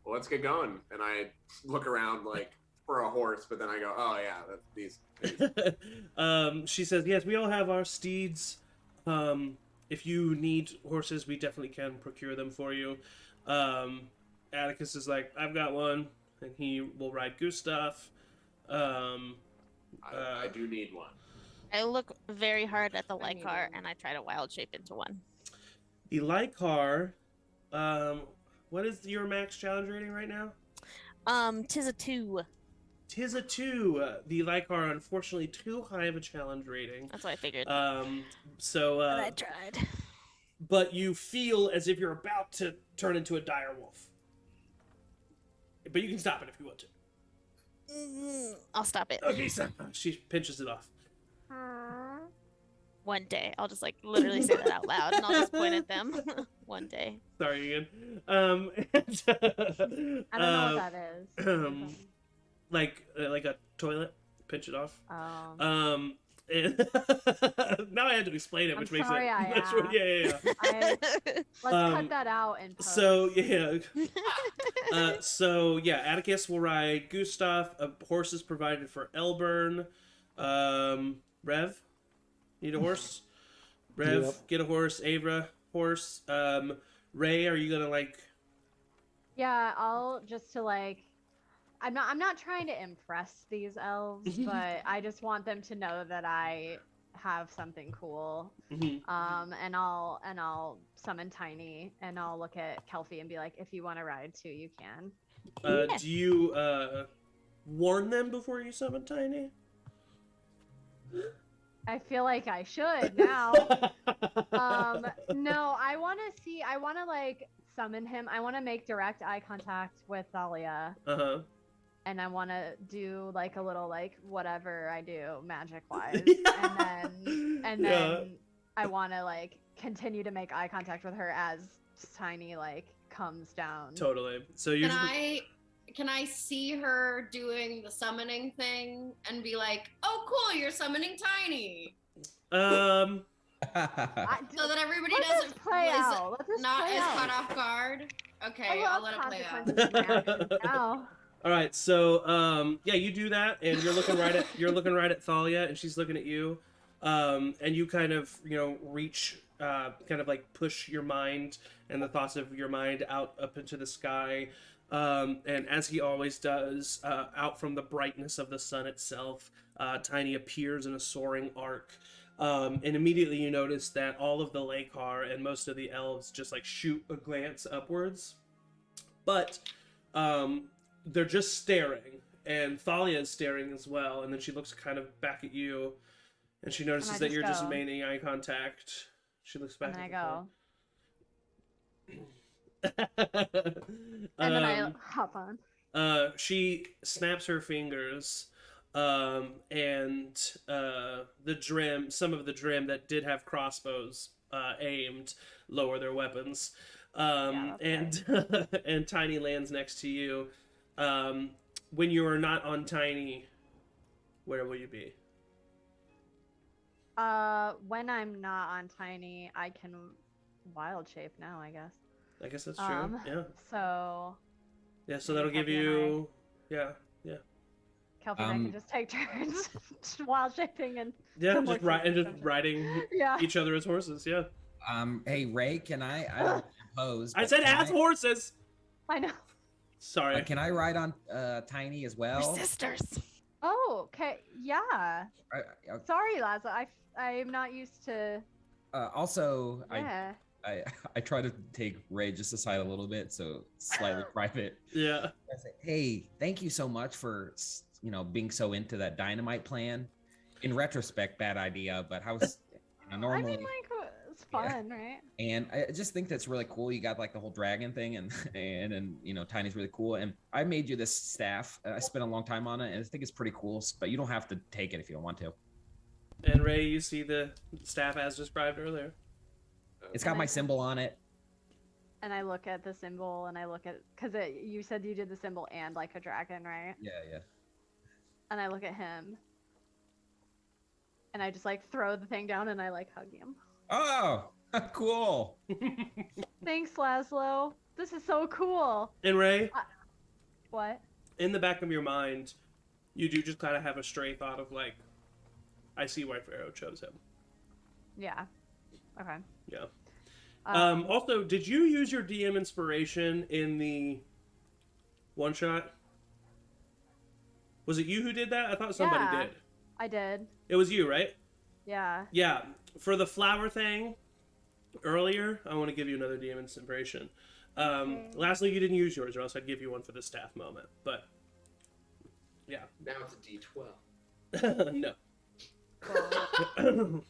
Well, let's get going. And I look around like for a horse, but then I go, oh yeah, that's these. She says, yes, we all have our steeds. If you need horses, we definitely can procure them for you. Atticus is like, I've got one, and he will ride Gustav. I do need one. I look very hard at the light car and I try to wild shape into one. The light car, what is your max challenge rating right now? 'Tis a 2. 'tis a 2. The Lycar, unfortunately, too high of a challenge rating. That's what I figured. So, but I tried. but you feel as if you're about to turn into a dire wolf. But you can stop it if you want to. I'll stop it. Okay, so she pinches it off. One day. I'll just like literally say that out loud and I'll just point at them. One day. Sorry again. I don't know what that is. Like a toilet. Pinch it off. Oh. And now I had to explain it, which I'm makes sorry it. I That's what, asked. yeah. Let's cut that out and post. So yeah. Atticus will ride Gustav. A horse is provided for Elburn. Rev, need a horse? Rev, Yep. get a horse. Avra, horse. Ray, are you gonna like? Yeah, I'll just to like I'm not trying to impress these elves, but I just want them to know that I have something cool. Mhm. And I'll summon Tiny and I'll look at Kelfie and be like, if you want to ride too, you can. Do you warn them before you summon Tiny? I feel like I should now. No, I want to like summon him. I want to make direct eye contact with Thalia. Uh-huh. And I want to do like a little like whatever I do magic wise, and then I want to like continue to make eye contact with her as Tiny like comes down. Totally. So you Can I see her doing the summoning thing and be like, "Oh, cool, you're summoning Tiny," um so that everybody Let doesn't this play out. Let this not play is out. caught off guard. Okay, I I'll love let it play out. consequences of my actions now. all right, so yeah, you do that and you're looking right at Thalia and she's looking at you. And you kind of, reach kind of like push your mind and the thoughts of your mind out up into the sky. And as he always does, out from the brightness of the sun itself, Tiny appears in a soaring arc. And immediately you notice that all of the Lakar and most of the elves just like shoot a glance upwards. But they're just staring. And Thalia is staring as well. And then she looks kind of back at you. And she notices that just you're just go. maintaining eye contact. She looks back And I at go. the And then I hop on. she snaps her fingers, and some of the Drim that did have crossbows aimed lower their weapons, and and Tiny lands next to you. When you are not on Tiny, where will you be? When I'm not on Tiny, I can wild shape now, I guess. I guess that's true. Yeah. So So that'll give Kelpie and you. Yeah. Kelpie and I can just take turns wild shaping and Yeah, some just horses or just something. riding Yeah. each other as horses. Yeah. Hey Ray, can I don't impose. I but said can as horses. I know. Sorry. Can I ride on Tiny as We're well? sisters. Oh, okay. Yeah. I- Sorry, Laza. I'm not used to. also, Yeah. I try to take Ray just aside a little bit, so slightly private. Yeah. I say, hey, thank you so much for being so into that dynamite plan. In retrospect, bad idea, but how was normally? I mean, like, it's fun, right? And I just think that's really cool. You got like the whole dragon thing, and Tiny's really cool. And I made you this staff. I spent a long time on it, and I think it's pretty cool. But you don't have to take it if you don't want to. And Ray, you see the staff as described earlier. It's got my symbol on it. And I look at the symbol, and I look at because you said you did the symbol and like a dragon, right? Yeah. And I look at him, and I just like throw the thing down, and I like hug him. Oh, cool. Thanks, Laszlo. This is so cool. And Ray, What? in the back of your mind, you do just kind of have a stray thought of like, I see why Pharaoh chose him. Yeah. Okay. Yeah. Also, did you use your DM inspiration in the one shot? Was it you who did that? I thought somebody Yeah. did. I did. It was you, right? Yeah. Yeah. For the flower thing earlier, I want to give you another DM inspiration. Lastly, you didn't use yours, or else I'd give you one for the staff moment. But Yeah. Now it's a D12. No. Cool.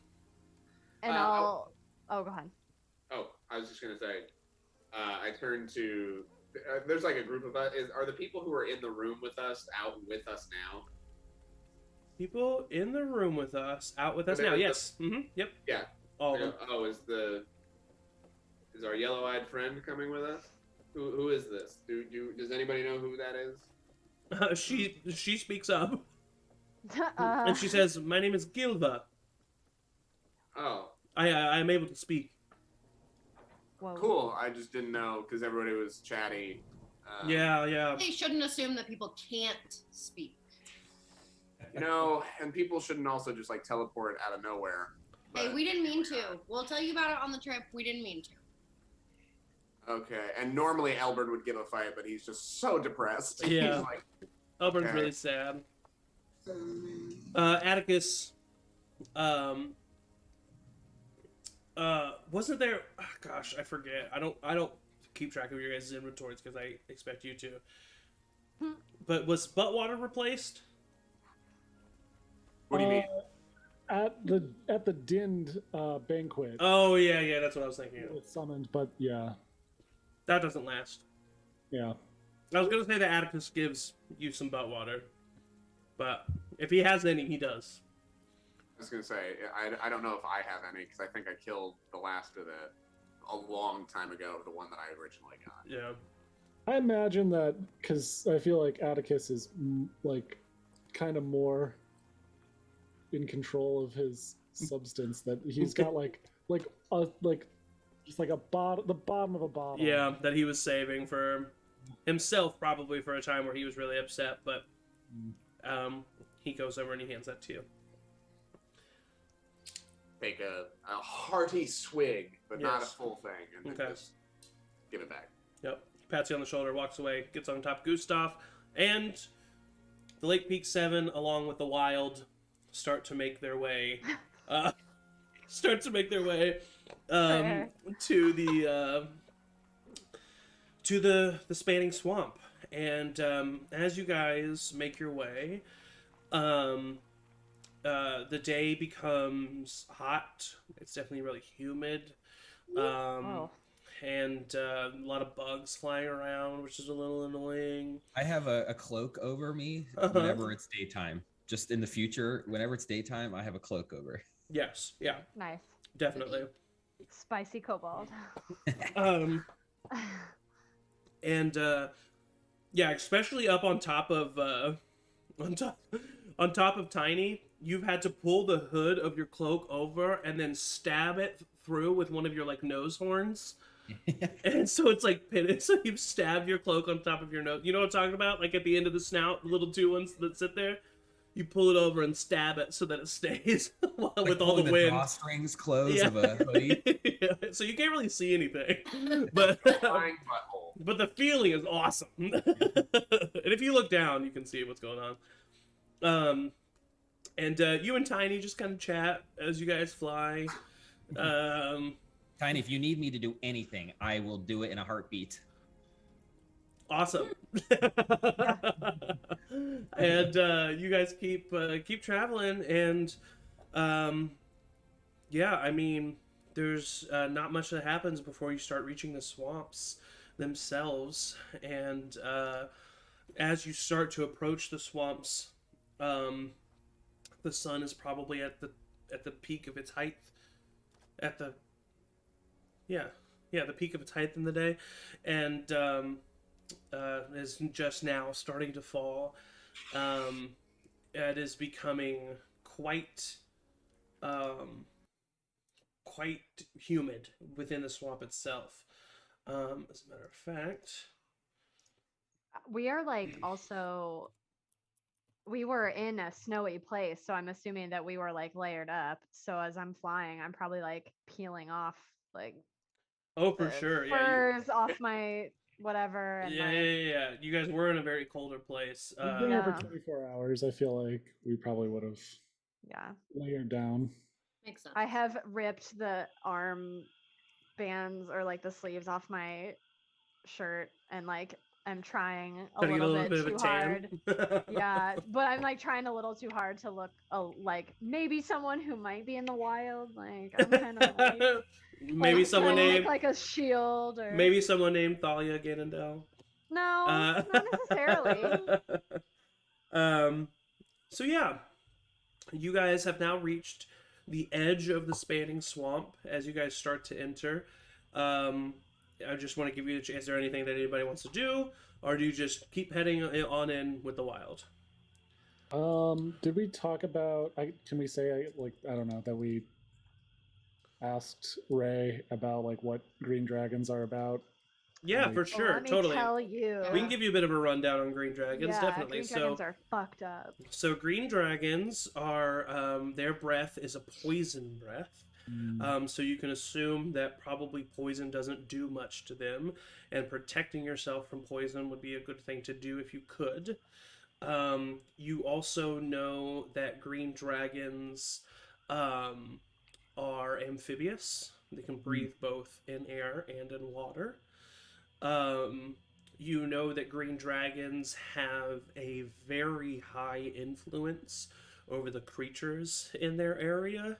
And I'll. Oh, go ahead. Oh, I was just gonna say, I turned to. There's like a group of us. Are the people who are in the room with us out with us now? People in the room with us, out with us There now. was Yes. Yep. Yeah. All of them. Oh, is our yellow-eyed friend coming with us? Who is this? Does anybody know who that is? She speaks up Uh, and she says, "My name is Gilva. Oh, I am able to speak." Whoa. cool. I just didn't know because everybody was chatty. Yeah. They shouldn't assume that people can't speak. You know, and people shouldn't also just like teleport out of nowhere. Hey, but we didn't mean here we to. We'll tell you about it on the trip. We didn't mean to. are. Okay, and normally Albert would give a fight, but he's just so depressed. Yeah. He's like, Albert is Okay. really sad. Atticus, wasn't there? Oh, gosh, I forget. I don't keep track of your guys' inventories because I expect you to. But was Buttwater replaced? what do you mean? At the Dinned banquet, Oh yeah, that's what I was thinking it of. was summoned, but yeah, That doesn't last. yeah. I was gonna say that Atticus gives you some Buttwater, but if he has any, he does. I was gonna say I don't know if I have any because I think I killed the last of it a long time ago, the one that I originally got. Yeah. I imagine that because I feel like Atticus is like kind of more in control of his substance. That he's got just like the bottom of a bottle. Yeah, that he was saving for himself, probably for a time where he was really upset, but he goes over and he hands that to you. Take a hearty swig, but not a Yes. full thing, and then Okay. just give it back. Yep. He pats you on the shoulder, walks away, gets on top of Gustav, and the Lake Peak Seven, along with the Wild, start to make their way. Fair. To the spanning swamp, and as you guys make your way, the day becomes hot. It's definitely really humid. Oh. And a lot of bugs flying around, which is a little annoying. I have a cloak over me Uh-huh. whenever it's daytime. Just in the future, whenever it's daytime, I have a cloak over. Yes, yeah, Nice. definitely. Spicy kobold. And yeah, especially up on top of on top of Tiny, you've had to pull the hood of your cloak over and then stab it through with one of your like nose horns. And so it's like pitted, so you've stabbed your cloak on top of your nose. You know what I'm talking about? Like at the end of the snout, the little two ones that sit there. You pull it over and stab it so that it stays with Like all the pulling wind. drawstrings close Yeah. of a hoodie. Yeah, so you can't really see anything, but Flying butthole. but the feeling is awesome. And if you look down, you can see what's going on. And you and Tiny just kind of chat as you guys fly. Tiny, if you need me to do anything, I will do it in a heartbeat. Awesome. And you guys keep traveling, and yeah, I mean, there's not much that happens before you start reaching the swamps themselves, and as you start to approach the swamps, the sun is probably at the peak of its height, at the the peak of its height in the day, and is just now starting to fall. It is becoming quite humid within the swamp itself. As a matter of fact, We are like also. We were in a snowy place, so I'm assuming that we were like layered up. So as I'm flying, I'm probably like peeling off like oh for the sure, furs off my whatever, and like yeah. You guys were in a very colder place. We've been here for Yeah. 24 hours. I feel like we probably would have yeah. layered down. Makes sense. I have ripped the arm bands or like the sleeves off my shirt and like I'm trying a Trying to get a little little bit bit of too a hard. tan. Yeah, but I'm like trying a little too hard to look like maybe someone who might be in the wild. Like I'm kind of Maybe like someone trying to named make like a shield or maybe someone named Thalia Ganondel. no, Uh, not necessarily. um. So yeah, you guys have now reached the edge of the spanning swamp as you guys start to enter. Um, I just want to give you a chance. Is there anything that anybody wants to do, or do you just keep heading on in with the wild? Did we talk about? Can we say like I don't know that we asked Ray about like what green dragons are about? Yeah, Like, for Well, sure, let me totally. tell you. We can give you a bit of a rundown on green dragons, yeah, definitely. green dragons are fucked up. So green dragons are their breath is a poison breath. So you can assume that probably poison doesn't do much to them, and protecting yourself from poison would be a good thing to do if you could. You also know that green dragons um, are amphibious. They can breathe both in air and in water. Um, you know that green dragons have a very high influence over the creatures in their area.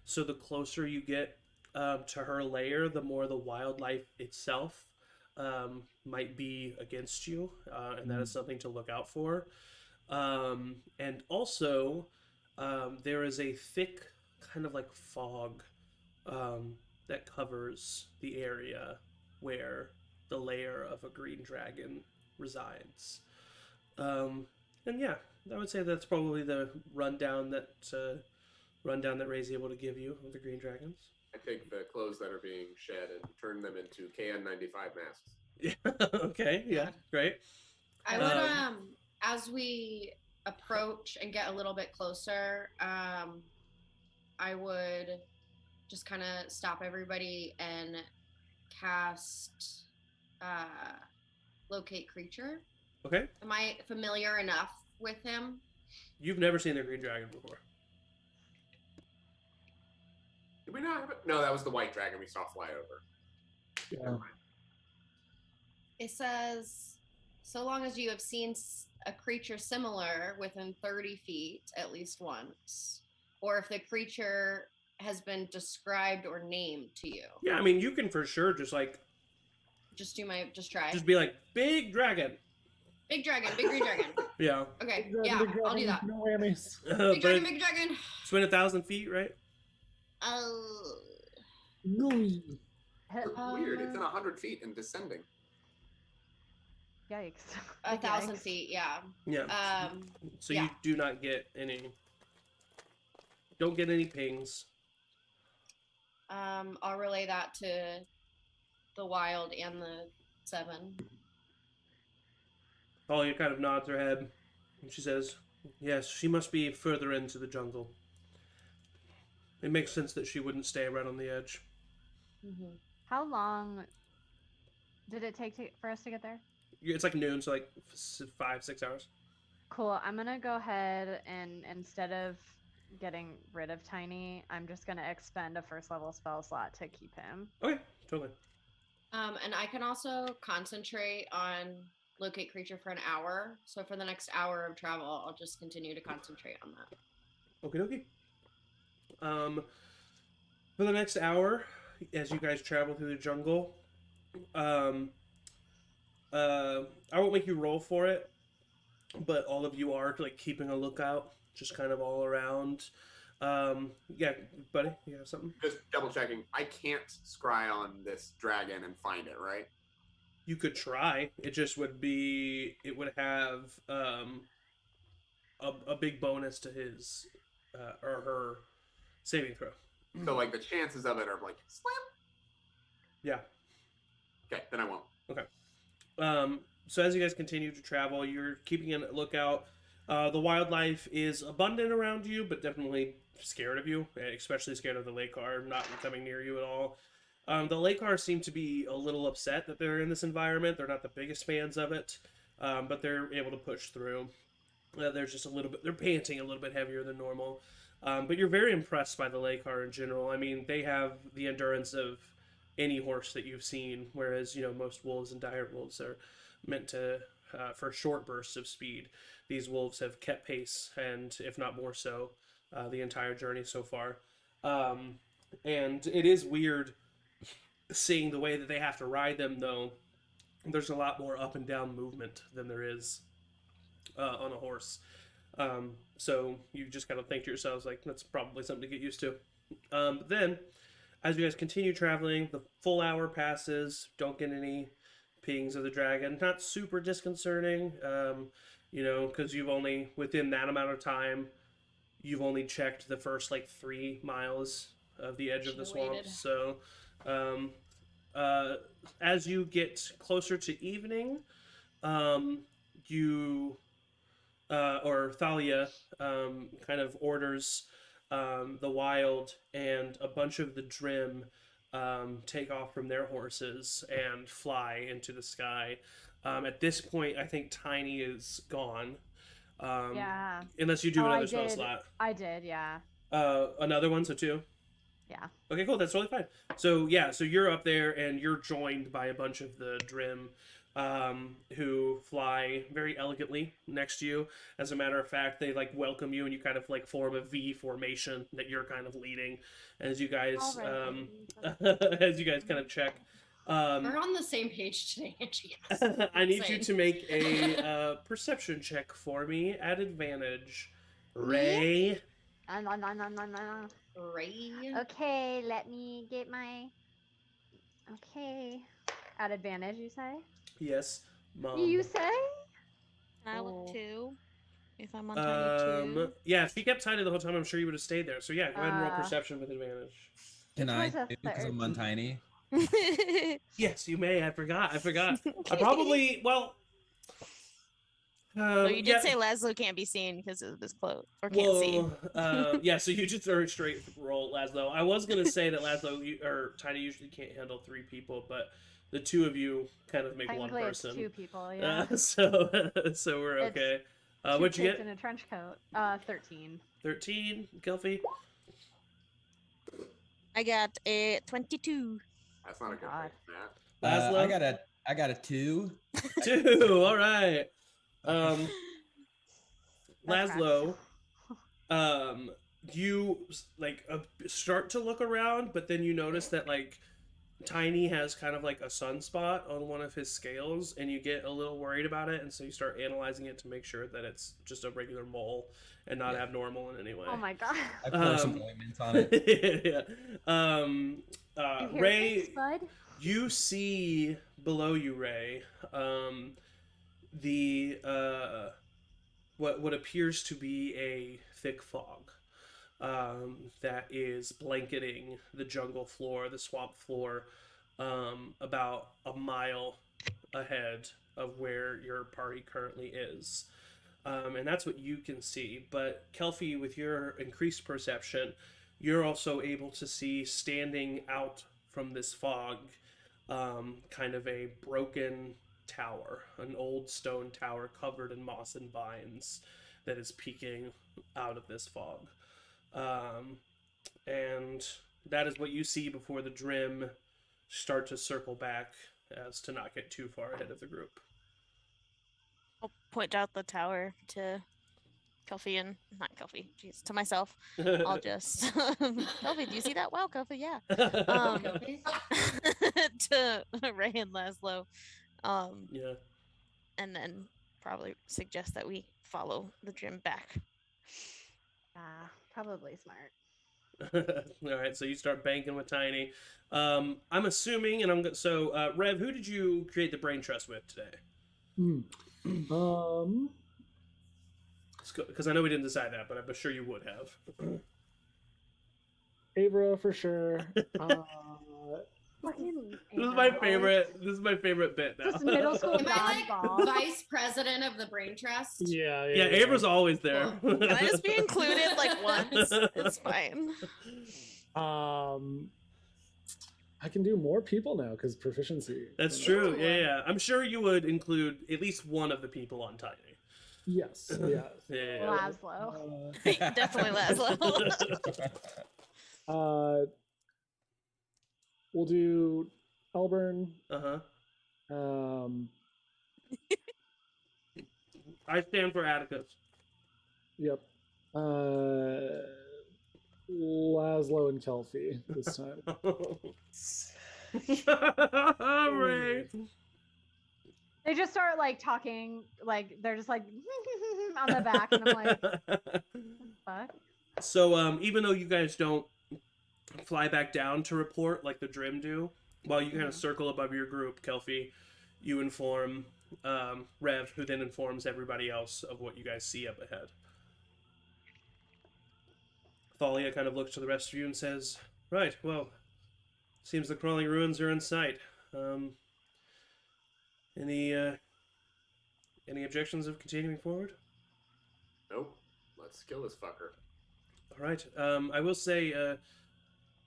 So the closer you get to her lair, the more the wildlife itself might be against you, and that is something to look out for. And also, there is a thick kind of like fog um, that covers the area where the lair of a green dragon resides. And yeah, I would say that's probably the rundown that Ray's able to give you of the green dragons. I take the clothes that are being shed and turn them into KN95 masks. Yeah. Okay. Yeah. Great. I would as we approach and get a little bit closer, I would just kind of stop everybody and cast locate creature. Okay. Am I familiar enough with him? You've never seen the green dragon before. Did we not have it? No, that was the white dragon we saw fly over. yeah. Never mind. It says, so long as you have seen a creature similar within 30 feet at least once, or if the creature has been described or named to you. Yeah, I mean, you can for sure just like Just try. just be like big dragon. Big dragon, big green dragon. Yeah. Okay, Big yeah, dragon, I'll do that. No whammies. Big dragon, big dragon. It's been 1,000 feet, right? Oh. No. Weird. It's in 100 feet and descending. Yikes. 1,000 Yikes. feet, yeah. Yeah. So yeah. you do not get any. Don't get any pings. I'll relay that to the wild and the 7. Talia kind of nods her head, and she says, "Yes, she must be further into the jungle. It makes sense that she wouldn't stay right on the edge." Mm-hmm. How long did it take for us to get there? It's like noon, so like 5-6 hours. Cool. I'm gonna go ahead and instead of getting rid of Tiny, I'm just gonna expend a first level spell slot to keep him. Okay, totally. And I can also concentrate on locate creature for an hour. So for the next hour of travel, I'll just continue to concentrate on that. Okie dokie. For the next hour, as you guys travel through the jungle, I won't make you roll for it, but all of you are like keeping a lookout, just kind of all around. Yeah, buddy, you have something? Just double checking. I can't scry on this dragon and find it, right? You could try. It just would be. It would have a big bonus to his or her saving throw. So like the chances of it are like slim. Yeah. Okay, then I won't. Okay. So as you guys continue to travel, you're keeping a lookout. The wildlife is abundant around you, but definitely scared of you, especially scared of the Lakar not coming near you at all. The Lakar seem to be a little upset that they're in this environment. They're not the biggest fans of it, but they're able to push through. They're just a little bit. They're panting a little bit heavier than normal. But you're very impressed by the Lakar in general. I mean, they have the endurance of any horse that you've seen. Whereas most wolves and dire wolves are meant to for short bursts of speed. These wolves have kept pace, and if not more so, the entire journey so far. And it is weird seeing the way that they have to ride them, though. There's a lot more up and down movement than there is on a horse. So you just kind of think to yourselves, like, that's probably something to get used to. But then, as you guys continue traveling, the full hour passes. Don't get any pings of the dragon. Not super disconcerting, because you've only, within that amount of time, you've only checked the first, 3 miles of the edge of the Should've swamp. waited. So, as you get closer to evening, you or Thalia kind of orders the Wild and a bunch of the Drim take off from their horses and fly into the sky. At this point, I think Tiny is gone. Yeah. Unless you do Oh, another spell slot. I did, yeah. Another one, so 2? Yeah. Okay, cool. That's totally fine. So yeah, so you're up there and you're joined by a bunch of the Drim, who fly very elegantly next to you. As a matter of fact, they welcome you, and you kind of form a V formation that you're kind of leading as you guys as you guys kind of check. We're on the same page today, Angie. I need you to make a perception check for me at advantage. Ray. Ray. Okay, let me get my. Okay. At advantage, you say? Yes, Mom. You say? Can I Oh. look too? If I'm on tiny too. Yeah, if you kept tiny the whole time, I'm sure you would have stayed there. So yeah, go ahead and roll Uh, perception with advantage. Can Which I? was a Because I'm on tiny. Yes, you may. I forgot. I probably So you did yeah, say Laszlo can't be seen because of his clothes, or can't see. yeah. So you just very straight roll Laszlo. I was gonna say that Laszlo or Tiny usually can't handle 3 people, but the 2 of you kind of make one Technically, it's person. 2 people, yeah. So we're It's okay. 2 What'd you kids get? in a trench coat. 13. 13, Kelfie. I got a 22. That's not a good God. thing, Matt. Laszlo. I got a 2. 2. All right. That Laszlo, you start to look around, but then you notice that Tiny has kind of a sunspot on one of his scales, and you get a little worried about it, and so you start analyzing it to make sure that it's just a regular mole and not abnormal in any way. Oh my god. I pour some ointment on it. Yeah. You hear Ray, things, bud? you see below you, Ray, the what appears to be a thick fog that is blanketing the jungle floor, the swamp floor, about a mile ahead of where your party currently is. And that's what you can see. But Kelfie, with your increased perception, you're also able to see, standing out from this fog, kind of a broken tower, an old stone tower covered in moss and vines that is peeking out of this fog. And that is what you see before the Drim start to circle back as to not get too far ahead of the group. I'll point out the tower to Kelfie and not Kelfie, jeez, to myself. I'll just Kelfie, do you see that? Wow, Kelfie, yeah. To Ray and Laszlo. Yeah. And then probably suggest that we follow the Drim back. Probably smart. All right, so you start banking with Tiny. I'm assuming, and so Rev, who did you create the brain trust with today? Because I know we didn't decide that, but I'm sure you would have. Avra for sure. This is my favorite. This is my favorite bit now. Just middle school Am I dodgeball. vice president of the Brain Trust? Yeah, Yeah, Avra's always there. Can I just be included once? It's fine. I can do more people now because proficiency. That's true. Yeah. I'm sure you would include at least one of the people on Tiny. Yes. Yeah. Yeah. Laszlo. Definitely Laszlo. we'll do Elburn. Uh-huh. Um, I stand for Atticus. yep. Laszlo and Kelpie this time. Ray. They just start like talking, like they're just like on the back, and I'm like, fuck. So, even though you guys don't fly back down to report like the Drim do, while you kind of circle above your group, Kelpie, you inform Rev, who then informs everybody else of what you guys see up ahead. Thalia kind of looks to the rest of you and says, "Right, well, seems the crawling ruins are in sight. Any objections of continuing forward?" Nope. Let's kill this fucker. All right. I will say.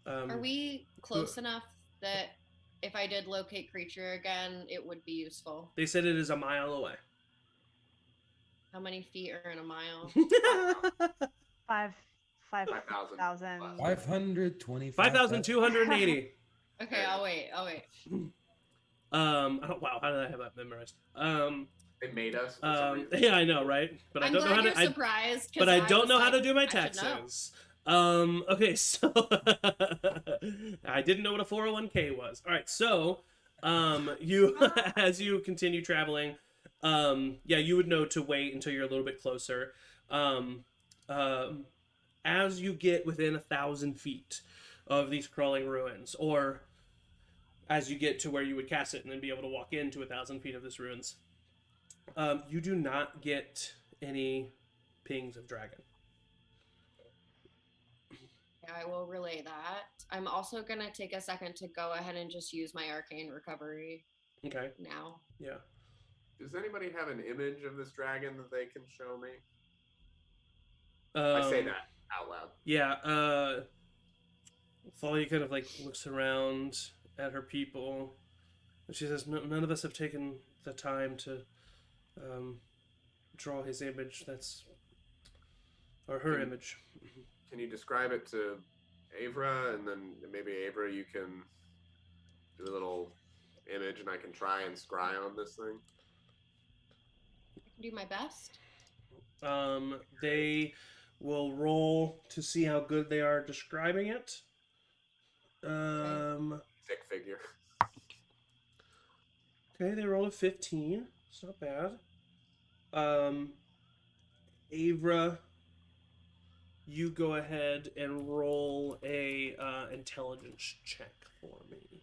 Are we close enough that if I did locate creature again, it would be useful? They said it is a mile away. How many feet are in a mile? 5,000. 525. 5,280. Okay, I'll wait. Wow, how did I have that memorized? They made us. For some reason. Yeah, I know, right? But I'm I don't know glad how to. you're surprised. But I don't was know how like, to do my I should know. taxes. Okay, so I didn't know what a 401k was. All right, so you as you continue traveling, yeah, you would know to wait until you're a little bit closer. As you get within 1,000 feet of these crawling ruins, or as you get to where you would cast it and then be able to walk into 1,000 feet of this ruins, you do not get any pings of dragon. Yeah, I will relay that. I'm also gonna take a second to go ahead and just use my arcane recovery Okay. now. Yeah. Does anybody have an image of this dragon that they can show me? I say that out loud. Yeah. Thalia kind of like looks around at her people, and she says, "None of us have taken the time to draw his image. Or her image." Can you describe it to Avra, and then maybe Avra, you can do a little image, and I can try and scry on this thing? I can do my best. They will roll to see how good they are describing it. Thick figure. Okay, they rolled a 15. It's not bad. Avra, you go ahead and roll a intelligence check for me.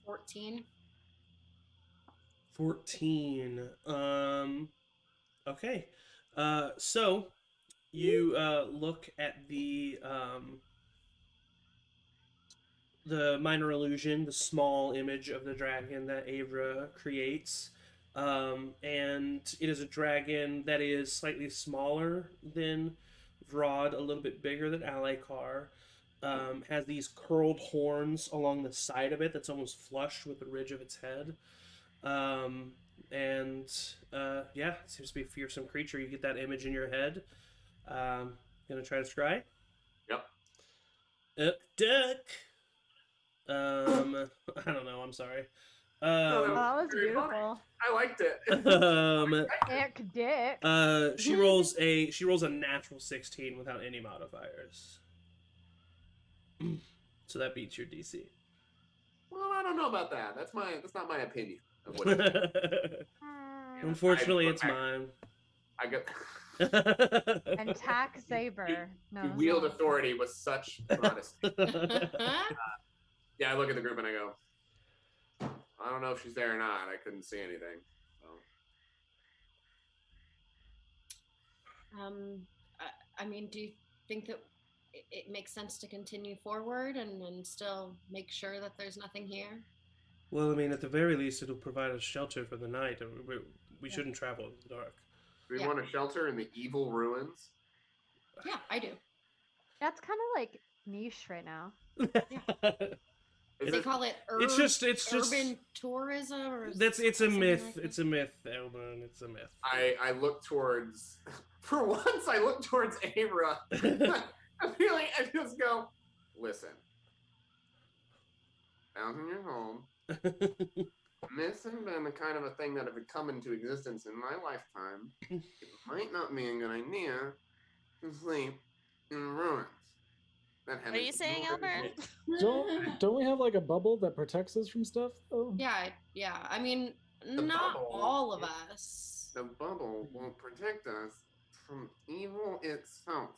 14. 14. Okay. So you look at the minor illusion, the small image of the dragon that Avra creates. And it is a dragon that is slightly smaller than Vrod, a little bit bigger than Alaykar. Has these curled horns along the side of it that's almost flush with the ridge of its head. Yeah, it seems to be a fearsome creature. You get that image in your head. Gonna try to scry? Yep. Duck. I don't know. I'm sorry. Oh, that was Very funny. beautiful. I liked it. Dick. She rolls a natural 16 without any modifiers. So that beats your DC. Well, I don't know about that. That's not my opinion of what it is. Unfortunately, it's mine. I got. And tack saber. No. You wield authority with such modesty. Yeah, I look at the group and I go, I don't know if she's there or not. I couldn't see anything. So. I mean, do you think that it makes sense to continue forward and still make sure that there's nothing here? Well, I mean, at the very least, it'll provide us shelter for the night. We shouldn't travel in the dark. Do we want a shelter in the evil ruins? Yeah, I do. That's kind of like niche right now. Is They it- call it It's just urban tourism. Or it's a something myth. like that? It's a myth, Elburn. It's a myth. I look towards, for once, I look towards Avra. I just go, listen. Out in your home, this has been the kind of a thing that if it come into existence in my lifetime, it might not be a good idea to sleep in ruins. That What are you saying, Albert? Don't we have like a bubble that protects us from stuff? Oh. Yeah. I mean, The not bubble all of is- us. The bubble won't protect us from evil itself.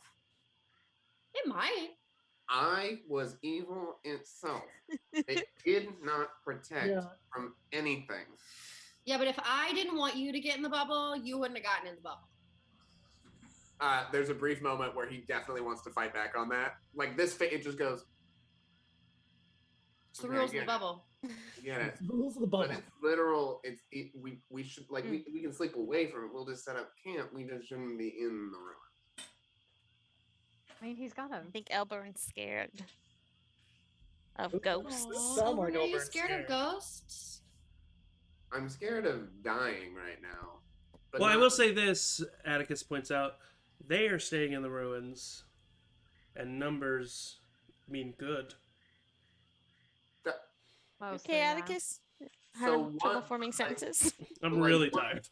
It might. I was evil itself. It did not protect Yeah. from anything. Yeah, but if I didn't want you to get in the bubble, you wouldn't have gotten in the bubble. There's a brief moment where he definitely wants to fight back on that. Like this, it just goes. It's the Okay, rules of yeah. the bubble. Get it? Rules of the But bubble. it's literal. We should like we can sleep away from it. We'll just set up camp. We just shouldn't be in the room. I mean, he's got I him. think Elburn's scared of This ghosts. sound like Are you Albert's scared of scared. ghosts? I'm scared of dying right now. But Well, I not- will say this, Atticus points out, they are staying in the ruins, and numbers mean good. Mostly, Okay, yeah. Atticus. So Having trouble what- forming sentences. I'm Like, really what- tired.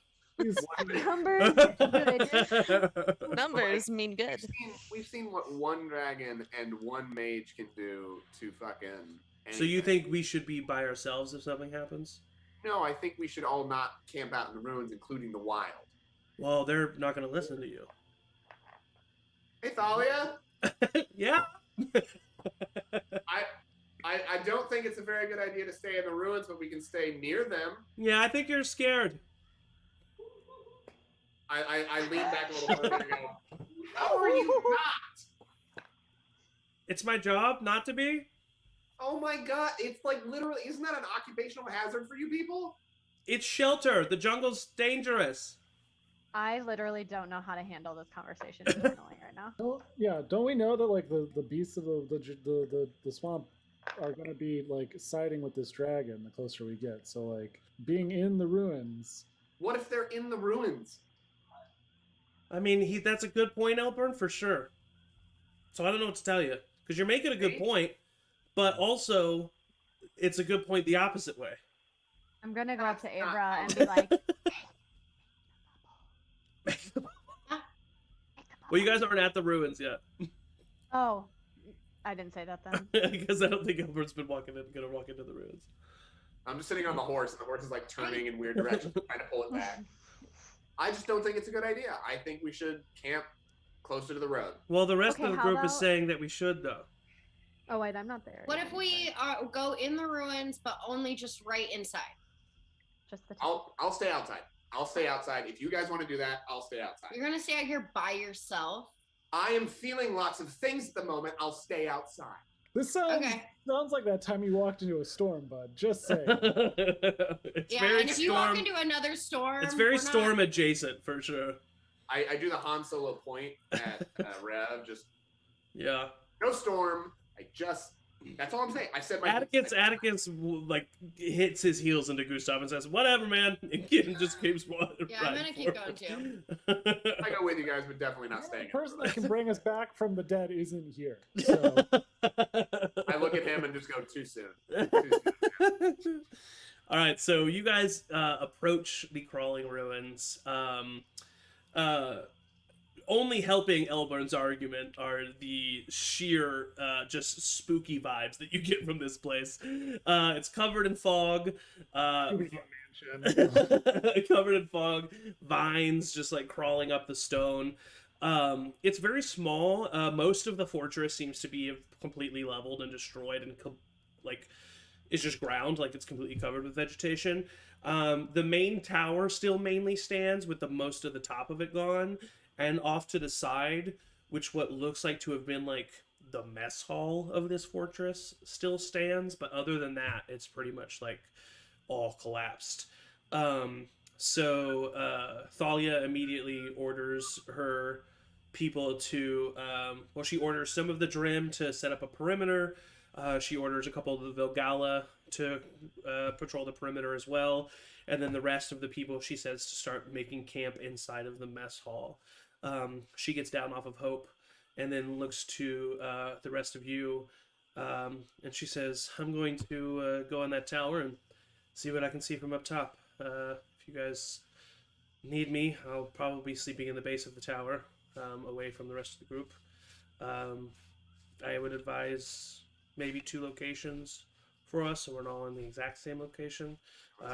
Numbers, good. Numbers mean good. We've seen what one dragon and one mage can do to fucking. So you anything. think we should be by ourselves if something happens? No, I think we should all not camp out in the ruins, including the wild. Well, they're not going to listen to you. Hey, Thalia, Yeah. I don't think it's a very good idea to stay in the ruins, but we can stay near them. Yeah, I think you're scared. I lean back a little further and go, how are you not? It's my job not to be. Oh my god, it's like literally, isn't that an occupational hazard for you people? It's shelter. The jungle's dangerous. I literally don't know how to handle this conversation internally right now. Don't we know that like the beasts of the swamp are gonna be like siding with this dragon the closer we get? So like being in the ruins. What if they're in the ruins? I mean, that's a good point, Elburn, for sure. So I don't know what to tell you. Because you're making a good point, but also it's a good point the opposite way. I'm gonna go up to That's not Abra and how- be like, Well, you guys aren't at the ruins yet. "Oh, I didn't say that then." Because I don't think Elburn's been gonna walk into the ruins. I'm just sitting on the horse, and the horse is like turning in weird directions, trying to pull it back. I just don't think it's a good idea. I think we should camp closer to the road. Well, the rest Okay, of the how group is about- saying that we should, though. Oh wait, I'm not there. What yet, if we go in the ruins, but only just right inside? Just the. I'll stay outside. I'll stay outside. If you guys want to do that, I'll stay outside. You're gonna stay out here by yourself. I am feeling lots of things at the moment. I'll stay outside. This sounds Okay. sounds like that time you walked into a storm, bud. Just saying. It's Yeah, very and if you walk storm. into another storm, It's very we're not- storm adjacent for sure. I do the Han Solo point at Rev. Just Yeah. no storm. That's all I'm saying. I said my. Atticus like hits his heels into Gustav and says, "Whatever, man," and just keeps walking. Yeah, I'm gonna keep going too. I go with you guys, but definitely not The staying. person that can bring us back from the dead isn't here. So I look at him and just go too soon. Too soon. All right, so you guys approach the crawling ruins. Only helping Elburn's argument are the sheer, just spooky vibes that you get from this place. It's covered in fog. Covered in fog. Vines just like crawling up the stone. It's very small. Most of the fortress seems to be completely leveled and destroyed and it's just ground, like it's completely covered with vegetation. The main tower still mainly stands with the most of the top of it gone, and off to the side, which what looks like to have been like the mess hall of this fortress still stands, but other than that, it's pretty much like all collapsed. So Thalia immediately orders her people to, she orders some of the Drim to set up a perimeter. She orders a couple of the Vilgala to patrol the perimeter as well, and then the rest of the people she says to start making camp inside of the mess hall. She gets down off of Hope, and then looks to the rest of you, and she says, "I'm going to go on that tower and see what I can see from up top. If you guys need me, I'll probably be sleeping in the base of the tower, away from the rest of the group. I would advise maybe 2 locations for us, so we're not all in the exact same location.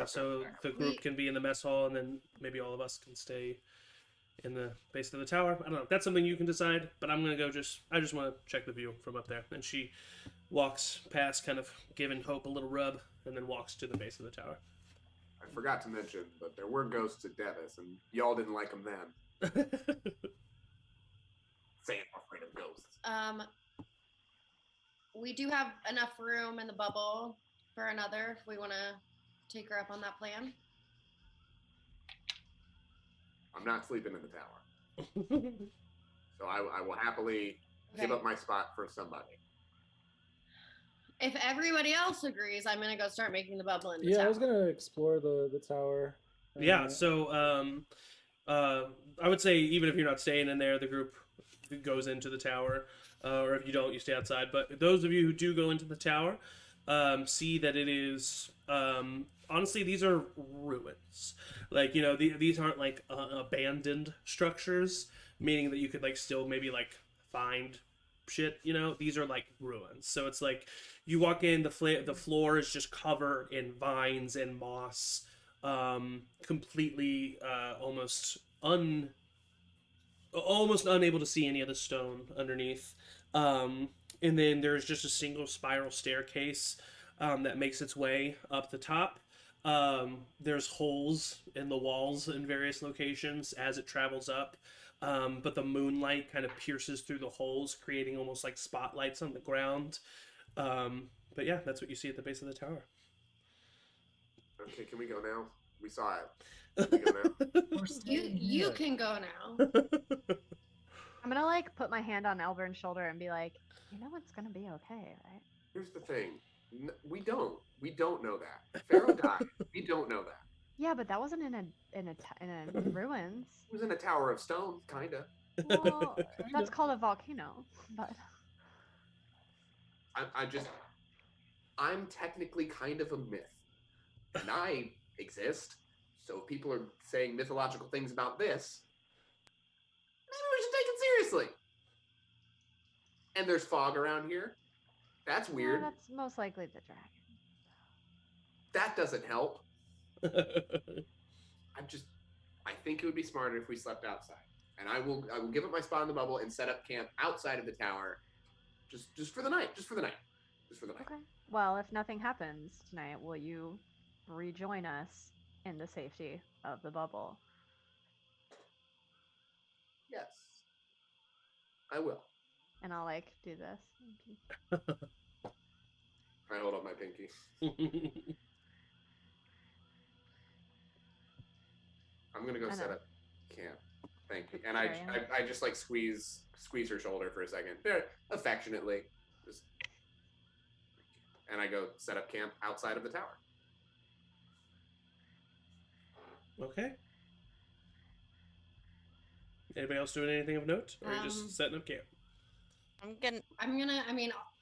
So the group can be in the mess hall, and then maybe all of us can stay in the base of the tower. I don't know. That's something you can decide, but I'm gonna go. I just want to check the view from up there." And she walks past, kind of giving Hope a little rub, and then walks to the base of the tower. I forgot to mention, but there were ghosts at Devis, and y'all didn't like them then. Saying I'm afraid of ghosts. We do have enough room in the bubble for another if we want to take her up on that plan. I'm not sleeping in the tower. So I will happily give up my spot for somebody. If everybody else agrees, I'm going to go start making the bubble in the Yeah, tower. I was gonna explore the tower. Yeah, so I would say even if you're not staying in there, the group goes into the tower, or if you don't, you stay outside. But those of you who do go into the tower, see that it is honestly, these are ruins. Like, you know, these aren't like abandoned structures, meaning that you could like still maybe like find shit. You know, these are like ruins. So it's like you walk in, the floor is just covered in vines and moss, completely almost unable to see any of the stone underneath. And then there's just a single spiral staircase that makes its way up the top. There's holes in the walls in various locations as it travels up, but the moonlight kind of pierces through the holes, creating almost like spotlights on the ground. But yeah, that's what you see at the base of the tower. Okay, can we go now? We saw it. Can we go now? You can go now. I'm gonna like put my hand on Elburn's shoulder and be like, you know it's gonna be okay, right? Here's the thing. We don't know that. Pharaoh died. We don't know that. Yeah, but that wasn't in a ruins. He was in a tower of stone, kinda. Well, that's called a volcano, but I'm technically kind of a myth. And I exist. So if people are saying mythological things about this, maybe we should take it seriously. And there's fog around here. That's weird. yeah, that's most likely the dragon. That doesn't help. I think it would be smarter if we slept outside. And I will give up my spot in the bubble and set up camp outside of the tower. Just for the night. Okay. Well, if nothing happens tonight, will you rejoin us in the safety of the bubble? Yes. I will. And I'll like do this. I hold up my pinky. I'm gonna go set up camp. Thank you. And I just like squeeze her shoulder for a second, very affectionately. And I go set up camp outside of the tower. Okay. Anybody else doing anything of note, or are you just setting up camp? I'm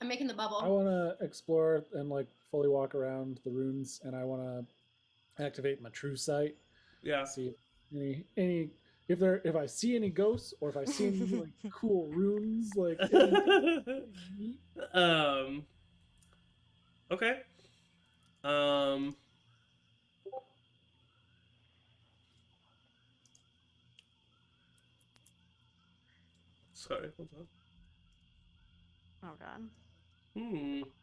making the bubble. I want to explore and like fully walk around the ruins, and I want to activate my true sight. Yeah. See any if I see any ghosts or if I see any like cool runes like. Okay. Sorry, hold on. Oh god.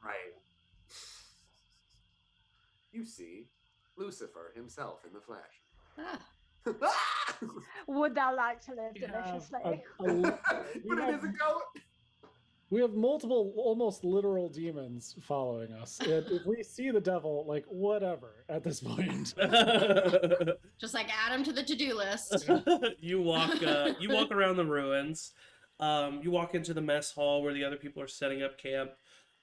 Right. You see, Lucifer himself in the flesh. Would thou like to live deliciously? But it is a goat. We have multiple, almost literal demons following us. And if we see the devil, like whatever at this point. Just like add him to the to-do list. You walk around the ruins. You walk into the mess hall where the other people are setting up camp.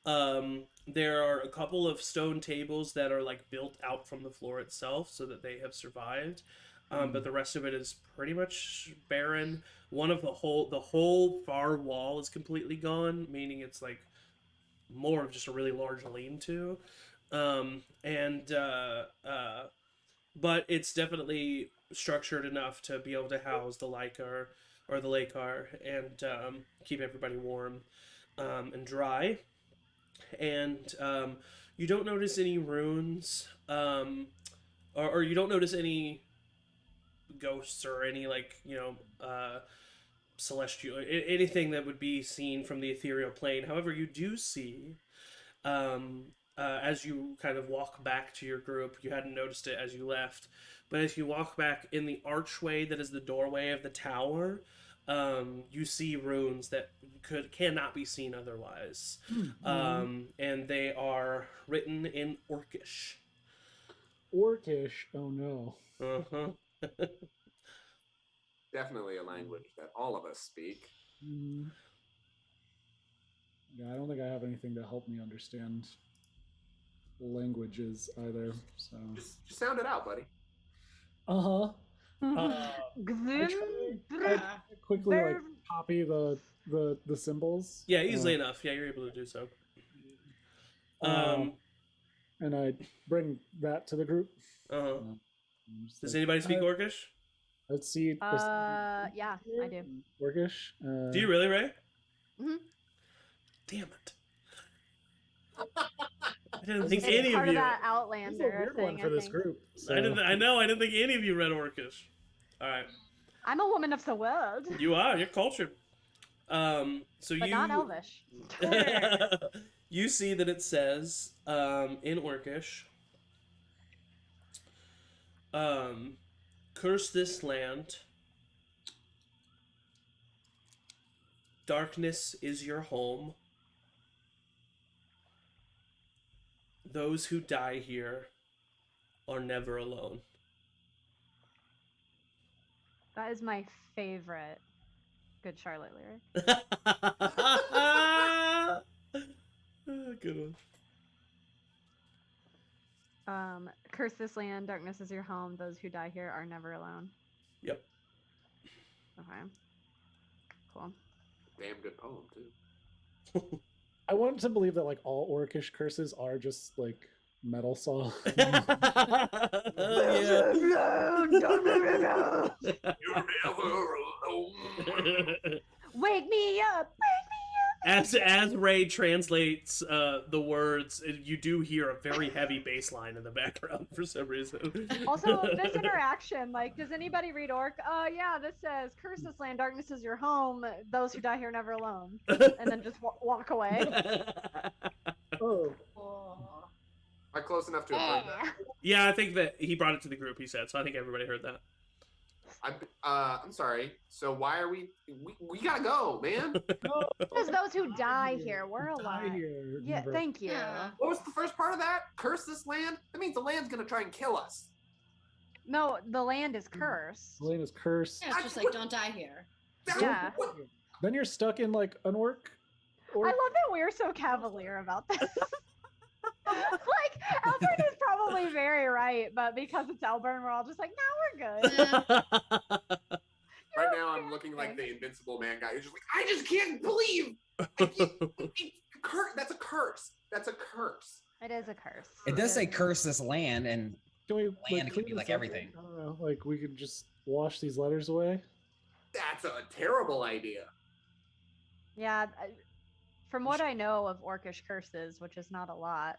There are a couple of stone tables that are like built out from the floor itself so that they have survived. But the rest of it is pretty much barren. One of the whole far wall is completely gone, meaning it's like more of just a really large lean-to. And but it's definitely structured enough to be able to house the Lycar or the Lakar and keep everybody warm and dry. And you don't notice any runes, or you don't notice any ghosts or any like celestial anything that would be seen from the ethereal plane. However, you do see as you kind of walk back to your group. You hadn't noticed it as you left, but as you walk back in the archway that is the doorway of the tower, you see runes that cannot be seen otherwise, and they are written in Orcish. Orcish? Oh no. Uh-huh. Definitely a language that all of us speak. Yeah, I don't think I have anything to help me understand languages either. So Just sound it out, buddy. I quickly like copy the symbols. Yeah, easily enough. Yeah, you're able to do so. And I bring that to the group. Does anybody speak Orcish? Let's see. Yeah, I do. Orcish. Do you really, Ray? Mm-hmm. Damn it! I didn't think It's any part of you. that This is a Outlander weird thing. one for this group. So. I didn't. I know. I didn't think any of you read Orcish. All right. I'm a woman of the world. You are. You're cultured. So but you. not Elvish. You see that it says in Orcish. Curse this land. Darkness is your home. Those who die here are never alone. That is my favorite Good Charlotte lyric. Good one. Curse this land, darkness is your home. Those who die here are never alone. Yep. Okay. Cool. Damn good poem too. I wanted to believe that like all Orcish curses are just like metal songs. Yeah. You're never alone. Wake me up! As Ray translates the words, you do hear a very heavy bass line in the background for some reason. Also, this interaction, like, does anybody read Orc? Yeah, this says, curse this land, darkness is your home, those who die here never alone. And then just walk away. Oh. Am I close enough to affirm that? Yeah, I think that he brought it to the group, he said, so I think everybody heard that. I'm sorry. So why are we gotta go, man? Because those who die here, we're alive. Here, Yeah, never- thank you. Yeah. What was the first part of that? Curse this land? That means the land's gonna try and kill us. No, the land is cursed. Lane is cursed. Yeah, it's just like don't die here. Yeah. Then you're stuck in like an orc. I love that we're so cavalier about this. Like, Albert is probably very right, but because it's Elburn, we're all just like, no, we're good. Right now, I'm looking like the invincible man guy who's just like, I just can't believe. That's a curse. That's a curse. It is a curse. It does say curse this land, and Can we Land clean can be this like up? everything. I don't know. Like we could just wash these letters away. That's a terrible idea. Yeah, from what I know of Orcish curses, which is not a lot,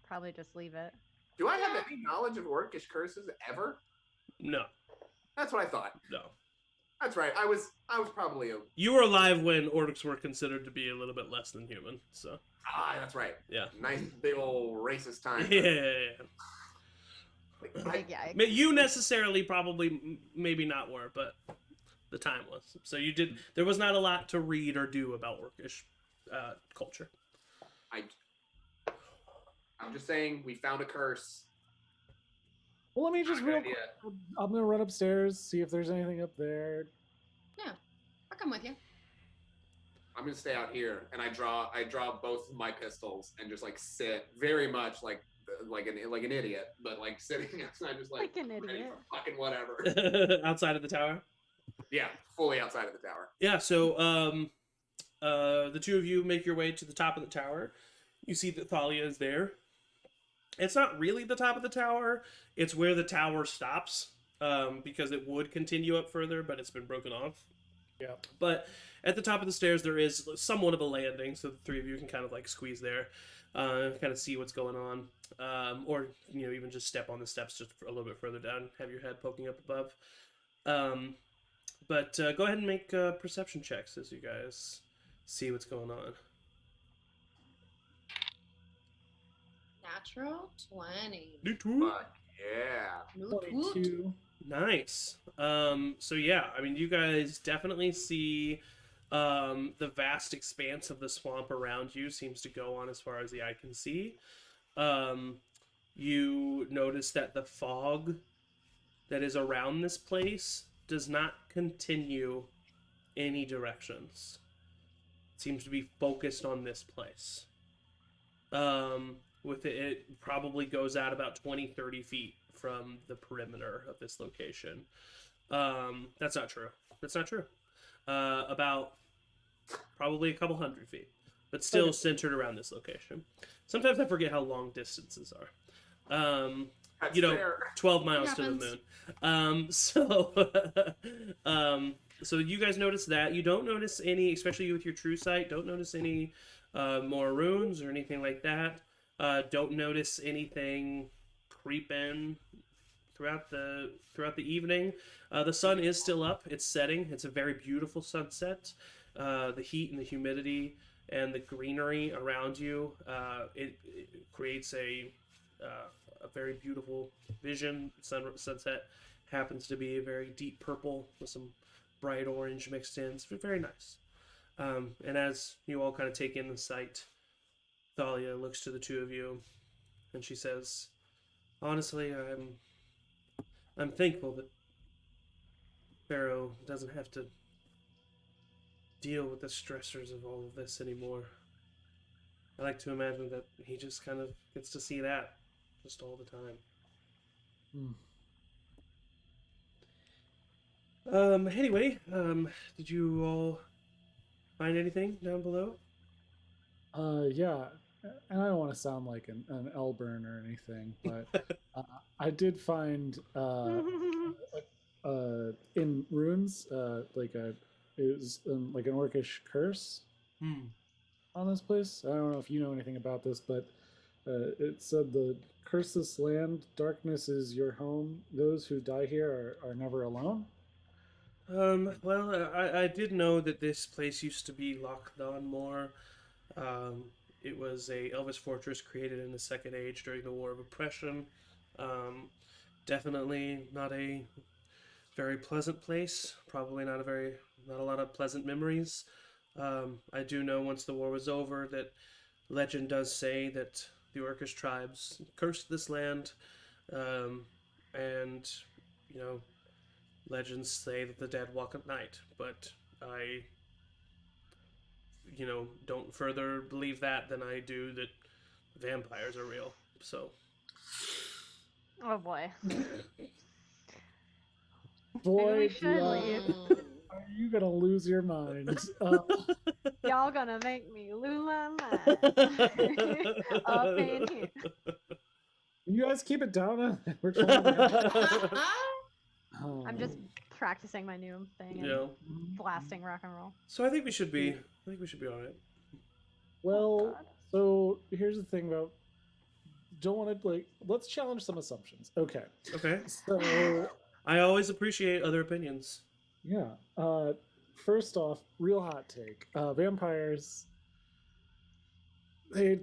probably just leave it. Do I have any knowledge of Orcish curses ever? No, That's what I thought. no. That's right. I was probably a. You were alive when orcs were considered to be a little bit less than human, so. That's right. Yeah. Nice big old racist time. Yeah. I- Yeah, You necessarily probably maybe not were, but the time was. So you did. There was not a lot to read or do about orcish culture. I'm just saying, we found a curse. Well, let me just Not a real good quick. idea. I'm gonna run upstairs, see if there's anything up there. I'll come with you. I'm I'm gonna stay out here, and I draw both of my pistols and just like sit very much like an idiot, but like sitting outside, just Like an ready idiot. for fucking whatever. Outside of the tower. Yeah, fully outside of the tower. Yeah. So the two of you make your way to the top of the tower. You see that Thalia is there. It's not really the top of the tower. It's where the tower stops, because it would continue up further, but it's been broken off. Yeah. But at the top of the stairs, there is somewhat of a landing, so the three of you can kind of like squeeze there, kind of see what's going on, or even just step on the steps just a little bit further down, have your head poking up above. But go ahead and make perception checks as you guys see what's going on. Natural 20. Fuck yeah. Woot woot. 22. Nice. So yeah, I mean, you guys definitely see the vast expanse of the swamp around you seems to go on as far as the eye can see. You notice that the fog that is around this place does not continue any directions. It seems to be focused on this place. With it probably goes out about 20-30 feet from the perimeter of this location. That's not true. About probably a couple 100 feet, but still centered around this location. Sometimes I forget how long distances are. That's you know, fair. 12 miles to the moon. So you guys notice that. You don't notice any, especially with your true sight, don't notice any more runes or anything like that. Don't notice anything creep in throughout the evening. The sun is still up. It's setting. It's a very beautiful sunset. The heat and the humidity and the greenery around you, it creates a very beautiful vision. Sunset happens to be a very deep purple with some bright orange mixed in. It's very nice. And as you all kind of take in the sight, Thalia looks to the two of you, and she says, "Honestly, I'm thankful that Pharaoh doesn't have to deal with the stressors of all of this anymore. I like to imagine that he just kind of gets to see that just all the time." Anyway, did you all find anything down below? Yeah, and I don't want to sound like an Elburn or anything, but I did find in runes it was like an orcish curse on this place. I don't know if you know anything about this, but it said the curse this land, darkness is your home. Those who die here are never alone. Well, I did know that this place used to be Loch Donmore. It was a Elvis fortress created in the Second Age during the War of Oppression. Definitely not a very pleasant place. Probably not a lot of pleasant memories. I do know once the war was over that legend does say that the Orcish tribes cursed this land, and legends say that the dead walk at night, but I don't further believe that than I do that vampires are real. So. Oh boy. Boy, Maybe we should leave. are you gonna lose your mind? Y'all gonna make me lose my mind. Up in here. You guys keep it down. We're trying to I'm just practicing my new thing and Yeah. blasting rock and roll. So I think we should be all right. Well, God. so here's the thing about don't want to let's challenge some assumptions. Okay. Okay. So I always appreciate other opinions. yeah. First off, real hot take. Vampires they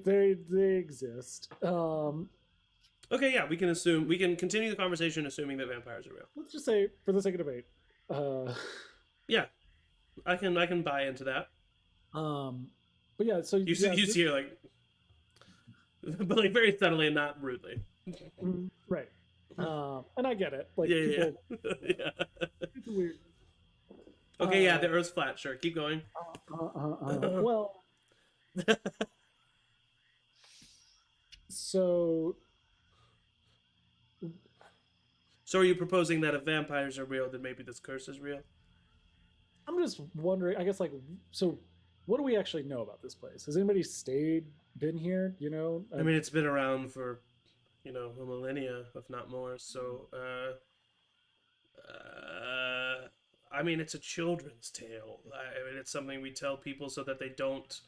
exist. Okay, yeah, we can continue the conversation assuming that vampires are real. Let's just say for the sake of debate. Yeah. I can buy into that. But yeah, so You see her like but like very subtly and not rudely. Right. And I get it. Like Yeah. people, Yeah. it's weird. Okay, yeah, the Earth's flat. Sure, keep going. Well, so So are you proposing that if vampires are real, then maybe this curse is real? I'm just wondering. I guess so. What do we actually know about this place? Has anybody been here? You know, I mean, it's been around for, a millennia, if not more. So, I mean, it's a children's tale. I mean, it's something we tell people so that they don't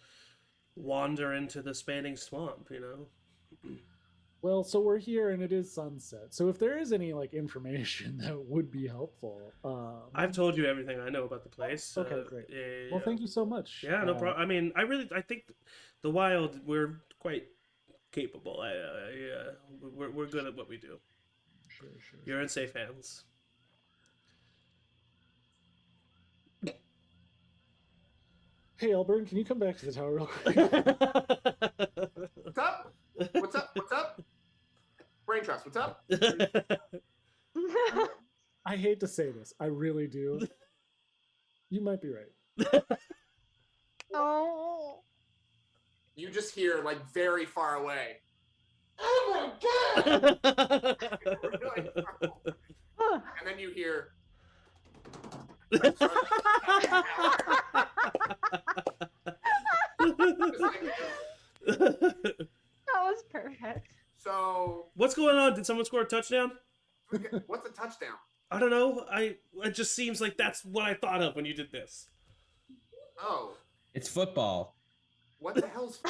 wander into the spanning swamp. well, so we're here and it is sunset. So if there is any information that would be helpful, I've told you everything I know about the place. Okay, great. Yeah, Well, thank you so much. Yeah, no problem. I mean, I think the wild, we're quite capable. We're good at what we do. Sure. You're in safe hands. Hey, Elburn, can you come back to the tower real quick? What's up? What's up? What's up? Brain trust. What's up? I hate to say this, I really do. You might be right. Oh. You just hear very far away. Oh my god! And then you hear. That was perfect. So What's going on? Did someone score a touchdown? what's a touchdown? I don't know. It just seems like that's what I thought of when you did this. Oh, It's football. what the hell's?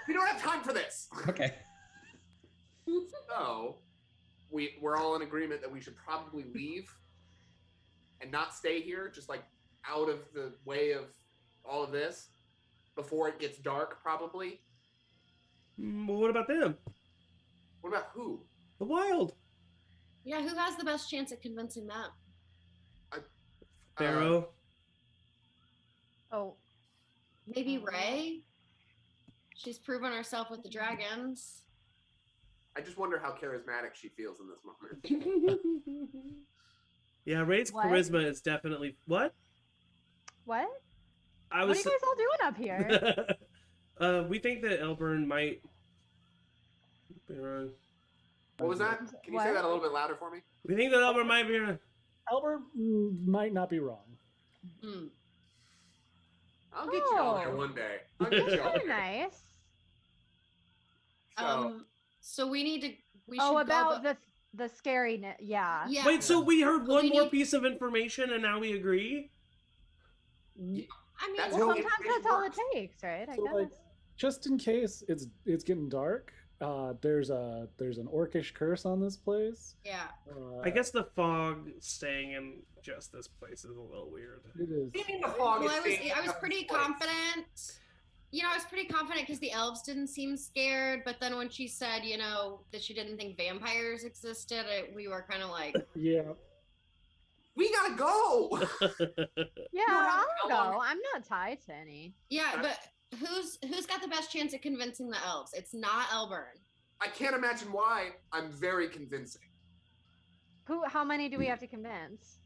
We don't have time for this. Okay. So we're all in agreement that we should probably leave and not stay here, just out of the way of all of this before it gets dark, probably. Well, what about them? What about who? The wild. Yeah, who has the best chance at convincing them? Pharaoh. Oh. Maybe Ray? She's proven herself with the dragons. I just wonder how charismatic she feels in this moment. Yeah, Ray's What? charisma is definitely what? What? I What was. are you guys all doing up here? We think that Elburn might be wrong. What was that? Can you say What? that a little bit louder for me? We think that Elburn might be wrong. Albert might not be wrong. Hmm. I'll get you all there Oh. one day. I'll get you all Very there. nice. So, So we need to. We Oh, should about go, the scariness. Yeah. Yeah. Wait, so we heard But one we more need- piece of information and now we agree? I mean, That's Well, how sometimes information that's all it works. takes, right? I So, guess. just in case it's getting dark, there's an orcish curse on this place. yeah. I guess the fog staying in just this place is a little weird. It is. What do you mean the fog Well, is staying I was up pretty this place? confident. I was pretty confident because the elves didn't seem scared. But then when she said, that she didn't think vampires existed, we were kind of like, Yeah. We gotta go. Yeah, how I'll long- go. I'm not tied to any. yeah. But who's got the best chance at convincing the elves? It's not Elburn. I can't imagine why. I'm very convincing. How many do we have to convince?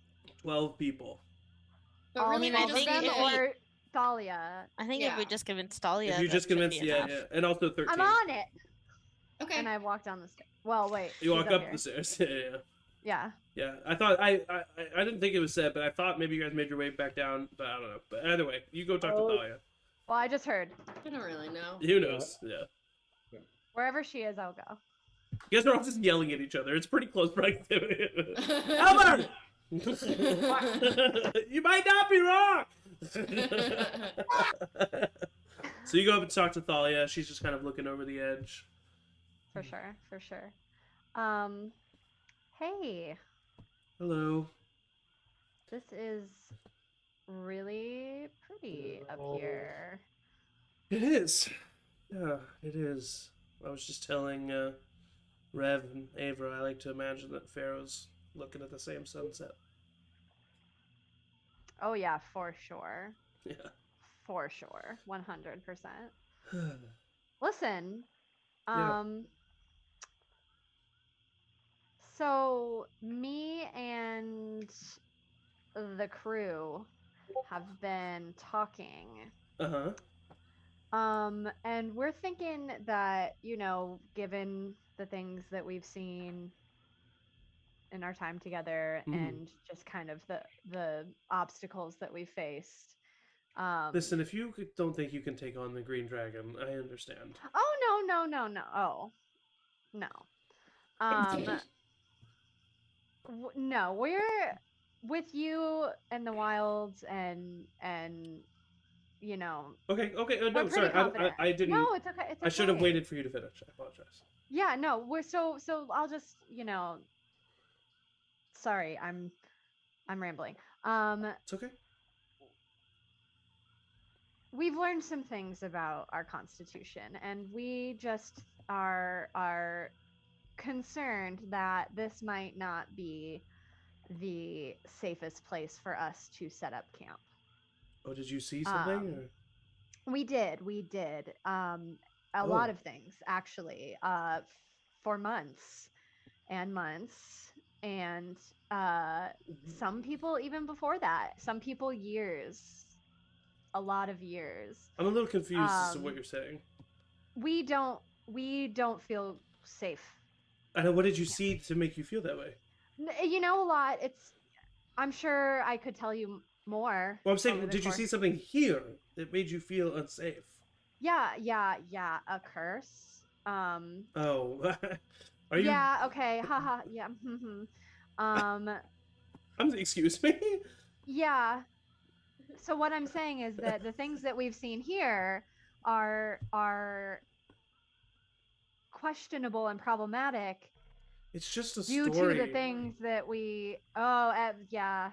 12 people. But All really, we 12 just of them need to. Or Thalia? I think if we Yeah. just convince Dahlia, If you that just should convince, be yeah, enough. yeah. And also 13. I'm on it. Okay. And I walk down the stairs. Well, wait. You she's walk up here. the stairs. Yeah, yeah. Yeah. Yeah, I thought I didn't think it was said, but I thought maybe you guys made your way back down. But I don't know. But either way, you go talk to Thalia. Well, I just heard. I don't really know. Who knows? Yeah. Wherever she is, I'll go. You guys are all just yelling at each other. It's pretty close proximity. Elmer! You might not be wrong. So you go up and talk to Thalia. She's just kind of looking over the edge. For sure. For sure. Hey, Hello. this is really pretty up here. It is. Yeah, it is. I was just telling Rev and Avra, I like to imagine that Pharaoh's looking at the same sunset. Oh yeah, for sure. Yeah. For sure. 100%. Listen. Yeah. So me and the crew have been talking. Uh-huh. And we're thinking that, given the things that we've seen in our time together Mhm. and just kind of the obstacles that we faced. Listen, if you don't think you can take on the Green Dragon, I understand. Oh no. Oh, no. No, we're with you and the wilds and Okay, we're no, pretty sorry, confident. I didn't. No, it's okay. It's I should have okay. waited for you to finish. I apologize. Yeah, no, we're so I'll just, sorry, I'm rambling. It's okay. We've learned some things about our constitution, and we just are concerned that this might not be the safest place for us to set up camp. Oh, did you see something? Um, Or... we did. A lot Oh. of things actually. For months and months, and some people even before that. Some people years. A lot of years. I'm a little confused as to what Um, you're saying. we don't feel safe. I know. What did you see to make you feel that way? A lot. I'm sure I could tell you more. Well, I'm over saying, the did you course. see something here that made you feel unsafe? Yeah. A curse. Oh, are you? Yeah. Okay. Haha. Yeah. Excuse me. Yeah. So what I'm saying is that the things that we've seen here are questionable and problematic It's just a due story. to the things that we. Yeah.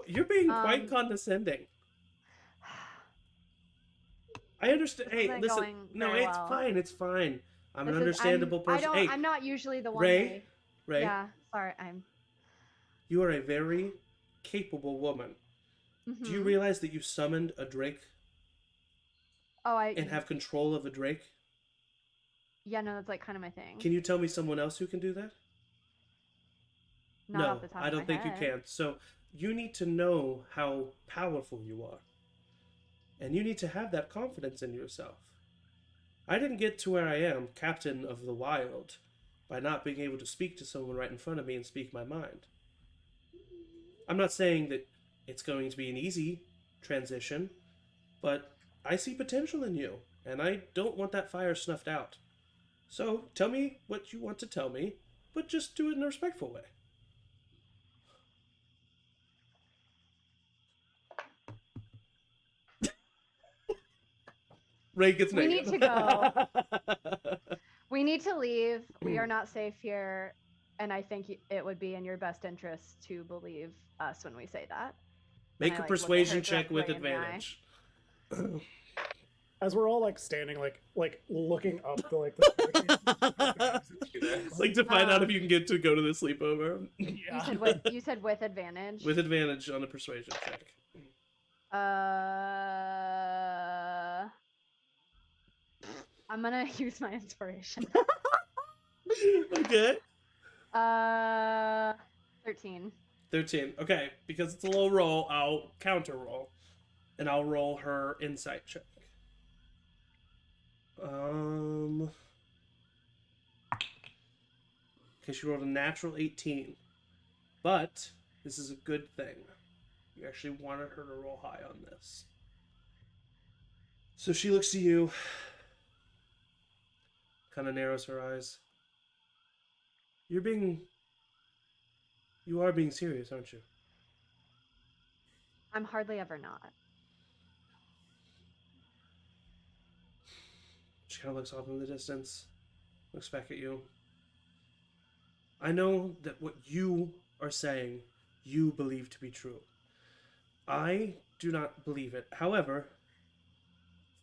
You're being quite Um, condescending. I understand. This Hey, isn't listen. going No, very it's well. fine. It's fine. I'm an This is understandable I person. don't. Hey, I'm not usually the one. Ray. Ray, Yeah. Sorry. you are a very capable woman. Do you Mhm. realize that you summoned a drake Oh, and have control of a drake? Yeah. No, that's like kind of my thing. Can you tell me someone else who can do that? Not No, off the top I of my don't think you head. can. So you need to know how powerful you are. And you need to have that confidence in yourself. I didn't get to where I am, captain of the wild, by not being able to speak to someone right in front of me and speak my mind. I'm not saying that it's going to be an easy transition, but I see potential in you, and I don't want that fire snuffed out. So tell me what you want to tell me, but just do it in a respectful way. Ray gets We negative. need to go. We need to leave. We are not safe here, and I think it would be in your best interest to believe us when we say that. Make And a I, look at her persuasion check with directly in the eye. advantage. As we're all like standing, like looking up the like the Like to find out if you can get to go to the sleepover. You said with advantage. With advantage on a persuasion check. I'm gonna use my inspiration. Okay. 13. 13. Okay, because it's a low roll, I'll counter roll. And I'll roll her insight check. Okay, she rolled a natural 18. But this is a good thing. You actually wanted her to roll high on this. So she looks to you, kind of narrows her eyes. You are being serious, aren't you? I'm hardly ever not. She kind of looks off in the distance, looks back at you. I know that what you are saying, you believe to be true. I do not believe it. However,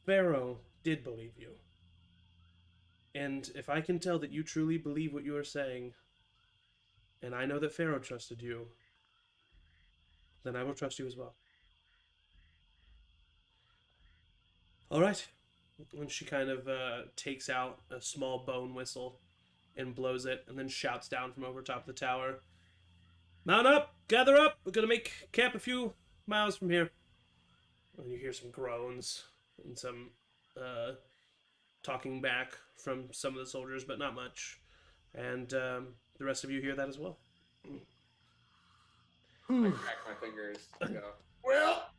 Pharaoh did believe you. And if I can tell that you truly believe what you are saying, and I know that Pharaoh trusted you, then I will trust you as well. All right. And she kind of takes out a small bone whistle and blows it, and then shouts down from over top of the tower. Mount up! Gather up! We're gonna make camp a few miles from here. And you hear some groans and some talking back from some of the soldiers, but not much. And the rest of you hear that as well. I crack my fingers and go, well,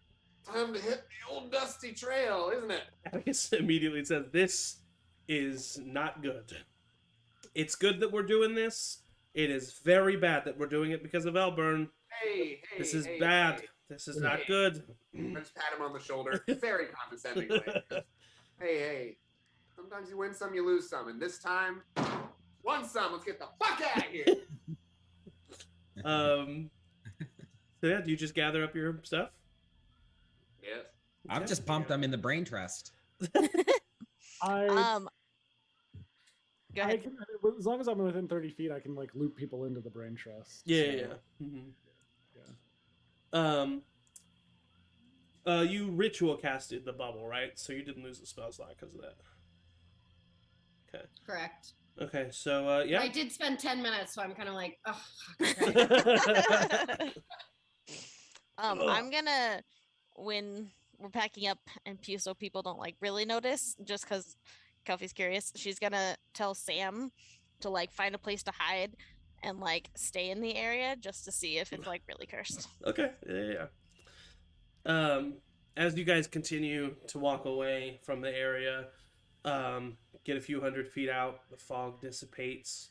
time to hit the old dusty trail, isn't it? Atticus immediately says, "This is not good. It's good that we're doing this. It is very bad that we're doing it because of Elburn. Hey, This is hey, bad. hey. This is not good." I just pat him on the shoulder, very condescendingly. Hey, sometimes you win some, you lose some, and this time, won some. Let's get the fuck out of here. So yeah, do you just gather up your stuff? Yes. I'm just pumped. I'm in the brain trust. I, Go I ahead. can, as long as I'm within 30 feet, I can like loop people into the brain trust. Yeah. so- Mm-hmm. You ritual casted the bubble, right? So you didn't lose the spell slot because of that. Okay. Correct. Okay, so But yeah. I did spend 10 minutes, so I'm kind of like, oh, I'm gonna, when we're packing up and so people don't like really notice, just because Kofi's curious, she's gonna tell Sam to like find a place to hide and like stay in the area just to see if it's like really cursed. Okay. Yeah. As you guys continue to walk away from the area, get a few hundred feet out, the fog dissipates.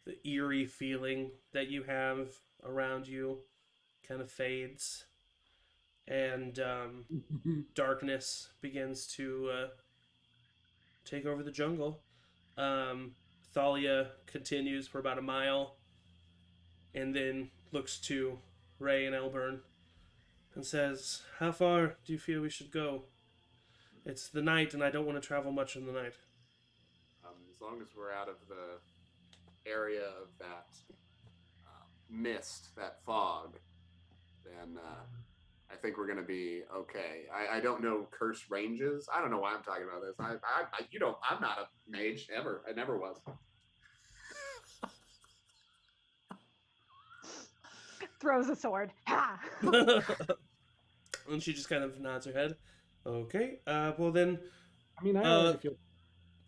The eerie feeling that you have around you kind of fades, and darkness begins to take over the jungle. Thalia continues for about a mile, and then looks to Ray and Elburn and says, "How far do you feel we should go? It's the night, and I don't want to travel much in the night." As long as we're out of the area of that mist, that fog, then I think we're gonna be okay. I don't know curse ranges. I don't know why I'm talking about this. I'm not a mage ever. I never was. Throws a sword. Ha! And she just kind of nods her head. Okay, well then, I mean, I already feel.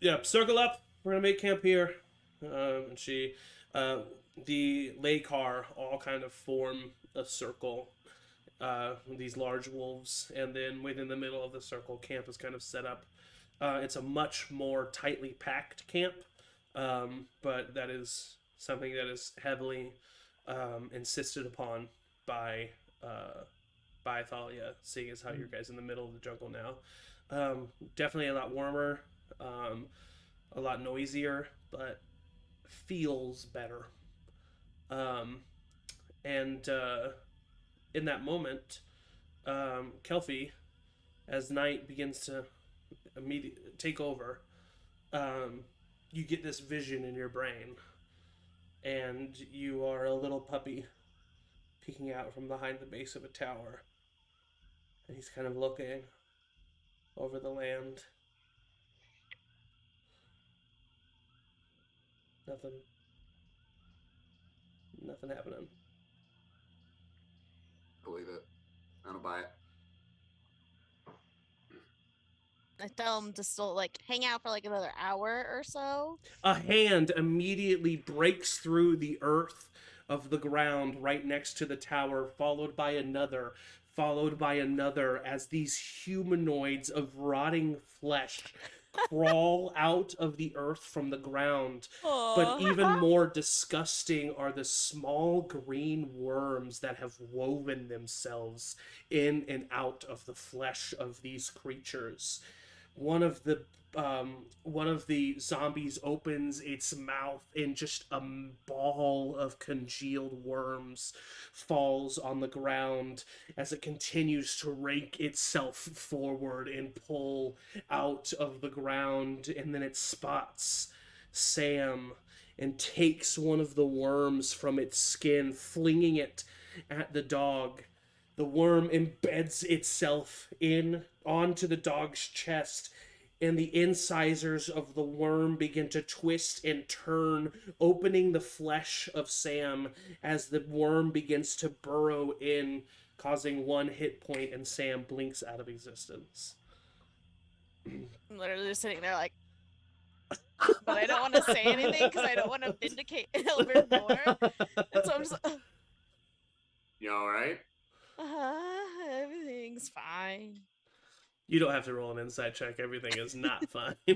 yeah, circle up. We're gonna make camp here. And she, the lay car all kind of form a circle. These large wolves, and then within the middle of the circle, camp is kind of set up. It's a much more tightly packed camp, but that is something that is heavily insisted upon by Thalia, seeing as how you're guys in the middle of the jungle now. Definitely a lot warmer, a lot noisier, but feels better. And in that moment, Kelpie, as night begins to immediately take over, you get this vision in your brain, and you are a little puppy peeking out from behind the base of a tower, and he's kind of looking over the land. Nothing happening. Believe it. I don't buy it. I tell him to still like hang out for like another hour or so. A hand immediately breaks through the earth of the ground right next to the tower, followed by another, as these humanoids of rotting flesh crawl out of the earth from the ground. But even more disgusting are the small green worms that have woven themselves in and out of the flesh of these creatures. One of the zombies opens its mouth, and just a ball of congealed worms falls on the ground as it continues to rake itself forward and pull out of the ground. And then it spots Sam and takes one of the worms from its skin, flinging it at the dog. The worm embeds itself onto the dog's chest, and the incisors of the worm begin to twist and turn, opening the flesh of Sam as the worm begins to burrow in causing 1 hit point, and Sam blinks out of existence. I'm literally just sitting there like, but I don't want to say anything because I don't want to vindicate Elbert more. And so I'm just like, You all right? everything's fine. You don't have to roll an insight check. Everything is not fine. I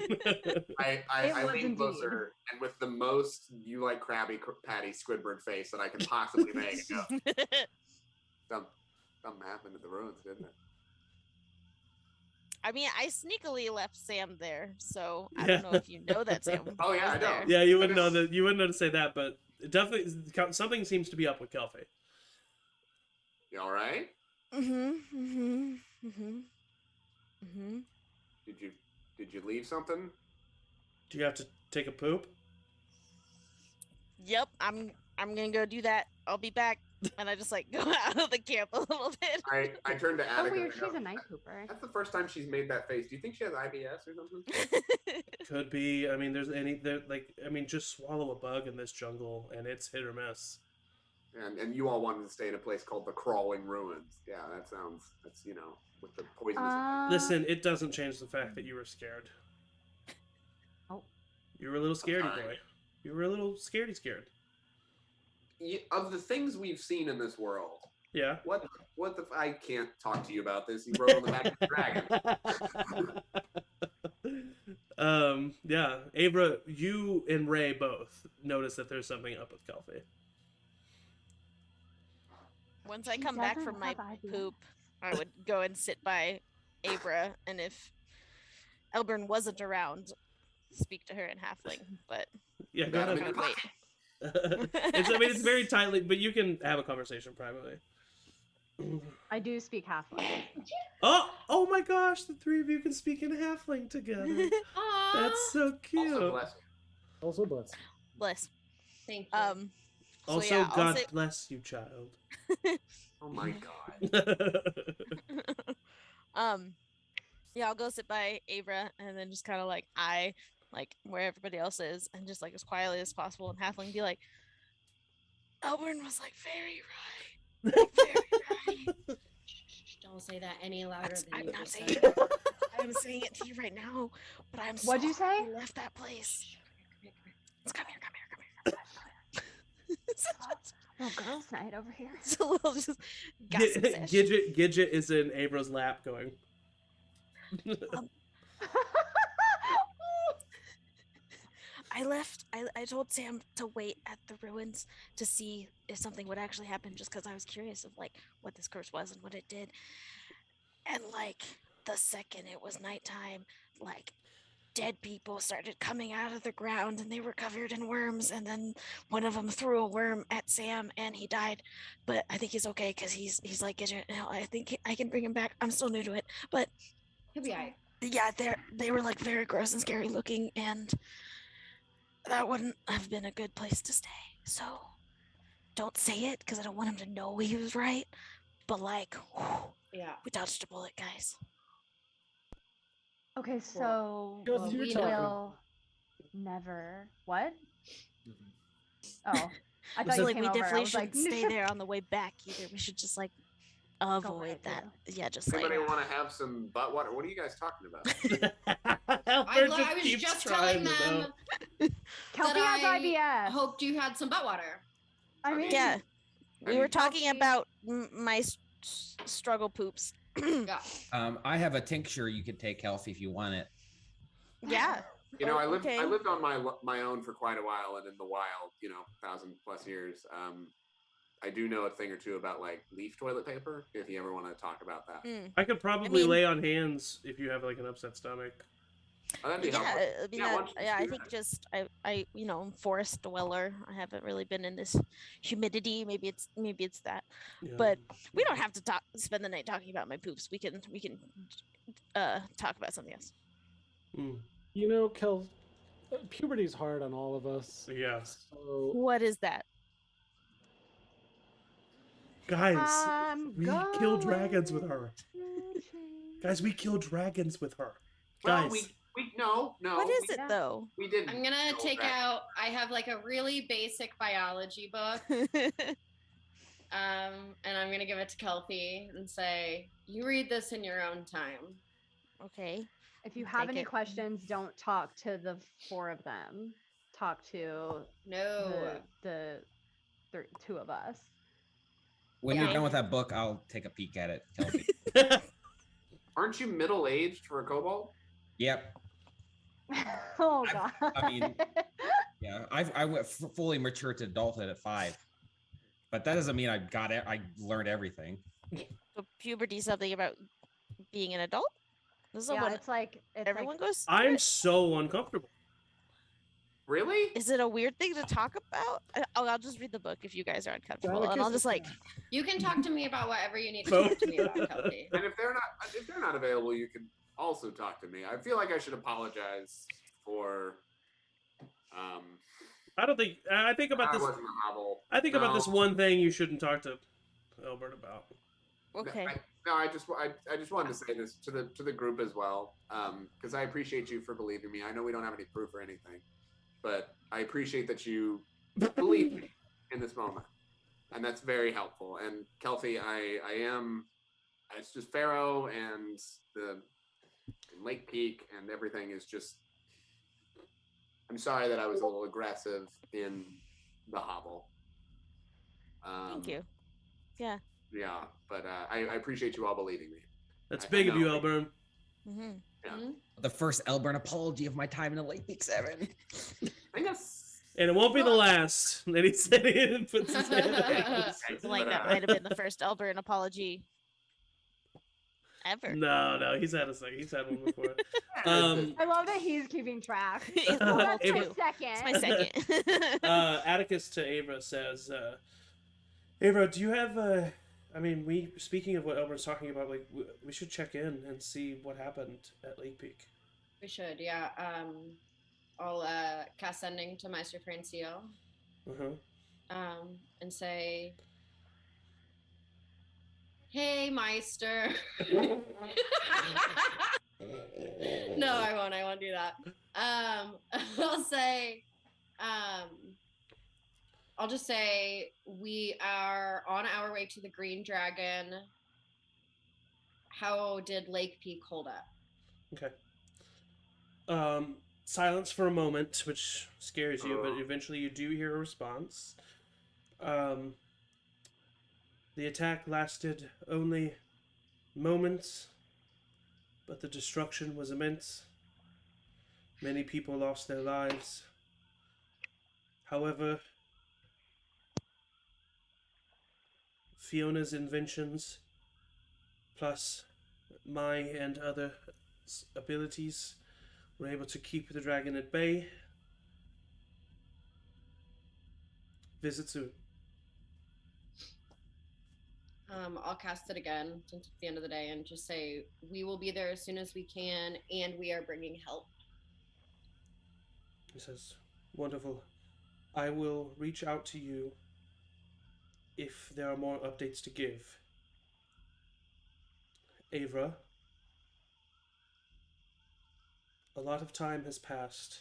It was lean indeed. closer, and with the most you like Krabby Patty Squidward face that I can possibly make, I go, something happened at the ruins, didn't it? I mean, I sneakily left Sam there, so I Yeah. don't know if you know that Sam. Oh, yeah, was I know. there. Yeah, you wouldn't know that. You wouldn't know to say that, but definitely something seems to be up with Kelpie. You all right? Did you leave something? Do you have to take a poop? Yep, I'm gonna go do that. I'll be back. And I just like go out of the camp a little bit. I turned to Oh, Attica. weird. and go, She's a night pooper. That's the first time she's made that face. Do you think she has IBS or something? Could be. I mean, just swallow a bug in this jungle, and it's hit or miss. And you all wanted to stay in a place called the Crawling Ruins. Yeah, that's with the poisonous. Listen, it doesn't change the fact that you were scared. Oh. You were a little scaredy Sorry. boy. You were a little scared. Of the things we've seen in this world, Yeah. what the I can't talk to you about this. You rode on the back of the dragon. Yeah. Abra, you and Ray both notice that there's something up with Kelpie. Once I She come back doesn't from my have IBS. poop, I would go and sit by Abra, and if Elburn wasn't around, speak to her in Halfling. But Yeah, go Got him ahead. in your wait. It's very tightly, but you can have a conversation privately. I do speak halfling. Oh my gosh, the 3 of you can speak in Halfling together. Aww. That's so cute. Also bless. Also bless. Bless. Thank you. So Also, yeah, I'll God sit- bless you, child. Oh my god. Yeah, I'll go sit by Abra and then just kind of like where everybody else is, and just like as quietly as possible, and Halfling be like, Elburn was like very right. Like, very right. Shh, don't say that any louder than I'm you not just saying said. it. I'm saying it to you right now, but I'm so What'd you say? happy you left that place. Come here. Let's come here. Oh, girls' night over here. It's a little just gossip sesh. Gidget is in Abra's lap going. I told Sam to wait at the ruins to see if something would actually happen, just because I was curious of like what this curse was and what it did. And like the second it was nighttime, like dead people started coming out of the ground, and they were covered in worms, and then one of them threw a worm at Sam and he died. But I think he's okay because he's like, I think I can bring him back. I'm still new to it, but He'll be alright. yeah, they were like very gross and scary looking, and that wouldn't have been a good place to stay. So don't say it because I don't want him to know he was right. But like, Yeah. we dodged a bullet, guys. Okay, so Go Well, through we talking. we'll never. What? Oh, I I thought feel you like came we over. I definitely was like, shouldn't stay there on the way back either. We should just like avoid right that. Yeah, just like Anybody want to have some butt water? What are you guys talking about? Albert I was keeps just trying telling to know. them Kelpie that has IBS. hoped you had some butt water. I mean, yeah. We were talking Kelpie- about my struggle poops. Yeah. I have a tincture you could take, Kelsey, if you want it. Yeah. I lived Okay. I lived on my own for quite a while, and in the wild, 1,000+ years. I do know a thing or two about like leaf toilet paper. If you ever want to talk about that, I could probably mean- lay on hands if you have like an upset stomach. oh, that'd be Yeah, helpful. I mean, Yeah, why don't you I do think that? just I forest dweller. I haven't really been in this humidity. Maybe it's that. Yeah. But we don't have to spend the night talking about my poops. We can talk about something else. Mm, You know, Kel, puberty's hard on all of us. yeah. So What is that? Guys, I'm we kill dragons going with her. to change. Guys, we kill dragons with her. Well, Guys. we no. What is we, it though? We didn't. I'm gonna kill take dragons. out. I have like a really basic biology book. And I'm gonna give it to Kelpie and say, "You read this in your own time." Okay. If you I'll have take any it. questions, don't talk to the 4 of them. Talk to No. the two of us. When Yeah. you're done with that book, I'll take a peek at it. Kelpie. Aren't you middle aged for a kobold? Yep. Oh I've- god. I mean, Yeah, I went fully mature to adulthood at 5, but that doesn't mean I got it. I learned everything. So puberty something about being an adult? This is yeah, when it's like everyone goes. I'm so uncomfortable. Really? Is it a weird thing to talk about? I'll just read the book if you guys are uncomfortable, and Atticus I'll just like. You can talk to me about whatever you need to Both. talk to me about, Kelpie. And if they're not available, you can also talk to me. I feel like I should apologize for I don't think. I think about I this. wasn't a hovel. I think about this No. one thing you shouldn't talk to Albert about. Okay. I just wanted to say this to the group as well, because I appreciate you for believing me. I know we don't have any proof or anything, but I appreciate that you believe me in this moment, and that's very helpful. And Kelpie, I am. It's just Pharaoh and the Lake Peak and everything is just. I'm sorry that I was a little aggressive in the hovel. Thank you. Yeah. Yeah, but I appreciate you all believing me. That's I big of you, know. Albert. Mm-hmm. Yeah. Hmm? The first Elburn apology of my time in the Lake Peak 7. I guess. And it won't be the last. And he said it puts his hand up. Like that might have been the first Elburn apology ever. No, he's had a second. He's had one before. I love that he's keeping track. It's Well, my that's my Ava- second. It's my second. Atticus to Avra says, Avra, do you have I mean, speaking of what Elber's talking about, like we should check in and see what happened at Lake Peak. We should, yeah. I'll cast sending to Maestro Francio, Uh-huh. and say, "Hey, Meister." No, I won't. I won't do that. I'll say, I'll just say we are on our way to the Green Dragon. How did Lake Peak hold up? Okay. Silence for a moment, which scares you, but eventually you do hear a response. The attack lasted only moments, but the destruction was immense. Many people lost their lives. However, Fiona's inventions, plus my and other abilities, were able to keep the dragon at bay. Visit soon. I'll cast it again since it's the end of the day and just say we will be there as soon as we can, and we are bringing help. He says, wonderful. I will reach out to you if there are more updates to give. Avra, a lot of time has passed.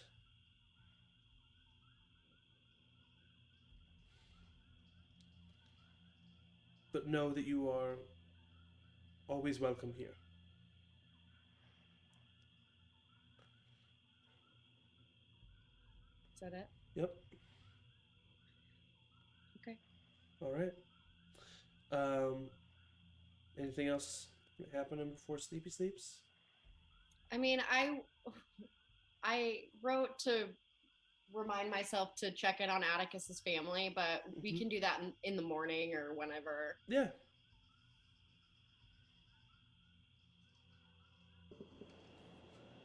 But know that you are always welcome here. Is that it? Yep. Okay. All right. Anything else happening before Sleepy sleeps? I mean, I wrote to remind myself to check in on Atticus's family, but we Mhm. can do that in the morning or whenever. Yeah.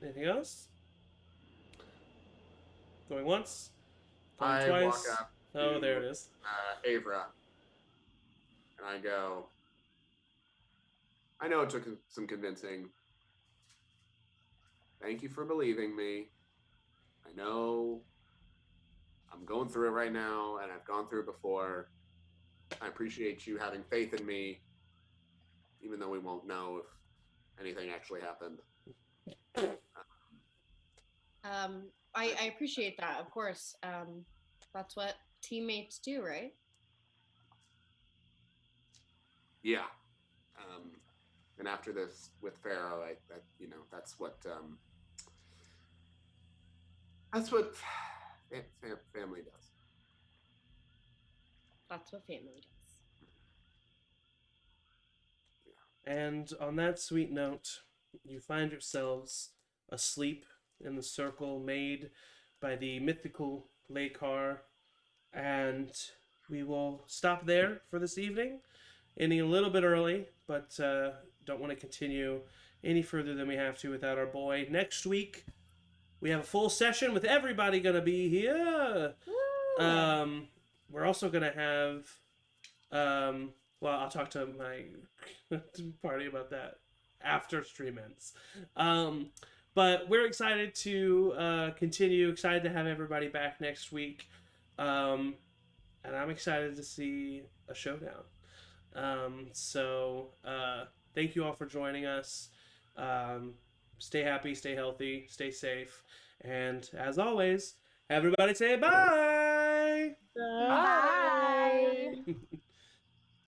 Anything else? Going once? Going I twice? walk up Oh, to, there it is. Avra, and I go. I know it took some convincing. Thank you for believing me. I know I'm going through it right now, and I've gone through it before. I appreciate you having faith in me, even though we won't know if anything actually happened. I appreciate that, of course. That's what teammates do, right? yeah. And after this with Pharaoh, that's what family does. That's what family does. And on that sweet note, you find yourselves asleep in the circle made by the mythical Lakar, and we will stop there for this evening. Ending a little bit early, but don't want to continue any further than we have to without our boy. Next week, we have a full session with everybody going to be here. We're also going to have well, I'll talk to my party about that after stream ends. But we're excited to continue, excited to have everybody back next week. And I'm excited to see a showdown. So thank you all for joining us. Stay happy, stay healthy, stay safe. And as always, everybody say bye! Bye.